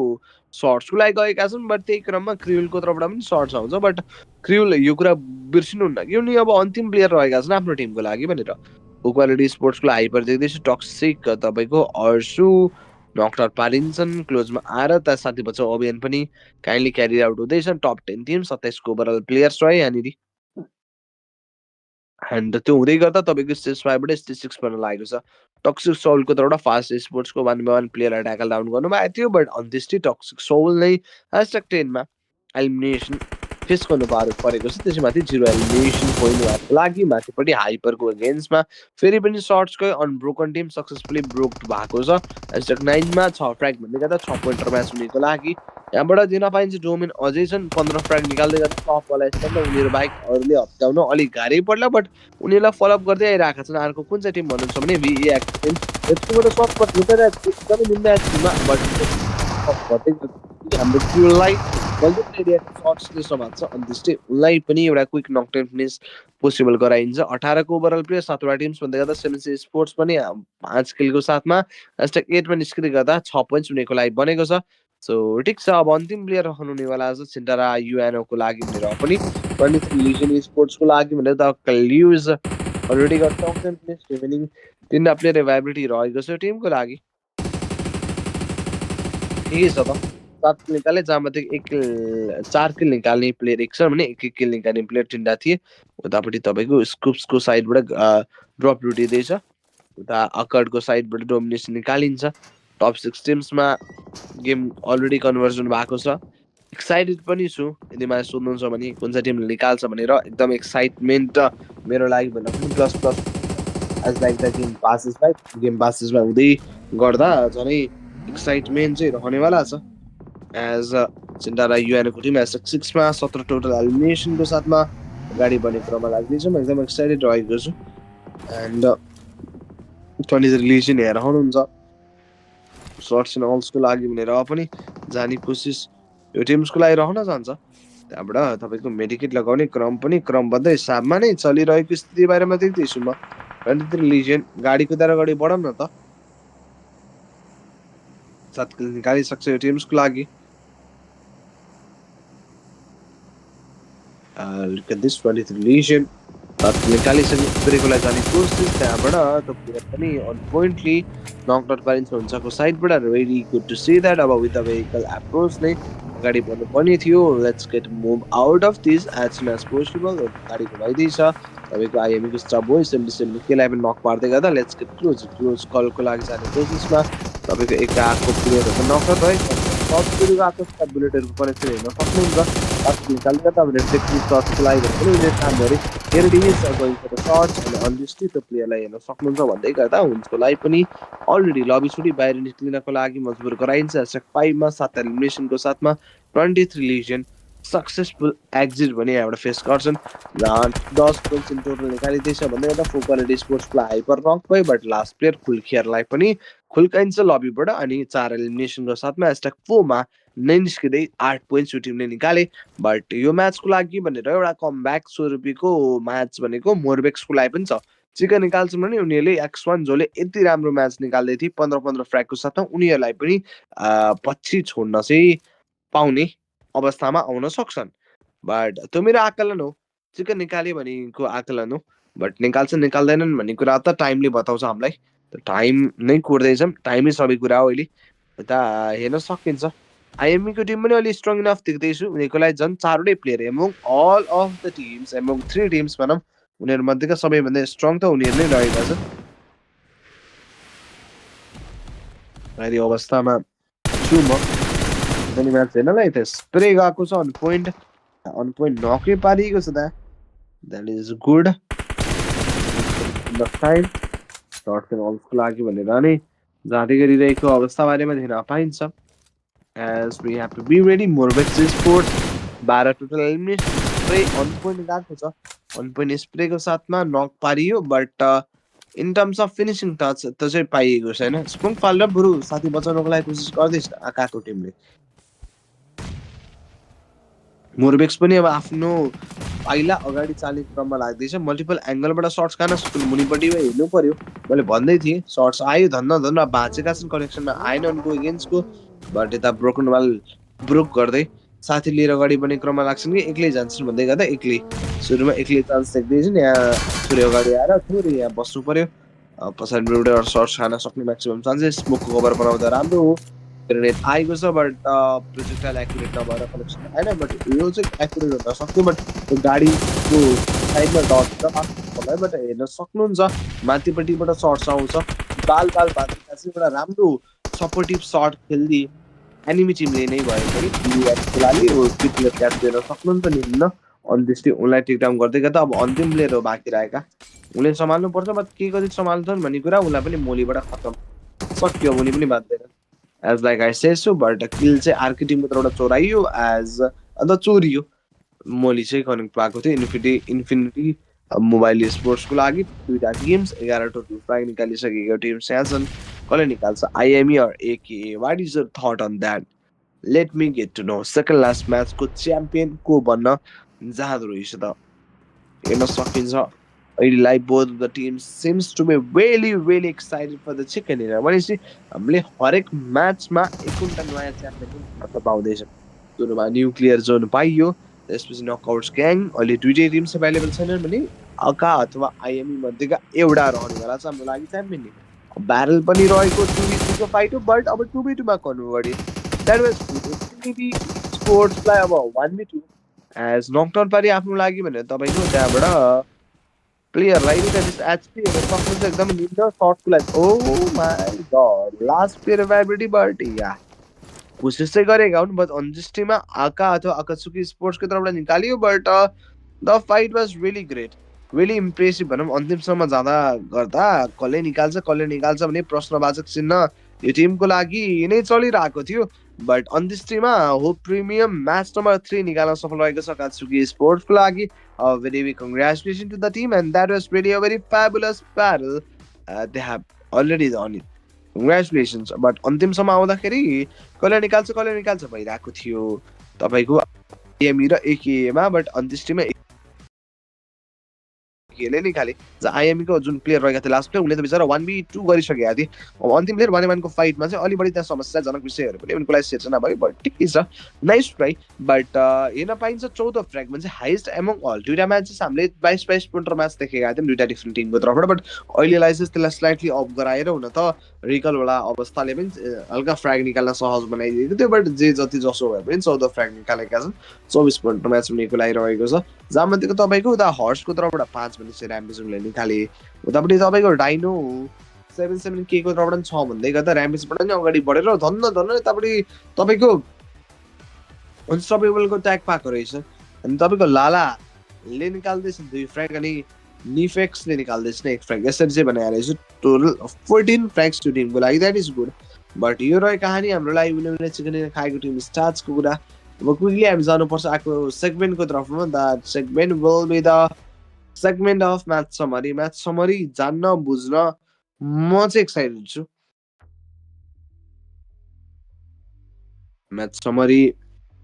सर्ट्सको लागि गएका छन् बट त्यही क्रममा क्रिउलको तर्फबाट पनि सर्ट्स आउँछ बट क्रिउल यो कुरा बिर्सिनुहुन्न कि उनी अब अन्तिम प्लेयर रहेका छन् आफ्नो टिमको लागि भनेर क्वालिटी स्पोर्ट्सको लागि हाइपर देख्दैछु टक्सिक तपाईँको अर्सु नकआउट पारिन्छन् क्लोजमा आएर त साथी बच्चा अभियान पनि काइन्डली क्यारी आउट हुँदैछन् टप 10 टिम 27 को ओभरअल प्लेयर्स रहे यहाँनिर एन्ड त्यो हुँदै गर्दा तपाईँको स्टेज 5 बाट स्टेज 6 बन्न लागेको छ टक्सिक सोलको तर्फबाट फास्ट स्पोर्ट्सको 1 प्लेयरलाई ट्याकल डाउन गर्नुभएको थियो बट अन्त्येष्टि टक्सिक सोल नै #10 मा एलिमिनेसन फेस गर्नु परेको छ त्यसैमाथि 0 एलिमिनेसन पोइन्ट भएको लागि माथिपट्टि हाइपरको अगेन्स्टमा फेरि पनि सर्ट्सको अनब्रोकन टिम सक्सेसफुली ब्रोक्ड भएको छ #9 मा 6 फ्र्याग भन्दै गर्दा 6 पोइन्टर म्याच हुनेको लागि यहाँबाट दिन पाइन्छ डोमेन अझै छन् 15 फ्र्याग निकाल्दै गर्दा टपवाला स्टम्प उनीहरू बाइक अरूले हप्ताउन अलिक गाह्रै पर्ला बट उनीहरूलाई फलोअप गर्दै आइरहेका छन् अर्को कुन चाहिँ टिम भन्नुहुन्छ भने भिए एक्टिभ यतिबाट सपट लुकेर एकदमै निम्न टिममा बट हाम्रो क्रुलाई मल्टिपल एरियाको सर्ट्सले समात्छ अनि त्यस्तै उनलाई पनि एउटा क्विक नकडाउन फिनिस पोसिबल गराइन्छ 18 को ओभरअल प्लेयर 7वटा टिम्स भन्दै गर्दा 7C स्पोर्ट्स पनि 5 किलको साथमा #8 मा निस्किँदै गर्दा 6 पोइन्ट्स हुनेको लागि बनेको छ सो ठिक छ अब अन्तिम प्लेयर रहनुहुनेवाला छ सिन्टारा युएनओ को लागि भनेर पनि 23 लिजन स्पोर्ट्सको लागि भनेर त क्ल्युज अलरेडी गट टक्सन फिनिस रिमेनिङ 3 प्लेयर एभाइबिलिटी रहेको छ टिमको लागि ठिकै छ त 7 किल निकाले जहाँमध्ये 4 किल निकाल्ने प्लेयर एक छ भने 1 किल निकाल्ने प्लेयर 3 थिए उतापट्टि तपाईँको स्कुप्सको साइडबाट ड्रप लुटिँदैछ उता अकर्डको साइडबाट डोमिनेसन निकालिन्छ टप 6 टिम्समा गेम अलरेडी कन्भर्जन भएको छ एक्साइटेड पनि छु यदि मलाई सोध्नुहुन्छ भने कुन चाहिँ टिमले निकाल्छ भनेर एकदम एक्साइटमेन्ट मेरो लागि भन्दा पनि plus as like the game पासेसमा हुँदै गर्दा झनै एक्साइटमेन्ट चाहिँ रहनेवाला छ एज सिन्टारा युएनको टिम S6 मा 17 टोटल एलिमिनेसनको साथमा अगाडि बढ्ने क्रममा लाग्दैछ म एकदम एक्साइटेड रहेको छु एन्ड 23 लिजन हेरेर हुनुहुन्छ सर्ट्स एन्ड अल्सको लागि भनेर पनि जाने कोसिस यो टिम्सको लागि रहन जान्छ। त्यहाँबाट तपाईँको मेडिकेट लगाउने क्रम पनि क्रमबद्ध हिसाबमा नै चलिरहेको स्थिति बारेमा देख्दैछु म। 23 लिजेन्ड गाडी कुदाएर अगाडि बढौँ न त। 7 किल निकालिसक्छ यो टिम्सको लागि। Look at this 23 legion. निकालिसक्ने स्प्रेको लागि जाने कोसिस त्यहाँबाट त्यो प्लेयर पनि अन पोइन्टली नक आउट पारिन्छ हुन्छको साइडबाट very good to see that. अब विथ द भेहिकल एप्रोच नै अगाडि बढ्नु पर्ने थियो। Let's get move out of this as soon as possible. गाडी घुमाइदिएछ तपाईँको आइएमईको स्टप हो सेम्बली केलाई पनि नक पार्दै गर्दा लेट्स गेट क्लोज कलको लागि जाने कोसिसमा तपाईँको एक आएको प्लेयरहरू नक आउट भयो। सबैको आएको स्टप बुलेटहरूको कनेक्सन हेर्न सक्नुहुन्छ। निकालेर तपाईँले टेक्निक सर्चको लागि पनि उनीहरूले काम गरे अन्डिस्ट्री त्यो प्लेयरलाई हेर्न सक्नुहुन्छ भन्दै गर्दा हुन्सको लागि पनि अलरेडी लबी छुटी बाहिर निस्किनको लागि मजबुर गराइन्छ। सेक्ट 5 मा 7 एलिमिनेसनको साथमा 23 लिजन सक्सेसफुल एक्जिट भने यहाँबाट फेस गर्छन्। 10 पोइन्ट्स इन टोटल निकालिदिएछ भन्दै गर्दा फोकल स्पोर्ट्सलाई हाइपर रक भयो बट लास्ट प्लेयर खुल्खियरलाई पनि खुल्काइन्छ लबीबाट अनि 4 एलिमिनेसनको साथमा एस्ट्याक 4 मा नै निस्किँदै 8 पोइन्ट्स यो टिमले निकाले। बट यो म्याचको लागि भनेर एउटा कमब्याक 100 रुपियाँको म्याच भनेको मोरबेक्सको लागि पनि छ। चिकन निकाल्छन् भने उनीहरूले X1 जसले यति राम्रो म्याच निकाल्दै थिए 15-15 फ्र्यागको साथमा उनीहरूलाई पनि पछि छोड्न चाहिँ पाउने अवस्थामा आउन सक्छन्। बट त्यो मेरो आकलन हो, चिकन निकाल्यो भनेको आकलन हो। बट निकाल्दैनन् भन्ने कुरा त टाइमले बताउँछ हामीलाई। टाइम नै कुर्दैछौँ, टाइमै सबै कुरा हो। अहिले यता हेर्न सकिन्छ आइएमईको टिम पनि अलि स्ट्रङ इनफ देख्दैछु। उनीहरूको लागि झन् 4वटै player among all of the teams among 3 teams भनौँ उनीहरू मध्येका सबैभन्दा स्ट्रङ त उनीहरू नै रहेका छन्। अहिले अवस्थामा छु म म्याच हेर्नलाई त स्प्रे गएको छ अन पोइन्ट नकै पारिएको छ द्याट इज गुड। सर्टको लागि भनेर नै जाँदै गरिरहेको अवस्था बारेमा हेर्न पाइन्छ। As we have to be ready, Morbix Sports 12 total elimination spray on point गएको छ। अन पोइन्ट स्प्रेको साथमा नक पारियो but in terms of finishing touch त चाहिँ पाइएको छैन। स्पोङ फालेर बरु साथी बचाउनको लागि कोसिस गर्दैछ आकाको टिमले। मोरबेक्स पनि अब आफ्नो पाइला अगाडि चाल्ने क्रममा लाग्दैछ। मल्टिपल एङ्गलबाट सर्ट्स खान सक्छन्, मुनिपट्टि हेर्नु पर्यो। मैले भन्दै थिएँ सर्ट्स आयो धन्न बाँचेका छन् कनेक्सनमा आएन उनको एगेन्स्टको। बट यता ब्रोकन वाल ब्रोक गर्दै साथी लिएर अगाडि बढ्ने क्रममा लाग्छन् कि एक्लै जान्छन् भन्दै गर्दा एक्लै सुरुमा एक्लै चान्स देख्दैछन्। यहाँ थोरै अगाडि आएर थोरै यहाँ बस्नु पर्यो। पछाडिबाट एउटा सर्ट्स खान सक्ने म्याक्सिमम चान्सेस। स्मोकको कभर बनाउँदा राम्रो हो। ग्रेनेड आएको छ बट प्रोजेक्टाइल एक्युरेट नभएर कनेक्सन आएन। बट यो चाहिँ एक्युरेट हुन सक्थ्यो बट त्यो गाडीको साइडमा डट बट हेर्न सक्नुहुन्छ माथिपट्टिबाट सर्ट्स आउँछ। बाल भाँचिरहेको छ। एउटा राम्रो सपोर्टिभ सर्ट खेल्दी एनिमी टिमले नै भयो भने क्याच दिएर सक्नुहुन्छ निम्न अन्त्येष्टि उनलाई टेकडाउन गर्दै गर्दा अब अन्तिम प्लेयर हो बाँकी रहेका। उनले सम्हाल्नुपर्छ बट के गरी सम्हाल्छन् भन्ने कुरा उनलाई पनि मोलीबाट खतम सक्यो। उनी पनि बाँच्दैन as like I said so. But kill चाहिँ अर्कै टिमको तर्फबाट चोराइयो एज अन्त चोरियो। मोली चाहिँ कनेक्ट भएको थियो इन्फिनिटी मोबाइल स्पोर्ट्सको लागि। 2टा गेम्स 11 टोटल फ्राग निकालिसकेको टिम छन्। कसले निकाल्छ IME or AK? What is your thought on that? Let me get to know. Second last म्याचको च्याम्पियन को बन्न जाँदो रहेछ त हेर्न सकिन्छ। अहिले both the team seems to be really excited for the chicken dinner. भनेपछि हामीले हरेक म्याचमा एकवटा नयाँ च्याम्पियन पाउँदैछ। सुरुमा न्युक्लियर जोन पाइयो, त्यसपछि नकआउट्स ग्याङ। अहिले 2टै टिम्स एभाइलेबल छैनन् भने अका अथवा आइएमई मध्येका एउटा रहनेवाला छ हाम्रो लागि च्याम्पियन। ब्यारल पनि रहेको 2v2को फाइट हो बट अब 2v2मा कन्भर्ट द्याट वाज स्पोर्ट्सलाई अब 1v2 एज नकडाउन पारि आफ्नो लागि भनेर तपाईँको त्यहाँबाट प्लेयरलाई एचपी हेर्न सक्नुहुन्छ एकदम निम्न सर्टको लागि। Oh my god last player availability but या कोसिस चाहिँ गरेका हुन् बट अन्जिस्टीमा आका अथवा अकात्सुकी स्पोर्ट्सको तर्फबाट निकालियो but the fight was really great really impressive भनौँ। अन्तिमसम्म जाँदा गर्दा कसले निकाल्छ भने प्रश्नवाचक चिन्ह यो टिमको लागि नै चलिरहेको थियो। बट अन्तिममा होप प्रिमियम म्याच नम्बर 3 निकाल्न सफल भएको छ अकात्सुकी स्पोर्ट्सको लागि। Very big congratulation to the team and that was really a very fabulous battle they have already done it. Congratulations. But अन्तिमसम्म आउँदाखेरि कसले निकाल्छ भइरहेको थियो तपाईँको एमई र एकेएमा। बट अन्त्येष्टिमा ले निकाले। आइएमई को जुन प्लेयर रहेका थिए लास्ट प्लेयर उनले त बिचरा 1v2 गरिसकेका थिए। अब अन्तिम प्लेयर भनेको फाइटमा चाहिँ अलि बढी त्यहाँ समस्याजनक विषयहरू पनि उनको लागि सिर्जना भयो। बट ठिकै छ, नाइस ट्राई। बट हेर्न पाइन्छ 14 फ्र्यागमेन्ट चाहिँ हाइएस्ट एमङ अल। दुईटा म्याच चाहिँ हामीले 22 पोइन्ट म्याच देखेका थियौँ दुईटा डिफ्रेन्ट टिमको तर्फबाट। बट अहिलेलाई चाहिँ त्यसलाई स्लाइटली अफ गराएर हुन त रिकलवाला अवस्थाले पनि हल्का फ्र्याग निकाल्न सहज बनाइदिएको थियो। बट जे जति जसो भए पनि 14 फ्र्याग निकालेका छन्। 24 पोइन्ट म्याच हुनेको लागि रहेको छ। जहाँमध्येको तपाईँको उता हर्सको तर्फबाट 5 भनेपछि ऱ्याम्पेजले निकाले। उतापट्टि तपाईँको डाइनो 77K को तर्फबाट पनि 6 भन्दै गर्दा ऱ्याम्पेजबाट पनि अगाडि बढेर धन्न यतापट्टि तपाईँको अनस्टपेबलको ट्याग पाएको रहेछ। अनि तपाईँको लालाले निकाल्दैछ 2 फ्र्याग अनि निफेक्सले निकाल्दैछ 1 फ्र्याग। यसरी चाहिँ बनाएर रहेछ टोटल 14 फ्र्याग्स टु टिमको लागि। That is good. बट यो रह्यो कहानी हाम्रो लागि उनीहरूले चिकन खाएको टिम स्टार्सको कुरा। अब क्विकली हामी जानुपर्छ आएको सेगमेन्टको तर्फमा। That segment will be the segment of match summary. Match summary जान्न बुझ्न म चाहिँ एक्साइटेड छु। म्याच समरी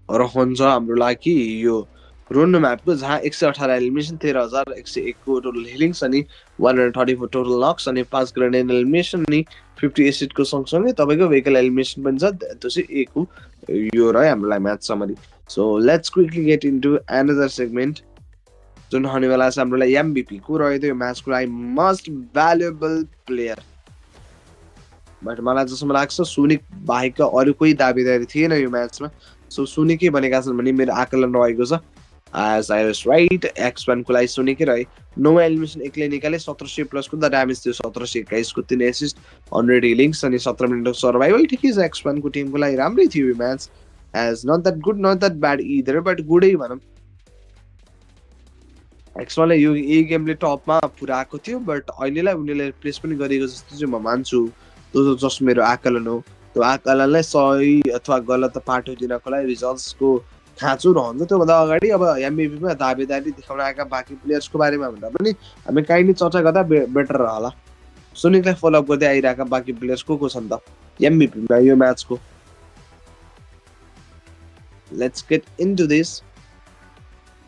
रहन्छ हाम्रो लागि यो रोन्ड म्यापको, जहाँ 118 एलिमिनेसन, 13,101 को टोटल हिलिङ्स अनि 134 टोटल नक्स अनि 5 ग्रेनेड एलिमिनेसन अनि 50 एसिडको सँगसँगै तपाईँको भेहिकल एलिमिनेसन पनि छ। त्यो चाहिँ एक हो। यो रह्यो हाम्रो लागि match summary. So let's quickly get into another segment जुन हुनेवाला छ हाम्रो लागि एमभीपी को रह्यो त्यो म्याचको लागि मोस्ट भ्यालुएबल प्लेयर। बट मलाई जसमा लाग्छ सुनिक बाहेकका अरू कोही दावेदारी थिएन यो म्याचमा। सो सुनिकै भनेका छन् भन्ने मेरो आकलन रहेको छ। As I was right, X1 को लागि सुनिकै रहे। नो एलिमिनेसन एक्लै निकाले 1700 प्लसको द ड्यामेज थियो। 1721 को 3 एसिस्ट, 100 हिलिङ्स अनि 17 मिनटको सर्भाइभल। ठिकै छ, X1 को टिमको लागि राम्रै थियो यो match. As not that good not that bad either, but गुडै भनौँ। X1 ले यो ए गेमले टपमा पुऱ्याएको थियो। बट अहिलेलाई उनीहरूले रिप्लेस पनि गरेको जस्तो चाहिँ म मान्छु। त्यो जस्ट मेरो आकलन हो। त्यो आकलनलाई सही अथवा गलत पाटो दिनको लागि रिजल्ट्सको खाँचो रहन्छ। त्योभन्दा अगाडि अब एमभीपीमा दावेदारी देखाउन आएका बाँकी प्लेयर्सको बारेमा भन्दा पनि हामी काइन्डली चर्चा गर्दा बेटर होला। सुनिकलाई फलोअप गर्दै आइरहेका बाँकी प्लेयर्स को छन् त एमभीपीमा यो म्याचको। Let's get into this.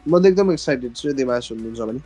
म त एकदम एक्साइटेड छु यदि म्याच हुनुहुन्छ भने।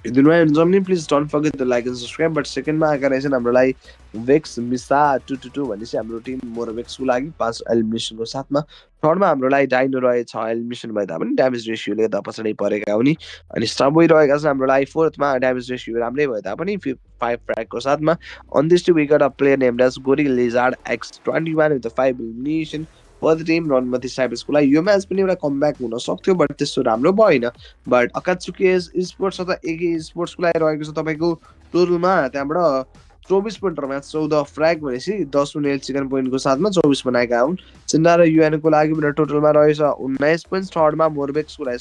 यदि नयाँ हुनुहुन्छ भने please don't forget the like and subscribe. But सेकेन्डमा आएका रहेछन् हाम्रो लागि वेक्स मिसा 222 भन्ने चाहिँ हाम्रो टिम मोरवेक्सको लागि 5 एलिमिनेसनको साथमा। थर्डमा हाम्रो लागि डाइनो रहेछ एलिमिनेसन भए तापनि ड्यामेज रेसियोले गर्दा पछाडि परेका हुने। अनि सबवे रहेका छन् हाम्रो लागि फोर्थमा ड्यामेज रेसियो राम्रै भए तापनि 5 फ्र्यागको साथमा। On this we got a player named as gory lizard X21 with 5 elimination for the team रनमती साइबर्सको लागि। यो म्याच पनि एउटा कमब्याक हुन सक्थ्यो बट त्यस्तो राम्रो भएन। बट अकात्सुकी स्पोर्ट्स अथवा एके स्पोर्ट्सको लागि रहेको छ तपाईँको टोटलमा त्यहाँबाट 24 पोइन्ट म्याच 14 फ्र्याग भनेपछि 10 उनीहरूले चिकन पोइन्टको साथमा 24 बनाएका हुन्। चिन्ना र युएनको लागि मेरो टोटलमा रहेछ 19 पोइन्ट। थर्डमा मोरबेक्सको लागि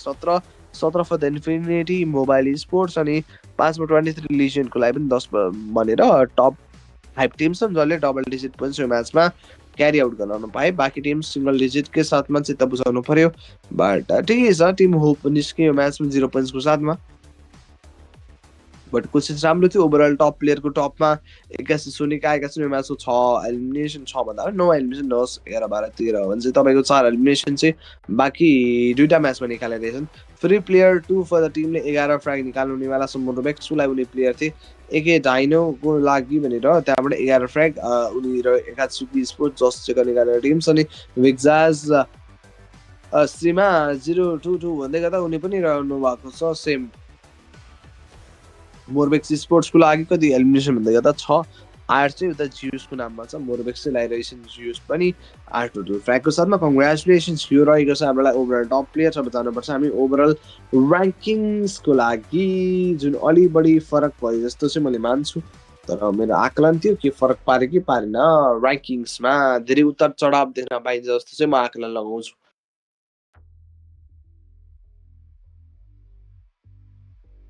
17 for the Infinity Mobile Sports अनि 5मा 23 लिजेन्डको लागि पनि 10 भनेर टप 5 टिम्स छन् जसले डबल डिजिट पोइन्ट्स यो म्याचमा क्यारी आउट गराउनु पाए। बाँकी टिम सिङ्गल डिजिटकै साथमा चित्त बुझाउनु पर्यो। बट ठिकै छ, टिम होप निस्क्यो यो म्याचमा 0 पोइन्ट्सको साथमा। बट कोसिस राम्रो थियो। ओभरअल टप प्लेयरको टपमा 81 सुनिका आएका छन्। यो म्याचको 6 एलिमिनेसन, 6 भन्दा 9 एलिमिनेसन, 10 11 12 13 भने चाहिँ तपाईँको 4 एलिमिनेसन चाहिँ बाँकी दुईटा म्याचमा निकालेर रहेछन्। फ्री प्लेयर 2 फर द टिमले 11 फ्र्याग निकाल्नु हुनेवाला छ। मोरबेक्सलाई उनी प्लेयर थिए एके डाइनोको लागि भनेर त्यहाँबाट 11 फ्र्याग उनी र एकात्सुकी स्पोर्ट्स जसको निकालेर टिम्स अनि विक्जाज सीमा 022 भन्दै गर्दा उनी पनि रहनु भएको छ सेम मोरबेक्स स्पोर्ट्सको लागि। कति एलिमिनेसन भन्दै गर्दा 6 8 चाहिँ उता जियुसको नाममा छ। मोरबेक्स चाहिँ लगाइरहेछन् जियुस पनि 8 टोटल फ्र्यागको साथमा। कङ्ग्रेचुलेसन्स यो रहेको छ हाम्रो लागि ओभरअल टप प्लेयर। अब जानुपर्छ हामी ओभरअल ऱ्याङ्किङ्सको लागि जुन अलि बढी फरक भयो जस्तो चाहिँ मैले मान्छु। तर मेरो आकलन थियो के फरक पारे कि पारेन ऱ्याङ्किङ्समा धेरै उतार चढाव देख्न पाइन्छ जस्तो चाहिँ म आकलन लगाउँछु।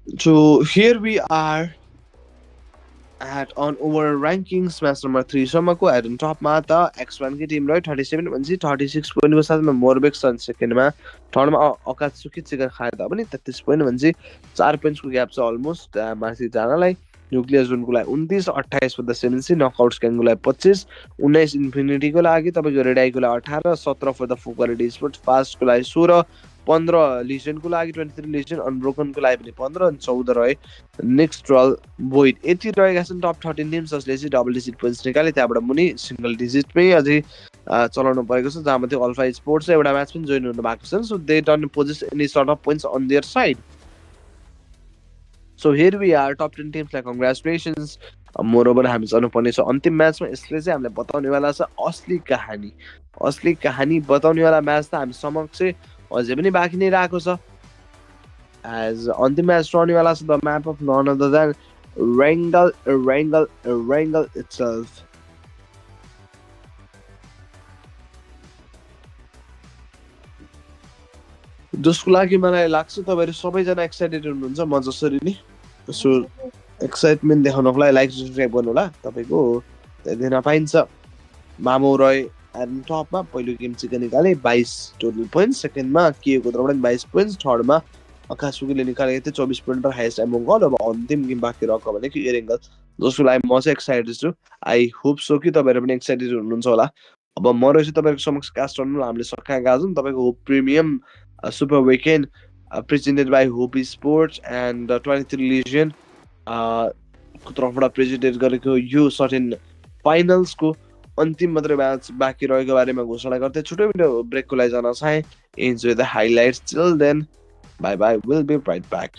So here we are At on over rankings, match number 3 सम्मको एट अन टपमा त X1 की टिम रह्यो 37 भनेपछि 36 पोइन्टको साथमा मोरबेक छन् सेकेन्डमा। थर्डमा अकात्सुकी चिकन खाए तापनि 33 पोइन्ट भनेपछि 4 पोइन्ट्सको ग्याप छ अलमोस्ट माथि जानलाई। न्युक्लियर जोनको लागि 29, 28 फर द सेभेन्सी, नकआउट्स ग्याङको लागि 25, 19 इन्फिनिटीको लागि, तपाईँको रेडाईको लागि 18, 17 फर द फोकरेडी स्पोर्ट्स, फास्टको लागि 16, 15 लिजेन्डको लागि 23 लिजेन्ड, अनब्रोकनको लागि पनि 15 अनि 14 रहे नेक्स्ट रल बोइड। यति रहेका छन् टप 13 टिम्स जसले चाहिँ डबल डिजिट पोइन्ट्स निकाले। त्यहाँबाट मुनि सिङ्गल डिजिटमै अझै चलाउनु परेको छ, जहाँमा चाहिँ अल्फा स्पोर्ट्स एउटा म्याच पनि जोइन हुनु भएको छ। So they don't possess any sort of points on their side. So here we are top 10 टिम्सलाई कङ्ग्रेचुलेसन्स। मोरओभर हामी चल्नुपर्ने छ अन्तिम म्याचमा। यसले चाहिँ हामीलाई बताउनेवाला छ असली कहानी। असली कहानी बताउनेवाला म्याच त हामी समक्ष अझै पनि बाँकी नै रहेको छ। एज अन्तिम म्याच रहनेवाला छ the map of none other than Wrangle itself. जसको लागि मलाई लाग्छ तपाईँहरू सबैजना एक्साइटेड हुनुहुन्छ म जसरी नि। सो एक्साइटमेन्ट देखाउनको लागि लाइक सब्सक्राइब गर्नु होला तपाईँको दिन पाइन्छ। मामो रहे एन्ड टपमा पहिलो गेम चिकन निकाले 22 टोटल पोइन्ट, सेकेन्डमा केको तर्फबाट 22 पोइन्ट, थर्डमा अकासुकीले निकालेको थियो 24 पोइन्ट र हाइएस्ट एमोङ गल। अब अन्तिम गेम बाँकी रहेको भनेको एरेङ्गल, जसको लागि म चाहिँ एक्साइटेड छु। आई होप सो कि तपाईँहरू पनि एक्साइटेड हुनुहुन्छ होला। अब म रहेछु तपाईँको समक्ष कास्ट गर्नु हामीले सकाएका छौँ तपाईँको hope premium super weekend presented by hope sports and 23 legend को तर्फबाट प्रेजेन्टेड गरेको यो सर्टेन फाइनल्सको अन्तिम मात्रै म्याच बाँकी रहेको बारेमा घोषणा गर्दै छुट्टै भिडियो ब्रेकको लागि जान चाहे। Enjoy the highlights till then, bye bye, will be right back.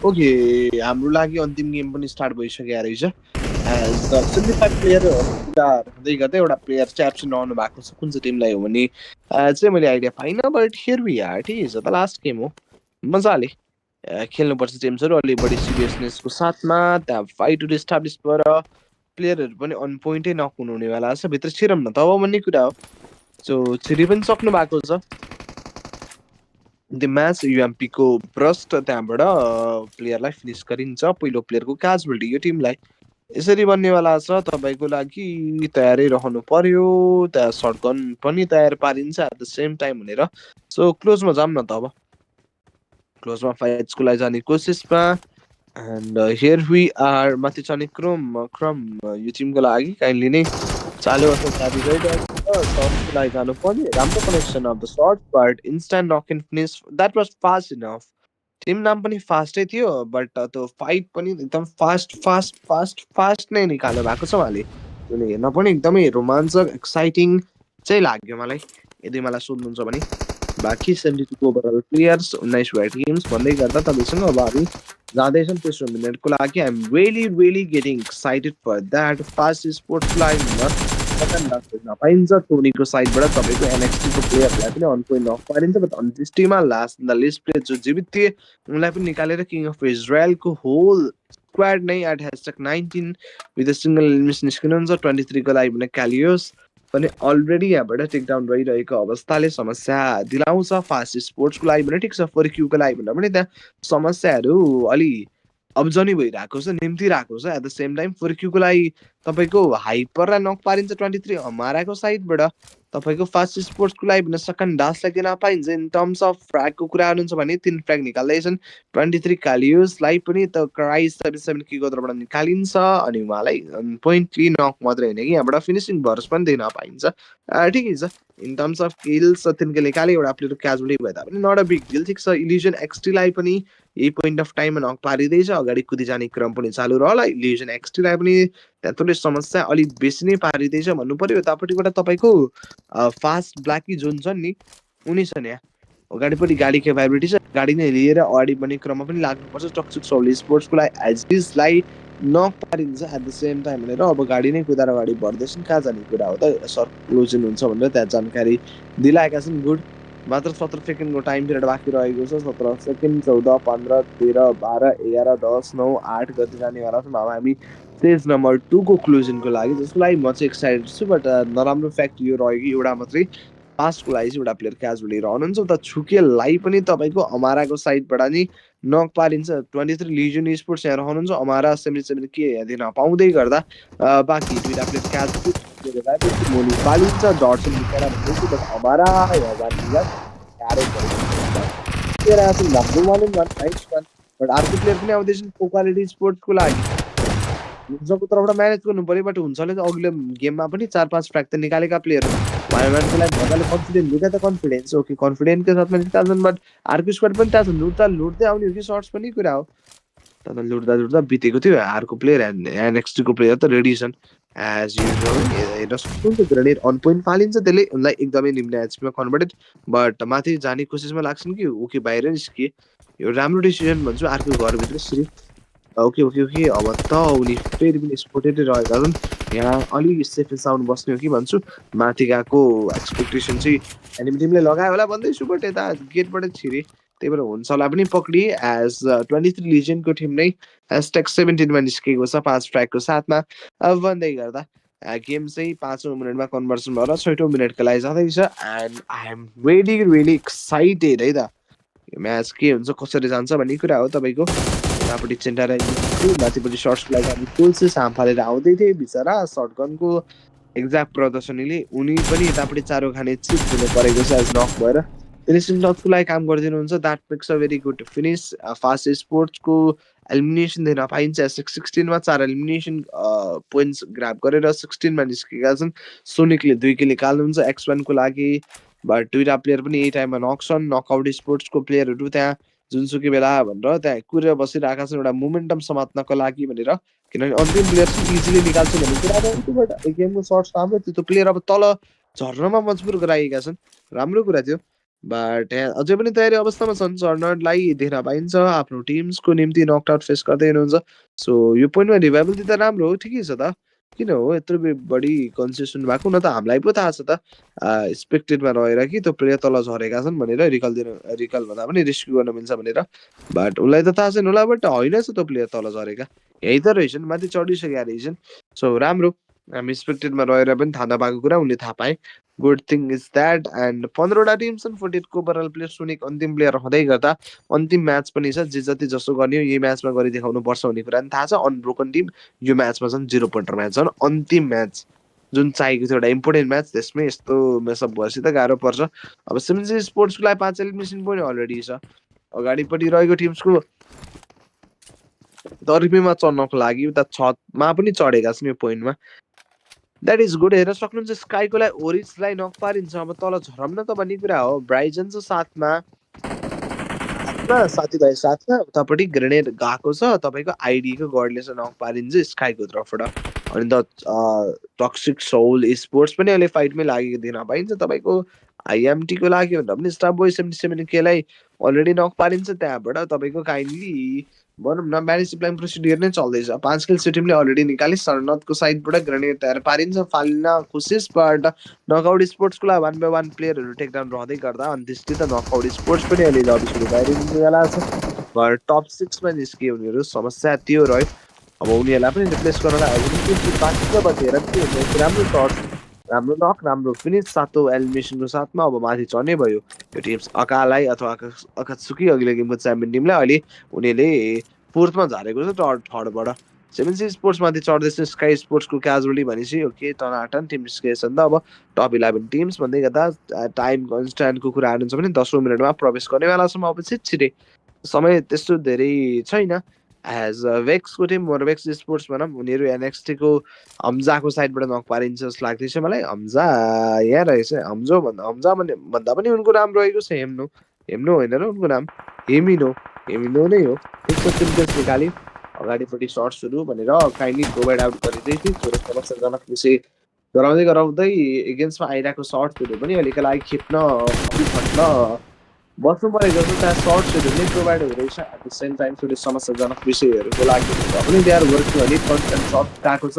Okay, हाम्रो लागि अन्तिम गेम पनि स्टार्ट भइसकेको रहेछ। एज द 75 प्लेयरहरू कुरा हुँदै गर्दा एउटा प्लेयर चाहिँ एब्सेन्ट रहनु भएको छ। कुन चाहिँ टिमलाई हो भने चाहिँ मैले आइडिया पाइनँ, बट हियर वी आर। ठिकै छ, त लास्ट गेम हो, मजाले खेल्नुपर्छ टिम्सहरू अलि बढी सिरियसनेसको साथमा। त्यहाँ फाइट इस्टाब्लिस भएर प्लेयरहरू पनि अन पोइन्टै नक हुनेवाला छ। भित्र छिरौँ न त अब भन्ने कुरा हो। सो छिरि पनि सक्नु भएको छ। द म्याच युएमपीको ब्रस्ट त्यहाँबाट प्लेयरलाई फिनिस गरिन्छ। पहिलो प्लेयरको क्याजुअलिटी यो टिमलाई यसरी बन्नेवाला छ। तपाईँको लागि तयारै रहनु पर्यो। त्यहाँ सर्टगन पनि तयार पारिन्छ एट द सेम टाइम भनेर। सो क्लोजमा जाऊँ न त अब। क्लोजमा फाइट्सको लागि जाने कोसिसमा। And here we are. माथि चढ्ने क्रम यो टिमको लागि काइन्डली नै चालु अवस्था जारी रहिरहेको छ। सर्टको लागि जानु पर्ने। राम्रो connection of the shot, but instant knock and finish that was fast enough. Team नाम पनि फास्टै थियो, बट त्यो फाइट पनि एकदम फास्ट नै निकाल्नु भएको छ उहाँले। त्यो हेर्न पनि एकदमै रोमाञ्चक एक्साइटिङ चाहिँ लाग्यो मलाई। यदि मलाई सोध्नुहुन्छ भने बाँकी 72 ओभरअल प्लेयर्स 19 टिम्स भन्दै गर्दा तपाईँसँग अब हामी जाँदैछौँ तेस्रो मिनटको लागि। I'm really getting excited for that. Fast स्पोर्ट्सको लागि पाइन्छ टोनीको साइडबाट तपाईँको एनएक्सटीको प्लेयरलाई पनि अन पोइन्ट नक पारिन्छ। बट अन्त्येष्टिमा लास्ट द लिस्ट प्लेयर जो जीवित थिए उनलाई पनि निकालेर किङ अफ इजरायलको होल स्क्वाड नै at #19 with a single elimination निस्किनुहुन्छ। 23 को लागि भने क्यालियोस पनि अलरेडी यहाँबाट टेकडाउन रहिरहेको अवस्थाले समस्या दिलाउँछ फास्ट स्पोर्ट्सको लागि भने। ठिक छ, फर्क्युको लागि भन्दा पनि त्यहाँ समस्याहरू अलि अब्जनी भइरहेको छ, निम्तिरहेको छ। एट द सेम टाइम फर्क्युको लागि तपाईँको हाइपरलाई नक पारिन्छ 23 हमाराको साइडबाट। तपाईँको फास्ट स्पोर्ट्सको लागि भने सेकेन्ड डासलाई दिन पाइन्छ। इन टर्म्स अफ फ्र्यागको कुरा गर्नुहुन्छ भने 3 फ्र्याग निकाल्दैछन्। 23 क्यालियोसलाई पनि त क्राइस 77 किको तर्फबाट निकालिन्छ अनि उहाँलाई पोइन्टली नक मात्रै होइन कि यहाँबाट फिनिसिङ भर्स पनि दिन पाइन्छ। ठिकै छ, इन टर्म्स अफ किल्स 3 किल निकाले, एउटा प्लेयर क्याजुअली भए तापनि नट अ बिग डिल। ठिक छ, इल्युजन एक्सटीलाई पनि यही पोइन्ट अफ टाइममा नक पारिँदैछ। अगाडि कुदिजाने क्रम पनि चालु रहला। इल्युजन एक्सटीलाई पनि त्यहाँ थोरै समस्या अलिक बेसी नै पारिँदैछ भन्नु पर्यो। यतापट्टिबाट तपाईँको फास्ट ब्ल्याकी जोन छन् नि उनी छन्। यहाँ अगाडिपट्टि गाडीको भाइब्रेटी छ, गाडी नै लिएर अगाडि बढ्ने क्रममा पनि लाग्नुपर्छ। टक्सिक सोल स्पोर्ट्सको लागि एजिसलाई नक पारिन्छ एट द सेम टाइम भनेर अब गाडी नै कुदाएर अगाडि बढ्दैछन्। कहाँ जाने कुरा हो त, सर क्लोजिङ हुन्छ भनेर त्यहाँ जानकारी दिलाएका छन्। गुड, मात्र 17 सेकेन्डको टाइम पिरियड बाँकी रहेको छ। 17 सेकेन्ड, 14, 15, 13, 12, 11, 10, 9, 8 गति जानेवाला छौँ। अब हामी स्टेज नम्बर 2 को क्लोजिङको लागि, जसको लागि म चाहिँ एक्साइटेड छु। बट नराम्रो फ्याक्ट यो रह्यो कि एउटा मात्रै फास्टको लागि चाहिँ एउटा प्लेयर क्याजुअली रहनुहुन्छ। उता छुकेललाई पनि तपाईँको अमाराको साइडबाट नि नक पारिन्छ। 23 लिजन स्पोर्ट्स यहाँ रहनुहुन्छ। अमारा 77 के दिन पाउँदै गर्दा बाँकी दुईवटा प्लेयर क्याजुअली मोनी पालिन्छ। डट्सन अमारा बट अर्को प्लेयर पनि आउँदैछन् क्वालिटी स्पोर्ट्सको लागि। जबको तर्फबाट म्यानेज गर्नु पर्यो। बट हुन्छ भने अघिल्लो गेममा पनि 4-5 फ्र्याग त निकालेका प्लेयर वाइमानको लागि मजाले कन्फिडेन्ट लुगा त कन्फिडेन्स हो कि कन्फिडेन्टको साथमा निकाल्छन्। बट अर्को स्क्वाड पनि त्यहाँ छ, लुट्दै आउने हो कि सर्ट्स पनि कुरा हो। तर लुट्दा बितेको थियो। अर्को प्लेयर एनएक्सटीको प्लेयर त रेडी छन् एज युजुअल। हेर्न सक्नुहुन्छ ग्रेनेड अन पोइन्ट फालिन्छ, त्यसले उनलाई एकदमै निम्न एचपीमा कन्भर्टेड। बट माथि जाने कोसिसमा लाग्छन् कि ओके बाहिर निस्किए, यो राम्रो डिसिजन भन्छु। अर्को घरभित्र श्री ओके अब त उनी फेरि पनि स्पोटेडै रहेका छन्। यहाँ अलि सेफ साउन्ड बस्ने हो कि भन्छु। माथि गएको एक्सपेक्टेसन चाहिँ एनिमी टिमले लगायो होला भन्दैछु। बट यता गेटबाट छिरे, त्यही भएर हुन्छ होला पनि पक्रिए। एज 23 लिजेन्डको टिम नै #17मा निस्केको छ 5 फ्र्यागको साथमा। अब भन्दै गर्दा गेम चाहिँ 5औं मिनटमा कन्भर्सन भएर 6औं मिनटको लागि जाँदैछ। And I am really excited है त, यो म्याच के हुन्छ कसरी जान्छ भन्ने कुरा हो। तपाईँको यतापट्टि चेन्टार माथिपट्टि सर्ट्सको लागि हामी तुलसी साम्फालेर आउँदै थिए। बिचरा सर्टगनको एक्ज्याक्ट प्रदर्शनीले उनी पनि यतापट्टि चारो खाने चिप हुनु परेको छ एज नक भएर। फिनिसिङ टचको लागि काम गरिदिनुहुन्छ। That makes a very good finish. Fast स्पोर्ट्सको एलिमिनेसन दिन पाइन्छ। 16मा 4 एलिमिनेसन पोइन्ट्स ग्राब गरेर 16मा निस्केका छन्। सोनिकले 2 किल निकाल्नुहुन्छ X1 को लागि। बट दुईवटा प्लेयर पनि यही टाइममा नक छन्। नकआउट स्पोर्ट्सको प्लेयरहरू त्यहाँ जुनसुकै बेला भनेर त्यहाँ कुरेर बसिरहेका छन् एउटा मोमेन्टम समात्नको लागि भनेर। किनभने अन्तिम प्लेयर चाहिँ इजिली निकाल्छ भन्ने कुरा थियो। बट गेमको सर्ट्स राम्रो थियो। त्यो प्लेयर अब तल झर्नमा मजबुर गराएका छन्। राम्रो कुरा थियो। बट अझै पनि तयारी अवस्थामा छन्। सर्नरलाई देख्न पाइन्छ आफ्नो टिम्सको निम्ति नकआउट फेस गर्दै हुनुहुन्छ। सो यो पोइन्टमा रिभाइभल दिँदा राम्रो हो, ठिकै छ त। किन हो यत्रो बढी कन्सेसन भएको? न त हामीलाई पो थाहा छ त एक्सपेक्टेडमा रहेर कि त्यो प्लेयर तल झरेका छन् भनेर रिकल भन्दा पनि रेस्क्यु गर्न मिल्छ भनेर। बट उसलाई त थाहा छैन होला, बट होइन छ त्यो प्लेयर तल झरेका, यही त रहेछन्, माथि चढिसकेका रहेछन्। सो राम्रो, हामी एक्सपेक्टेडमा रहेर पनि थाहा नपाएको कुरा उनले थाहा पाए। Good thing is that. And 15वटा टिम छन्, 48को ओभरअल प्लेयर सुनिक अन्तिम प्लेयर हुँदै गर्दा अन्तिम म्याच पनि छ। जे जति जसो गर्ने हो यही म्याचमा गरी देखाउनु पर्छ भन्ने कुरा पनि थाहा छ। अनब्रोकन टिम यो म्याचमा छन्, 0 पोइन्टर म्याच छन्। अन्तिम म्याच जुन चाहिएको थियो एउटा इम्पोर्टेन्ट म्याच, त्यसमै यस्तो मेसअप भएपछि त गाह्रो पर्छ। अब सिएमसी स्पोर्ट्सको लागि 5 एलिमिनेसन पोइन्ट अलरेडी छ। अगाडिपट्टि रहेको टिम्सको दर्बीमा चढ्नको लागि उता छतमा पनि चढेका छन् यो पोइन्टमा। That is good. हेर्न सक्नुहुन्छ स्काईकोलाई ओरिजलाई नक पारिन्छ। अब तल झरम्न त भन्ने कुरा हो। ब्राइजन छ साथमा, साथीभाइ साथमा उतापट्टि ग्रेनेड गएको छ तपाईँको आइडीको गडले चाहिँ नक पारिन्छ स्काईको तर्फबाट। अनि त टक्सिक सोल स्पोर्ट्स पनि अहिले फाइटमै लागेको दिन पाइन्छ। तपाईँको आइएमटीको लाग्यो भन्दा पनि स्टार बोय 77K अलरेडी नक पारिन्छ। त्यहाँबाट तपाईँको काइन्डली भनौँ न म्यानेज प्लान प्रोसिडियर नै चल्दैछ। 5 किल टिमले अलरेडी निकाली सरनथको साइडबाट ग्रेनेड तयार पारिन्छ, फाल्न कोसिस। बट नकआउट स्पोर्ट्सको लागि 1 by 1 प्लेयरहरू टेकडाउन रहँदै गर्दा अन्त्येष्टि त नकआउट स्पोर्ट्स पनि अहिले लबी सुरु भइरहेको छ। बट टप 6मा निस्कियो उनीहरू, समस्या त्यो रह्यो। अब उनीहरूलाई पनि रिप्लेस गर्नलाई बाँकी छ। बट हेर राम्रो सर्ट, राम्रो नक, राम्रो फिनिस, 7औं एलिमिनेसनको साथमा अब माथि चढ्ने भयो यो टिम्स। अकालाई अथवा अकात्सुकी अघिल्लो गेमको च्याम्पियन टिमलाई अहिले उनीहरूले 4थमा झारेको छ थर्डबाट। 7C स्पोर्ट्स माथि चढ्दैछ स्काई स्पोर्ट्सको क्याजुअली भनेपछि ओके टनाटन टिम निस्केछन् त। अब टप 11 टिम्स भन्दै गर्दा टाइम कन्स्ट्यान्टको कुरा हाल्नुहुन्छ भने 10औं मिनटमा प्रवेश गर्नेवाला छौँ। अब छिटछिटै समय त्यस्तो धेरै छैन। एज वेक्सको टिम वेक्स स्पोर्ट्स भनौँ, उनीहरू एनएक्सटीको हम्जाको साइडबाट नक पारिन्छ जस्तो लाग्दैछ मलाई। हम्जा यहाँ रहेछ, हम्जा भन्दा पनि उनको नाम रहेको छ हेम्नो। हेम्नो होइन र उनको नाम हेमिनो, हेमिनो नै हो। एक निकाल्यो अगाडिपट्टि सर्ट सुरु भनेर काइन्डली प्रोभाइड आउट गरिँदै थियो। थोरै समस्याजनक विषय गराउँदै एगेन्स्टमा आइरहेको सर्ट्सहरू पनि अहिलेका लागि खेप्न बस्नु परेको छ। त्यहाँ सर्ट्सहरू नै प्रोभाइड हुँदैछ। एट द सेम टाइम थोरै समस्याजनक विषयहरूको लागि पनि दे आर वर्किङ अलिक कन्सटेन्ट सर्ट गएको छ।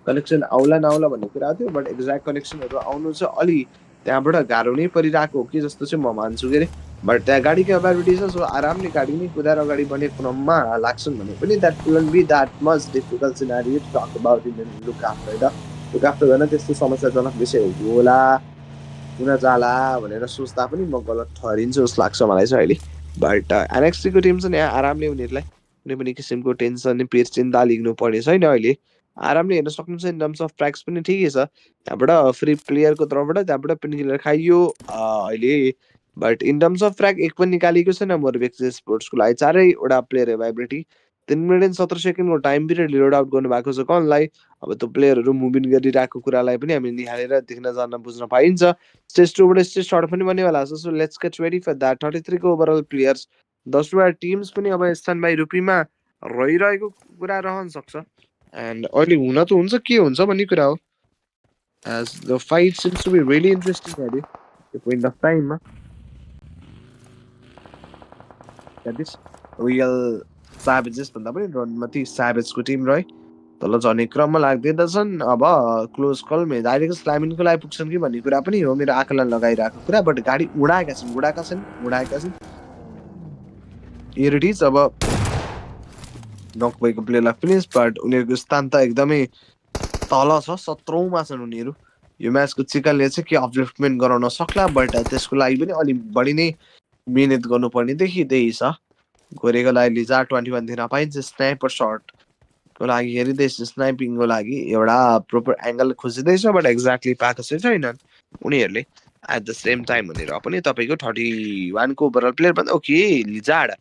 कनेक्सन आउला नआउला भन्ने कुरा थियो, बट एक्ज्याक्ट कनेक्सनहरू आउनु चाहिँ अलि त्यहाँबाट गाह्रो नै परिरहेको हो कि जस्तो चाहिँ म मान्छु के अरे। बट त्यहाँ गाडीको एभाइलिटी छ, सो आरामले गाडी नै कुदाएर अगाडि बढ्ने क्रममा लाग्छन् भने पनि that will be that much difficult scenario to talk about in look after गर्न त्यस्तो समस्याजनक विषयहरू होला हुन जाला भनेर सोच्दा पनि म गलत ठहरिन्छु जस्तो लाग्छ मलाई चाहिँ अहिले। बट एनएक्सटीको टिम चाहिँ यहाँ आरामले उनीहरूलाई कुनै पनि किसिमको टेन्सन पिर चिन्ता लिनु पर्ने छैन। अहिले आरामले हेर्न सक्नुहुन्छ। इन टर्म्स अफ प्राइस पनि ठिकै छ। त्यहाँबाट फ्री प्लेयरको तर्फबाट त्यहाँबाट पिन किलर खाइयो अहिले। But in terms of frag एक पनि निकालेको छैन मोरबेक्स स्पोर्ट्सको लागि। 4वटा प्लेयर एभाइबिलिटी, 3 मिनट एन्ड 17 सेकेन्डको टाइम पिरियड लोड आउट गर्नु भएको छ कनलाई। अब त्यो प्लेयरहरू मुभिङ गरिरहेको कुरालाई पनि हामी निहालेर देख्न जान्न बुझ्न पाइन्छ। स्टेज 2बाट स्टेज थर्ड पनि बन्नेवाला छ। So let's get ready for that. 33को ओभरअल प्लेयर्स, 10वटा टिम्स पनि अब स्ट्यान्ड बाई रुपीमा रहिरहेको कुरा रहन सक्छ। एन्ड अहिले हुन त हुन्छ, के हुन्छ भन्ने कुरा हो। As the fight seems to be really interesting अहिले यो पोइन्ट अफ टाइममा। द्याट इज रियल स्याभेजेस भन्दा पनि रनमती स्याभेजको टिम रहे तल झर्ने क्रममा लाग्दैछन्। अब क्लोज कल डाइरेक्ट स्ल्यामिनको लागि पुग्छन् कि भन्ने कुरा पनि हो मेरो आकलन लगाइरहेको कुरा। बट गाडी उडाएका छन्। Here it is. अब नक भएको प्लेयरलाई फिनिस, बट उनीहरूको स्थान त एकदमै तल छ, 17औंमा छन् उनीहरू। यो म्याचको चिकनले चाहिँ के अपलिफ्टमेन्ट गराउन सक्ला, बट त्यसको लागि पनि अलिक बढी नै मिहिनेत गर्नुपर्ने देखिँदैछ। गोरेको लागि लिजार्ड 21 दिन पाइन्छ। स्नाइपर सर्टको लागि हेरिँदैछ, स्नाइपिङको लागि एउटा प्रोपर एङ्गल खोजिँदैछ, बट एक्ज्याक्टली पाएको चाहिँ छैनन् उनीहरूले। एट द सेम टाइम भनेर पनि तपाईँको 31को ओभरअल प्लेयर भन्दा ओके लिजार्ड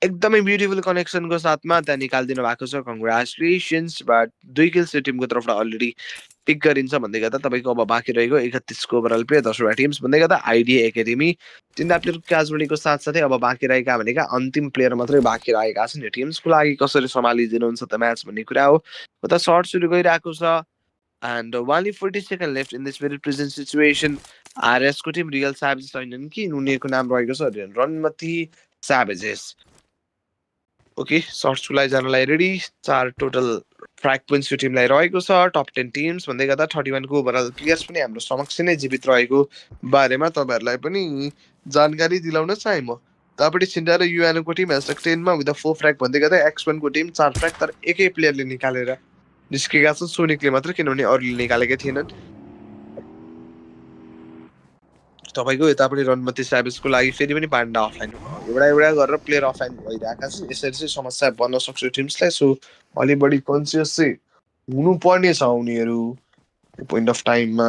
एकदमै ब्युटिफुल कनेक्सनको साथमा त्यहाँ निकालिदिनु भएको छ। कङ्ग्रेचुलेसन्स। बट 2 किल्स यो टिमको तर्फबाट अलरेडी पिक गरिन्छ भन्दै गर्दा तपाईँको अब बाँकी रहेको 31को ओभरअल प्लेयर 10वटा टिम्स भन्दै गर्दा आइडी एकाडेमी 3 प्लेयर क्याजुअलीको साथसाथै अब बाँकी रहेका भनेका अन्तिम प्लेयर मात्रै बाँकी रहेका छन्। यो टिम्सको लागि कसरी सम्हालिदिनुहुन्छ त म्याच भन्ने कुरा हो। उता सर्ट सुरु गइरहेको छ। and only 40 seconds left in this very present situation. RS को टिम रियल स्याभेजेस होइनन् कि उनीहरूको नाम रहेको छ रणमती स्याभेजेस। ओके, सर्ट्सको लागि जानलाई रेडी। 4 टोटल फ्र्याग पोइन्ट्स यो टिमलाई रहेको छ। टप 10 टिम्स भन्दै गर्दा 31 को ओभरअल प्लेयर्स पनि हाम्रो समक्ष नै जीवित रहेको बारेमा तपाईहरुलाई पनि जानकारी दिलाउन चाहे म। तापट्टि छिन्डा र युएनओ को टिम हैशटैग 10 मा विथ 4 फ्र्याग भन्दै गर्दा X1 को टिम 4 फ्र्याग तर एकै प्लेयरले निकालेर निस्केका छन्, सोनिकले मात्र, किनभने अरूले निकालेकै थिएनन्। तपाईको यतापट्टि रणमती स्याभेजको लागि फेरि पनि पाण्डा अफलाइन एउटा एउटा गरेर प्लेयर अफलाइन भइरहेका छन्। यसरी चाहिँ समस्या बन्न सक्छ टिम्सलाई। सो अलि बढी कन्सियस चाहिँ हुनुपर्ने छ उनीहरू पोइन्ट अफ टाइममा।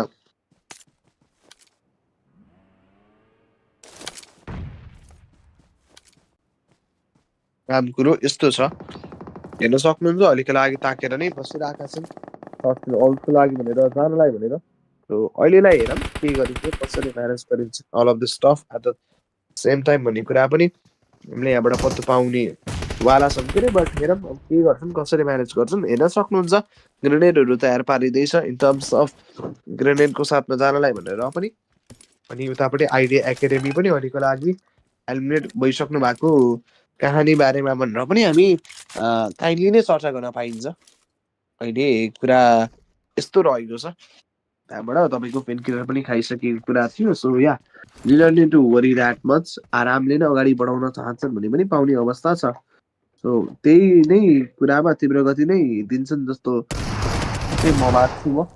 काम कुरो यस्तो छ, हेर्न सक्नुहुन्छ अहिलेको लागि ताकेर नै बसिरहेका छन् अल्टको लागि भनेर जानलाई भनेर। सो अहिलेलाई हेरौँ के गरिन्छ, कसरी म्यानेज गरिन्छ all of the stuff at the same time भन्ने कुरा पनि हामीले यहाँबाट पत्तो पाउने वाला छन् के अरे। बट हेरौँ अब के गर्छन्, कसरी म्यानेज गर्छन्। हेर्न सक्नुहुन्छ ग्रेनेडहरू तयार पारिँदैछ इन टर्म्स अफ ग्रेनेडको साथमा जानलाई भनेर पनि। अनि उतापट्टि आइडिया एकाडेमी पनि अहिलेको लागि एलिमिनेट भइसक्नु भएको कहानी बारेमा भनेर पनि हामी काइन्डली नै चर्चा गर्न पाइन्छ। अहिले कुरा यस्तो रहेको छ। त्यहाँबाट तपाईँको पेन किलर पनि खाइसकेको कुरा थियो। So ya need to worry that much. आरामले नै अगाडि बढाउन चाहन्छन् भने पनि पाउने अवस्था छ। सो त्यही नै कुरामा तीव्र गति नै दिन्छन् जस्तो चाहिँ म मान्छु म।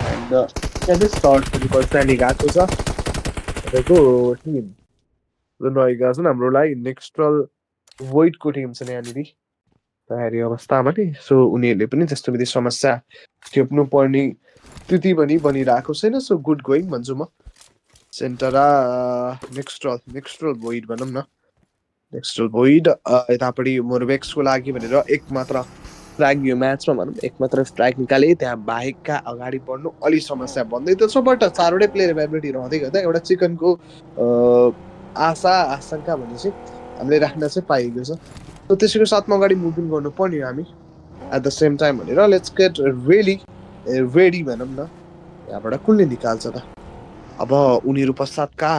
एन्ड त्यहाँदेखि सर्ट पनि पर्सानी गएको छ तपाईँको टिम जुन रहेका छन् हाम्रो लागि नेक्स्ट्रल वोइडको टिम छ यहाँनिर तयारी अवस्थामा नि। सो उनीहरूले पनि त्यस्तो विधि समस्या खेप्नु पर्ने स्थिति पनि बनिरहेको छैन। सो गुड गोइङ भन्छु म। सेन्टरा नेक्स्ट्रल भोइड भनौँ न, नेक्स्ट्रल भोइड। यतापट्टि मोरवेक्सको लागि भनेर एक मात्र फ्र्याग यो म्याचमा भनौँ एक मात्र फ्र्याग निकाले। त्यहाँ बाहेकका अगाडि बढ्नु अलि समस्या बन्दै त छ। बट 4वटै प्लेयर एभाइलेबिलिटी रहँदै गर्दा एउटा चिकनको आशा आशंका भन्ने चाहिँ हामीले राख्न चाहिँ पाइएको छ। सो त्यसैको साथमा अगाडि मुभिङ गर्नुपर्ने हो हामी एट द सेम टाइम भनेर। लेट्स गेट रेडी भनौँ न। यहाँबाट कसले निकाल्छ त अब उनीहरू पश्चातका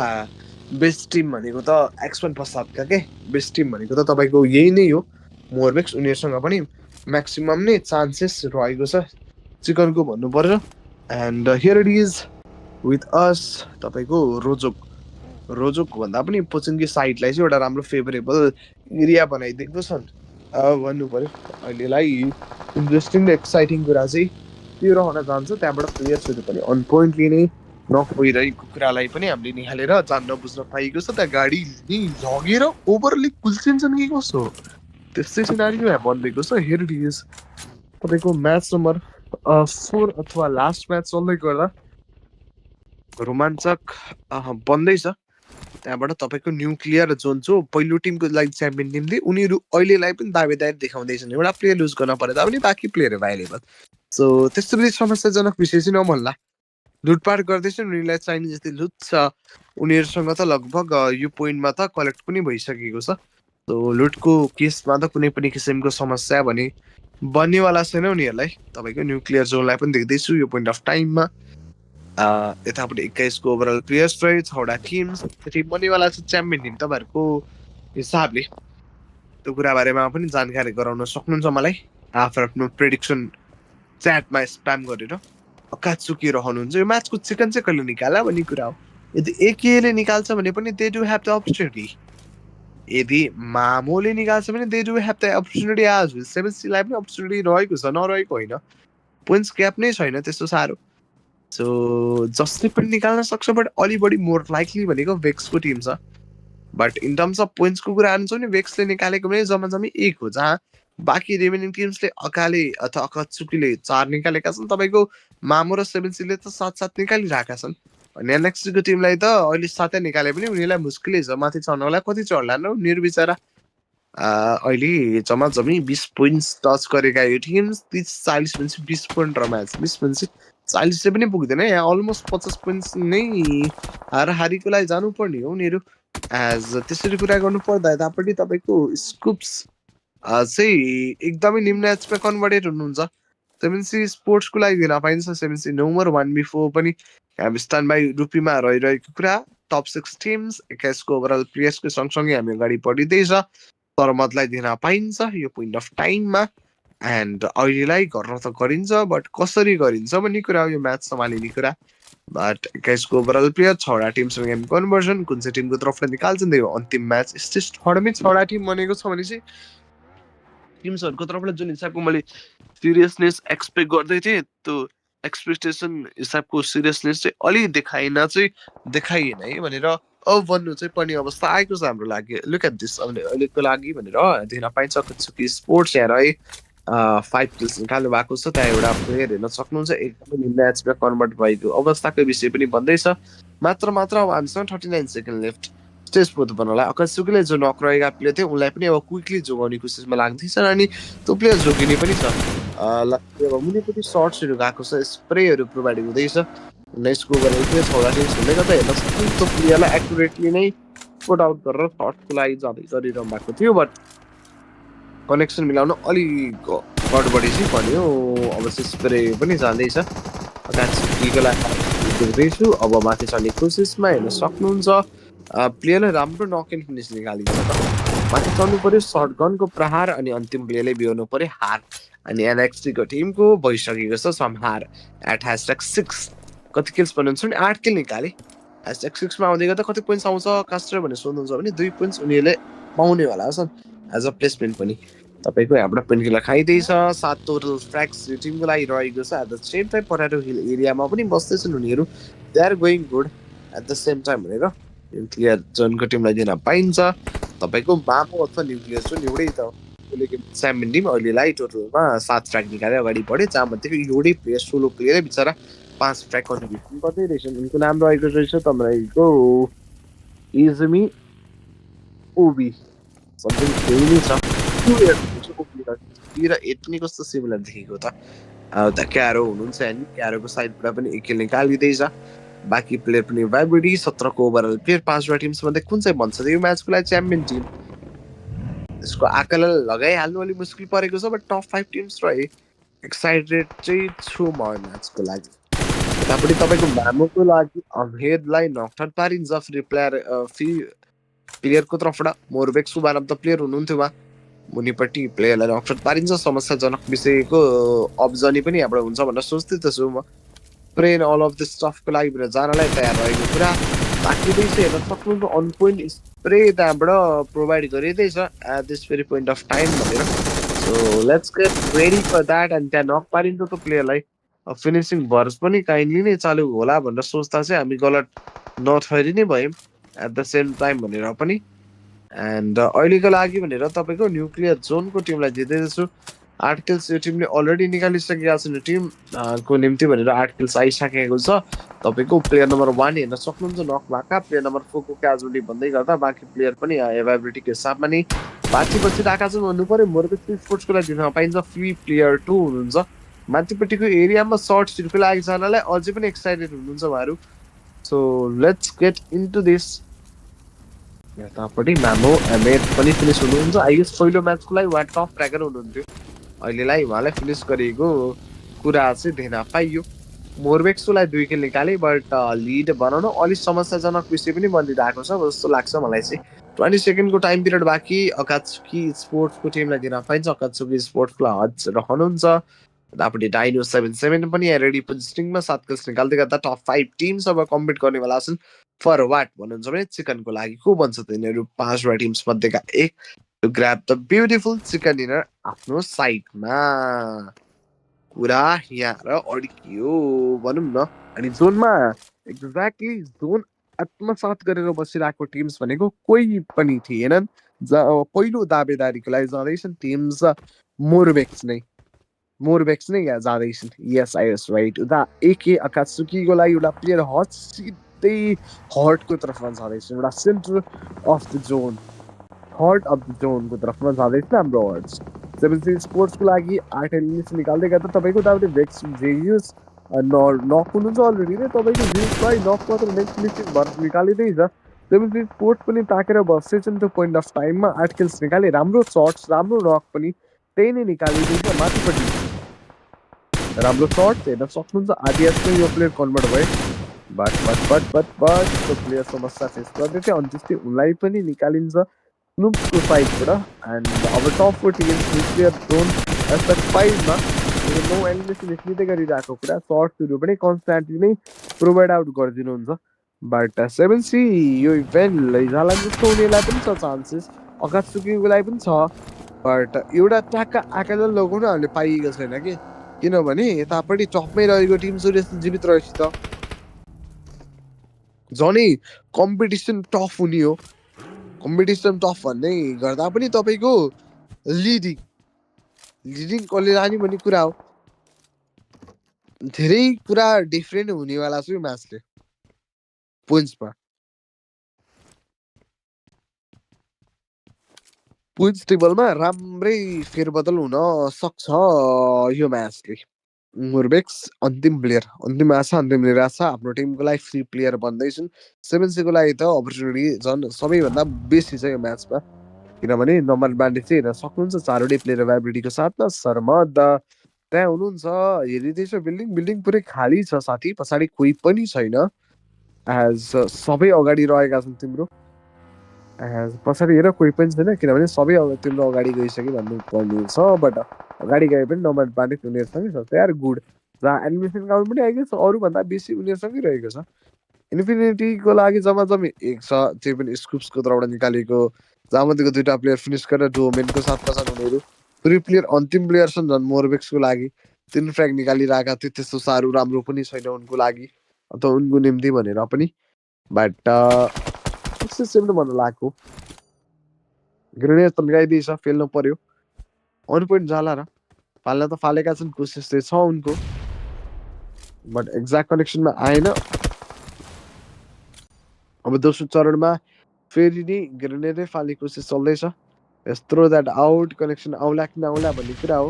बेस्ट टिम भनेको त X1 पश्चातका के बेस्ट टिम भनेको त तपाईँको यही नै हो मोरवेक्स। उनीहरूसँग पनि म्याक्सिमम नै चान्सेस रहेको छ चिकनको भन्नु पर्छ। And here it is with us तपाईँको रोजोक भन्दा पनि पोचिङकी साइडलाई चाहिँ एउटा राम्रो फेभरेबल एरिया बनाइदिएको छन् भन्नु पर्यो। अहिलेलाई इन्ट्रेस्टिङ र एक्साइटिङ कुरा चाहिँ त्यो रहन जान्छ। त्यहाँबाट प्लेयर्सहरू पनि अन पोइन्टली नै नक भइरहेको कुरालाई पनि हामीले निहालेर जान्न बुझ्न पाइएको छ। त्यहाँ गाडी लगेर ओभरली कुल्चिन्छन् कि कसो त्यस्तै सिनारियो यहाँ बनिएको छ। हियर इट इज तपाईँको म्याच नम्बर 4 अथवा लास्ट म्याच चल्दै गर्दा रोमाञ्चक बन्दैछ। त्यहाँबाट तपाईँको न्युक्लियर जोन जो पहिलो टिमको लागि च्याम्पियन टिम थिए उनीहरू अहिलेलाई पनि दावेदारी देखाउँदैछन्। एउटा प्लेयर लुज गर्न परे तापनि बाँकी प्लेयर एभाइलेबल। सो त्यस्तो बेसी समस्याजनक विषय चाहिँ नभन्ला। लुटपाट गर्दैछन् उनीहरूलाई चाहिने जति लुट छ उनीहरूसँग त लगभग यो पोइन्टमा त कलेक्ट पनि भइसकेको छ। सो लुटको केसमा त कुनै पनि किसिमको समस्या भने बन्नेवाला छैन उनीहरूलाई। तपाईँको न्युक्लियर जोनलाई पनि देख्दैछु यो पोइन्ट अफ टाइममा। यतापट्टि 21 को ओभरअल प्लेयर्स रहे 6वटा टिम्स टिम बन्नेवाला छ च्याम्पियन टिम। तपाईँहरूको हिसाबले त्यो कुरा बारेमा पनि जानकारी गराउन सक्नुहुन्छ मलाई आफ्नो प्रेडिक्सन च्याटमा स्प्याम गरेर। अकाचुकी रहनुहुन्छ यो म्याचको चिकन चाहिँ कहिले निकाला भन्ने कुरा हो। यदि एकेले निकाल्छ भने पनि they do have the opportunity. यदि मामोले निकाल्छ भने they do have the opportunity as well. 7C लाई पनि अपर्च्युनिटी रहेको छ, नरहेको होइन। पोइन्ट्स ग्याप नै छैन त्यस्तो साह्रो। सो जसले पनि निकाल्न सक्छ। बट अलि बढी मोर लाइकली भनेको भेक्सको टिम छ। बट इन टर्म्स अफ पोइन्ट्सको कुरा आउँछ भने भेक्सले निकालेको पनि जम्मी 1 हो, जहाँ बाँकी रिमेनिङ टिम्सले अकाले अथवा अकाचुकीले 4 निकालेका छन्। तपाईँको मामो र 7Cले त साथ निकालिरहेका छन्। अनि एनएक्सको टिमलाई त अहिले 7 निकाले पनि उनीहरूलाई मुस्किलै छ माथि चढ्नलाई। कति चढ्ला न उनीहरू बिचरा। अहिले जम्मी 20 पोइन्ट्स टच गरेका यो टिम्स 30-40 भनेपछि 20 पोइन्ट र म्याच 20 भनेपछि 40 चाहिँ पनि पुग्दैन। यहाँ अलमोस्ट 50 पोइन्ट्स नै हाराहारीको लागि जानुपर्ने हो उनीहरू। एज त्यसरी कुरा गर्नु पर्दा यतापट्टि तपाईँको स्कुप्स चाहिँ एकदमै निम्न एचमा कन्भर्टेड हुनुहुन्छ। 7C स्पोर्ट्सको लागि दिन पाइन्छ 7C नम्बर 1v4 पनि हामी स्ट्यान्ड बाई रुपीमा रहिरहेको कुरा टप 6 टिम्स 21को ओभरअल प्लेयर्सको सँगसँगै हामी अगाडि बढिँदैछ सरमतलाई दिन पाइन्छ यो पोइन्ट अफ टाइममा एन्ड अहिलेलाई गर्न त गरिन्छ बट कसरी गरिन्छ भन्ने कुरा हो यो म्याच सम्हालिने कुरा बट 21को ओभरअल प्लेयर 6वटा टिमसँग गेम कन्भर्सन कुन चाहिँ टिमको तर्फले निकाल्छन् त्यो अन्तिम म्याच स्टेटमै 6वटा टिम बनेको छ भने चाहिँ टिम्सहरूको तर्फले जुन हिसाबको मैले सिरियसनेस एक्सपेक्ट गर्दै थिएँ त्यो एक्सपेक्टेसन हिसाबको सिरियसनेस चाहिँ अलि देखाइएन है भनेर अब भन्नु चाहिँ पर्ने अवस्था आएको छ हाम्रो लागि लुक एट दिस अहिलेको लागि भनेर दिन पाइन्छ कत्सुकी स्पोर्ट्स यहाँ है 5 किल्स निकाल्नु भएको छ त्यहाँ एउटा प्लेयर हेर्न सक्नुहुन्छ एकदमै म्याचमा कन्भर्ट भएको अवस्थाको विषय पनि भन्दैछ मात्र अब हामीसँग 39 सेकेन्ड लेफ्ट स्टेज पोत बनाउनलाई अकस्सुकीले जो नक रहेका प्लेयर थियो उनलाई पनि अब क्विकली जोगाउने कोसिसमा लाग्दैछ अनि त्यो प्लेयर जोगिने पनि छ अब मुनिपट्टि सर्ट्सहरू गएको छ स्प्रेहरू प्रोभाइड हुँदैछ 19को ओभरअल प्लेयर 6वटा टिम्स हुँदै गर्दा हेर्न सक्नुहुन्छ त्यो प्लेयरलाई एक्युरेटली नै पुट आउट गरेर सर्ट्सको लागि जाँदै गरिरहनु भएको थियो बट कनेक्सन मिलाउन अलि गडबडी चाहिँ भन्यो अब चाहिँ स्प्रे पनि जाँदैछ अगाडिको लागि देख्दैछु अब माथि चढ्ने कोसिसमा हेर्न सक्नुहुन्छ प्लेयरलाई राम्रो नक एन्ड फिनिस निकालिन्छ माथि चढ्नु पर्यो सर्ट गनको प्रहार अनि अन्तिम प्लेयरले बिहोर्नु पर्यो हार अनि एनएक्सटीको टिमको भइसकेको छ समहार एट #6 कति किल्स भन्नुहुन्छ भने 8 किल निकाले #6 मा आउँदै गर्दा कति पोइन्ट्स आउँछ कास्टर भनेर सोध्नुहुन्छ भने 2 पोइन्ट्स उनीहरूले पाउनेवाला छन् एज अ प्लेसमेन्ट पनि तपाईँको यहाँबाट पेन किल खाइँदैछ 7 टोटल फ्र्याक्स टिमको लागि रहेको छ एट द सेम टाइम परारो हिल एरियामा पनि बस्दैछन् उनीहरू they are going good at the same time भनेर न्युक्लियर जोनको टिमलाई दिन पाइन्छ तपाईँको मामो अथवा न्युक्लियर जोन एउटै त स्यामिन टिम अहिलेलाई टोटलमा 7 फ्र्याक निकाले अगाडि बढे जहाँमध्येको एउटै प्लेयर सोलो प्लेयरै बिचरा 5 फ्र्याक कन्ट्रिब्युसन गर्दै रहेछन् उनको नाम रहेको रहेछ तपाईँको इजमी ओबी समथिङ त्यही नै छ 2 इयर 8 पनि कस्तो सिमिलर देखेको त क्यारो हुनुहुन्छ अनि क्यारोको साइडबाट पनि एक किल निकालिँदैछ बाँकी प्लेयर पनि भाइब्रेडी 17को ओभरअल प्लेयर 5वटा टिम्स मध्ये कुन चाहिँ भन्छ यो म्याचको लागि च्याम्पियन टिम यसको आकलन लगाइहाल्नु अलि मुस्किल परेको छ बट टप 5 टिम्स रहे एक्साइटेड चाहिँ छु म म्याचको लागि यतापट्टि तपाईँको मामोको लागि अमहेदलाई नकआउट पारिन्छ फ्री प्लेयरको तर्फबाट मोरबेक सुबानम त प्लेयर हुनुहुन्थ्यो उहाँ मुनिपट्टि प्लेयरलाई नकआउट पारिन्छ समस्याजनक विषयको अब्जनी पनि यहाँबाट हुन्छ भनेर सोच्दै त छु म प्रेन अल अफ द स्टफको लागि भनेर जानलाई तयार रहेको कुरा बाँकीदैछ हेर्न सक्नुहुन्छ अन पोइन्ट स्प्रे त्यहाँबाट प्रोभाइड गरिँदैछ at this very point of time भनेर so let's get ready for that and त्यहाँ नक पारिन्छ त्यो प्लेयरलाई फिनिसिङ भर्स पनि काइन्डली नै चालु होला भनेर सोच्दा चाहिँ हामी गलत नठहरी नै भयौँ एट द सेम टाइम भनेर पनि एन्ड अहिलेको लागि भनेर तपाईँको न्युक्लियर जोनको टिमलाई दिँदैछु 8 किल्स यो टिमले अलरेडी निकालिसकेका छन् यो टिम को निम्ति भनेर 8 किल्स आइसकेको छ तपाईँको प्लेयर नम्बर 1 हेर्न सक्नुहुन्छ नक भएका प्लेयर नम्बर 4 को क्याजुअली भन्दै गर्दा बाँकी प्लेयर पनि एभाइबिलिटीको हिसाबमा नै बाँकी बसिरहेका छन् भन्नु पर्यो मोरबेक स्पोर्ट्सको लागि दिन पाइन्छ फ्री प्लेयर 2 हुनुहुन्छ माथिपट्टिको एरियामा सर्ट्सहरूको लागि जानलाई अझै पनि एक्साइटेड हुनुहुन्छ उहाँहरू so let's get into this यतापट्टि मामो एमेड पनि फिनिस हुनुहुन्छ आई गेस पहिलो म्याचको लागि उहाँ टप ट्र्याकर हुनुहुन्थ्यो अहिलेलाई उहाँलाई फिनिस गरेको कुरा चाहिँ देख्न पाइयो मोरबेक्सोलाई 2 किल निकाले बट लिड बनाउन अलिक समस्याजनक विषय पनि बनिरहेको छ जस्तो लाग्छ मलाई चाहिँ 20 सेकेन्डको टाइम पिरियड बाँकी अकात्सुकी स्पोर्ट्सको टिमलाई दिन पाइन्छ अकात्सुकी स्पोर्ट्सलाई हज रहनुहुन्छ यतापट्टि डाइनो 77 पनि रेडी पोजिसनिङमा 7 किल्स निकाल्दै गर्दा टप 5 टिम्स अब कम्पिट गर्नेवाला छन् फर वाट भन्नुहुन्छ भने चिकनको लागि को भन्छ त यिनीहरू 5वटा टिम्स मध्येका एक to grab the beautiful chicken dinner आफ्नो साइडमा कुरा यहाँ र अड्कियो भनौँ न अनि जोनमा एक्ज्याक्टली जोन आत्मसात गरेर बसिरहेको टिम्स भनेको कोही पनि थिएनन् पहिलो दावेदारीको लागि जाँदैछन् टिम्स मोरबेक्स नै यहाँ जाँदैछन् यस आइएस राइट उता एके अकात्सुकीको लागि एउटा प्लेयर हट सिधै हर्टको तर्फमा जाँदैछन् एउटा center of the zone heart of the जोनको तर्फमा जाँदैछ हाम्रो हर्ट्स 7C स्पोर्ट्सको लागि 8 इनिङ्स निकाल्दै गर्दा तपाईँको उतापट्टि भेक्स जेयुस नक हुनुहुन्छ अलरेडी नै तपाईँको जिउसलाई नक मात्र नेक्स्ट फिनिसिङ भएर निकालिँदैछ 7C स्पोर्ट्स पनि ताकेर बसेछन् त्यो पोइन्ट अफ टाइममा 8 किल्स निकाले राम्रो सर्ट्स राम्रो नक पनि त्यही नै निकालिँदैछ माथिपट्टि राम्रो सर्ट हेर्न सक्नुहुन्छ आरटीएक्समै यो प्लेयर कन्भर्ट भयो बट त्यो प्लेयर समस्या फेस गर्दै थियो अनि त्यस्तै उसलाई पनि निकालिन्छ स्नुप्सको साइडबाट एन्ड अब top 4 teams nuclear John SF5 मा नो एलिमिनेसन निस्किँदै गरिरहेको कुरा सर्ट्सहरू पनि कन्स्ट्यान्टली नै प्रोभाइड आउट गरिदिनुहुन्छ बट 7C यो इभेन्ट लैजाला जस्तो उनीहरूलाई पनि छ चान्सेस अकात्सुकीको लागि पनि छ बट एउटा ट्याक्क आकालाई लगाउन हामीले पाइएको छैन कि किनभने यतापट्टि टपमै रहेको टिम सूर्य जीवित रहेछ त झनै कम्पिटिसन टफ हुने हो कम्पिटिसन टफ भन्दै गर्दा पनि तपाईँको लिडिङ कसले लाने भन्ने कुरा हो धेरै कुरा डिफ्रेन्ट हुनेवाला छ यो म्याचले पोइन्ट्समा पोइन्ट्स टेबलमा राम्रै फेरबदल हुन सक्छ यो म्याचले मुर्बेक्स अन्तिम आशा अन्तिम निराशा आफ्नो टिमको लागि फ्री प्लेयर बन्दैछन् 7C को लागि त अपर्च्युनिटी झन् सबैभन्दा बेसी छ यो म्याचमा किनभने नम्बर एडभान्टेज चाहिँ हेर्न सक्नुहुन्छ चारवटै प्लेयर एभाइबिलिटीको साथमा शर्मद त्यहाँ हुनुहुन्छ हेरिँदैछ बिल्डिङ पुरै खाली छ साथी पछाडि कोही पनि छैन एज सबै अगाडि रहेका छन् तिम्रो पछाडि हेर कोही पनि छैन किनभने सबै तिम्रो अगाडि गइसक्यो भन्नुपर्ने छ बट अगाडि गए पनि नम्बर एडभान्टेज उनीहरूसँगै छ दे आर गुड जहाँ एनिमेसन काउन्ट पनि आएको छ अरूभन्दा बेसी उनीहरूसँगै रहेको छ इन्फिनिटीको लागि जम्मा एक छ त्यो पनि स्कुप्सको तर्फबाट निकालेको जहाँ मध्येको दुईवटा प्लेयर फिनिस गरेर डोमेनको साथमा छन् उनीहरू पुरै प्लेयर अन्तिम प्लेयर छन् झन् मोर्बेक्सको लागि 3 फ्र्याग निकालिरहेका थियो त्यस्तो साह्रो राम्रो पनि छैन उनको लागि अथवा उनको निम्ति भनेर पनि बट सिस्टम भन्न लागेको ग्रेनेड तन्काइदिएछ फेल्नु पर्यो अन पोइन्ट जाला र फाल्न त फालेका छन् कोसिस चाहिँ छ उनको बट एक्ज्याक्ट कनेक्सनमा आएन अब दोस्रो चरणमा फेरि नि ग्रेनेडै फाल्ने कोसिस चल्दैछ यत्रो द्याट आउट कनेक्सन आउला कि नआउला भन्ने कुरा हो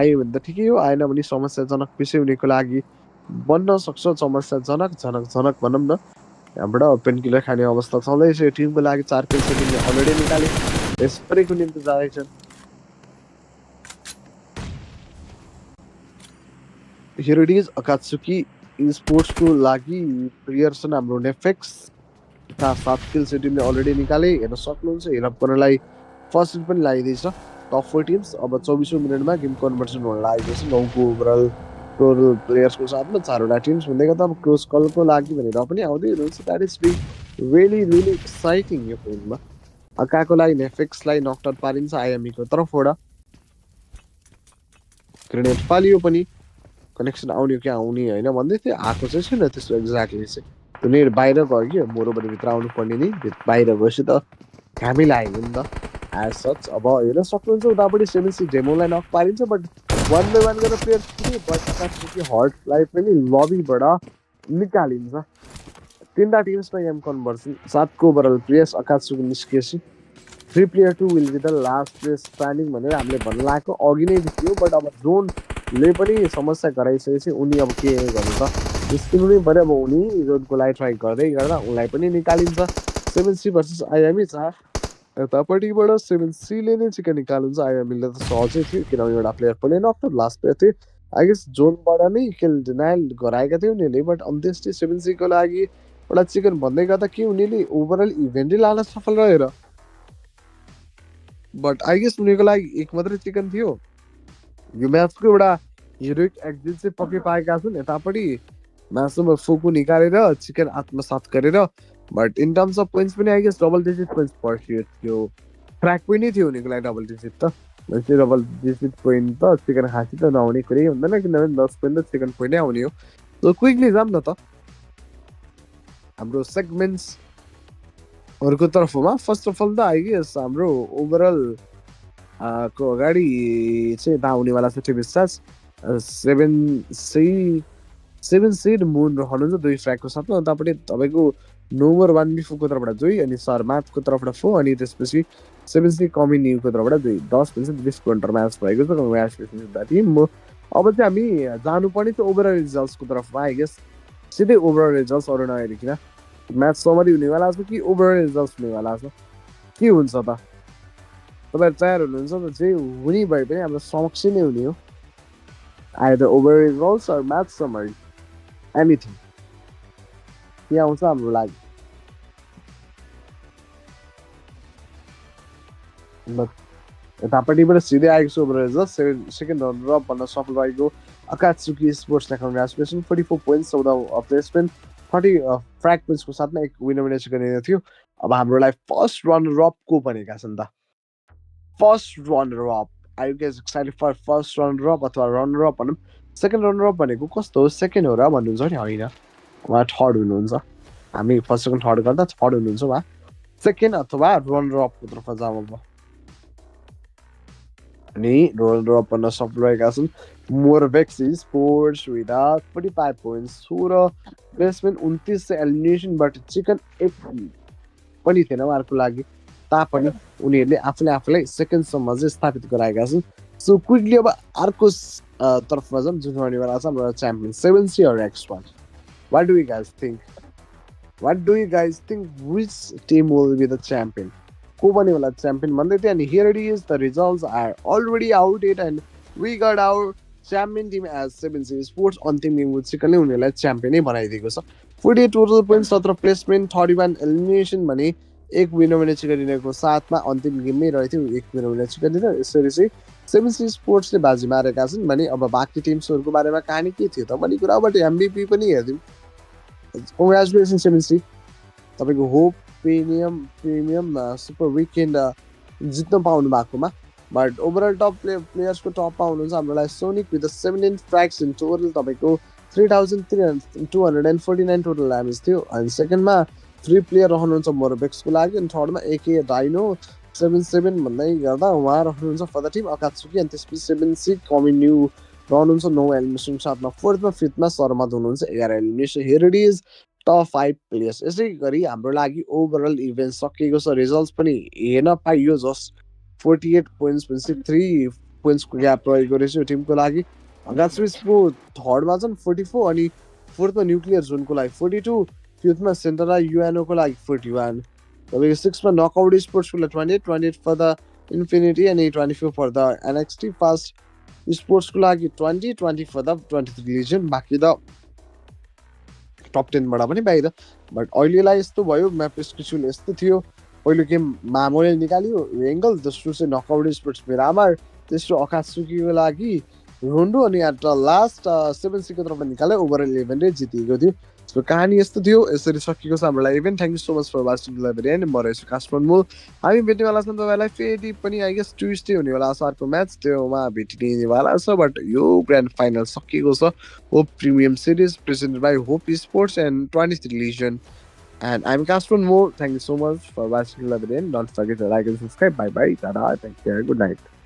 आयो भने त ठिकै हो आएन भने समस्याजनक विषय हुनेको लागि बन्न सक्छ समस्याजनक भनौँ न यहाँबाट पेन किलर खाने अवस्था छँदैछ यो टिमको लागि 4 किल टिमले अलरेडी निकाले यसपरेको निम्ति जाँदैछन् हियर इट इज अकात्सुकी स्पोर्ट्सको लागि प्लेयर छन् हाम्रो नेफेक्स 7 किल टिमले अलरेडी निकाले हेर्न सक्नुहुन्छ हेल्प गर्नलाई फर्स्ट हिट पनि लगाइदिएछ टप 4 टिम्स अब 24औं मिनटमा गेम कन्भर्सन हुन लागेको छ 9को ओभरअल टोटल प्लेयर्सको साथमा 4वटा टिम्स हुँदै गर्दा अब क्लोज कलको लागि भनेर पनि आउँदै हुनुहुन्छ द्याट इज रियली एक्साइटिङ यो पोइन्टमा अकाको लागि नेफेक्सलाई नकआउट पारिन्छ आइएमईको तर्फबाट ग्रेनेड फालियो पनि कनेक्सन आउने कि आउने होइन भन्दै थियो आएको चाहिँ छैन त्यस्तो एक्ज्याक्टली चाहिँ त्यो नेट बाहिर गयो कि मोरोबाट भित्र आउनु पर्ने नि बाहिर गएपछि त घामै लाग्यो नि त एज सच अब हेर्न सक्नुहुन्छ उतापट्टि 7C डेमोलाई नक पारिन्छ बट 1 by 1 गरेर प्लेयर पुग्यो बट अकात्सुकी हर्टलाई पनि लबीबाट निकालिन्छ 3वटा टिम्समा गेम कन्भर्सन 7को ओभरअल प्लेयर्स अकात्सुकी निस्किएपछि 3 player 2 will be the last player standing भनेर हामीले भन्न लागेको अघि नै देखियो बट अब जोनले पनि समस्या गराइसकेपछि उनी अब के गर्नु त निस्किनु नै पऱ्यो अब उनी जोनको लागि ट्राई गर्दै गर्दा उनलाई पनि निकालिन्छ 7C भर्सेस आइएमई यतापट्टिबाट 7Cले नै चिकन निकाल्नुहुन्छ आइएमईले त सहजै थियो किनभने एउटा प्लेयर पनि नक्ट लास्ट प्लेयर थियो आई गेस जोनबाट नै किल डिनाइल गराएका थियो उनीहरूले बट अन्त्येष्टि 7Cको लागि एउटा चिकन भन्दै गर्दा के उनीहरूले ओभरअल इभेन्टै लान सफल रहेर बट आई गेस उनीहरूको लागि एक मात्रै चिकन थियो यो म्याचको एउटा हिरोइक एक्जिट चाहिँ पक्कै पाएका छन् यतापट्टि म्याचमा फोकु निकालेर चिकन आत्मसात गरेर but in terms of points पनि I guess double digit points पर्यो त्यो ट्र्याक पोइन्ट नै थियो उनीको लागि डबल डिजिट त भनेपछि डबल डिजिट पोइन्ट त चिकन खाँसी त नआउने कुरै हुँदैन किनभने 10 पोइन्ट त चिकन पोइन्टै आउने हो सो क्विकली जाऊँ न त हाम्रो सेगमेन्ट्सहरूको तर्फमा फर्स्ट अफ अल त आई गेस हाम्रो ओभरअल को अगाडि चाहिँ दा आउनेवाला छ टिम स्टार्स 7C र मुन रहनुहुन्छ 2 फ्र्यागको साथमा उतापट्टि तपाईँको नोभर 1 बिफोको तर्फबाट 2 अनि सरमाथको तर्फबाट 4 अनि त्यसपछि 7C कम्युनिटीको तर्फबाट 2 10 मिनट 20 काउन्टर म्याच भएको छ म्याच टिम अब चाहिँ हामी जानुपर्ने चाहिँ ओभरअल रिजल्ट्सको तर्फमा आई गेस सिधै ओभरअल रिजल्ट्स अरू नहेरिकन म्याच समरी हुनेवाला छ कि ओभरअल रिजल्ट्स हुनेवाला छ के हुन्छ त तपाईँहरू तयार हुनुहुन्छ त जे हुने भए पनि हाम्रो समक्ष नै हुने हो Either over results or match summary. Anything. यहाँ आउँछ हाम्रो लागि यतापट्टिबाट सिधै आएको छु over result second runner up भन्न सफल भएको अकात्सुकी स्पोर्ट्सलाई कङ्ग्रेचुलेसन 44 पोइन्ट्स 14 प्लेसमेन्ट 30 फ्र्याग पोइन्ट्सको साथमा एक विनर गरिएको थियो अब हाम्रो लागि फर्स्ट रनर अप को भनेका छन् त first runner up are you guys excited for first runner up अथवा रनर अप भनौँ सेकेन्ड रनर अप भनेको कस्तो हो सेकेन्ड हो र भन्नुहुन्छ नि होइन उहाँ थर्ड हुनुहुन्छ हामी फर्स्ट सेकेन्ड थर्ड गर्दा थर्ड हुनुहुन्छ उहाँ सेकेन्ड अथवा रनर अपको तर्फ जाउँ अब अनि रनर अप भन्न सफल रहेका छन् Morbex sports with 45 points 16 placement 29 एलिमिनेसनबाट चिकन 80 पनि थिएन उहाँहरूको लागि तापनि उनीहरूले आफूलाई सेकेन्डसम्म चाहिँ स्थापित गराएका छन् सो क्विकली अब अर्को तर्फमा जाउँ जुन हुनेवाला छ हाम्रो champion 7C or X1 What do you guys think? What do you guys think? Which team will be the champion? को बन्ने वाला champion भन्दै थियो अनि here it is the results are already out it and we got our champion team as 7C Sports अन्तिम गेमको चिकनले उनीहरूलाई champion नै बनाइदिएको छ 48 टोटल पोइन्ट 17 प्लेसमेन्ट 31 एलिमिनेसन भने एक विनर गरिरहेको साथमा अन्तिम गेममै रहेथ्यो एक विनर गरिदिएर यसरी चाहिँ 7C स्पोर्ट्सले बाजी मारेका छन् भने अब बाँकी टिम्सहरूको बारेमा कहानी के थियो त भन्ने कुराबाट एमबिपी पनि हेर्दिउँ कङ्ग्रेचुलेसन 7C तपाईँको होप प्रिमियम सुपर विकेन्ड जित्न पाउनु भएकोमा बट ओभरअल टप प्लेयर्सको टपमा हुनुहुन्छ हाम्रो लागि सोनिक विथ 17 फ्र्याग्स इन टोटल तपाईँको 3249 टोटल ड्यामेज थियो अनि सेकेन्डमा 3 प्लेयर रहनुहुन्छ मोरबेक्सको लागि अनि थर्डमा एके डाइनो 77 भन्दै गर्दा उहाँ रहनुहुन्छ फर द टिम अकात्सुकी अनि त्यसपछि 7C कमिन्यू रहनुहुन्छ 9 एलिमिनेसन साथमा फोर्थमा फिफ्थमा शर्मा हुनुहुन्छ 11 elimination here it is top 5 players यसै गरी हाम्रो लागि ओभरअल इभेन्ट सकिएको छ रिजल्ट्स पनि हेर्न पाइयो जस्ट 48 पोइन्ट्स भनेपछि 3 पोइन्ट्सको ग्याप रहेको रहेछ यो टिमको लागि अगात्सुकीको थर्डमा चाहिँ 44 अनि फोर्थमा न्युक्लियर जोनको लागि 42 फिफ्थमा सेन्टरा युएनओको लागि 41 तपाईँको सिक्समा नकआउट स्पोर्ट्सको लागि 28 फर द इन्फिनिटी अनि 24 फर द एनएक्सटी फास्ट स्पोर्ट्सको लागि 20 फर द 23 लिजन बाँकी त टप 10बाट पनि बाहिर बट अहिलेलाई यस्तो भयो म्याप स्केड्युल यस्तो थियो पहिलो गेम मामोले निकाल्यो एङ्गल दोस्रो चाहिँ नकआउट स्पोर्ट्स मिरामार तेस्रो अकात्सुकीको लागि रोन्डो अनि लास्ट 7Cको तर्फमा निकाल्यो ओभरअल 11 रे जितिएको थियो सो कहानी यस्तो थियो यसरी सकिएको छ हाम्रो लागि event thank you so much for watching the video म रहेछु कास्टमर मोल हामी भेट्नेवाला छौँ तपाईँलाई फेरि पनि आई गेस ट्युसडे हुनेवाला छ अर्को म्याच त्योमा भेटिनेवाला छ बट यो ग्रान्ड फाइनल सकिएको छ hope premium series presented by hope sports and 23 लिजन and I'm Casper Moore. Thank you so much for watching the video. Don't forget to like and subscribe. Bye bye. Tada. Take care. Good night.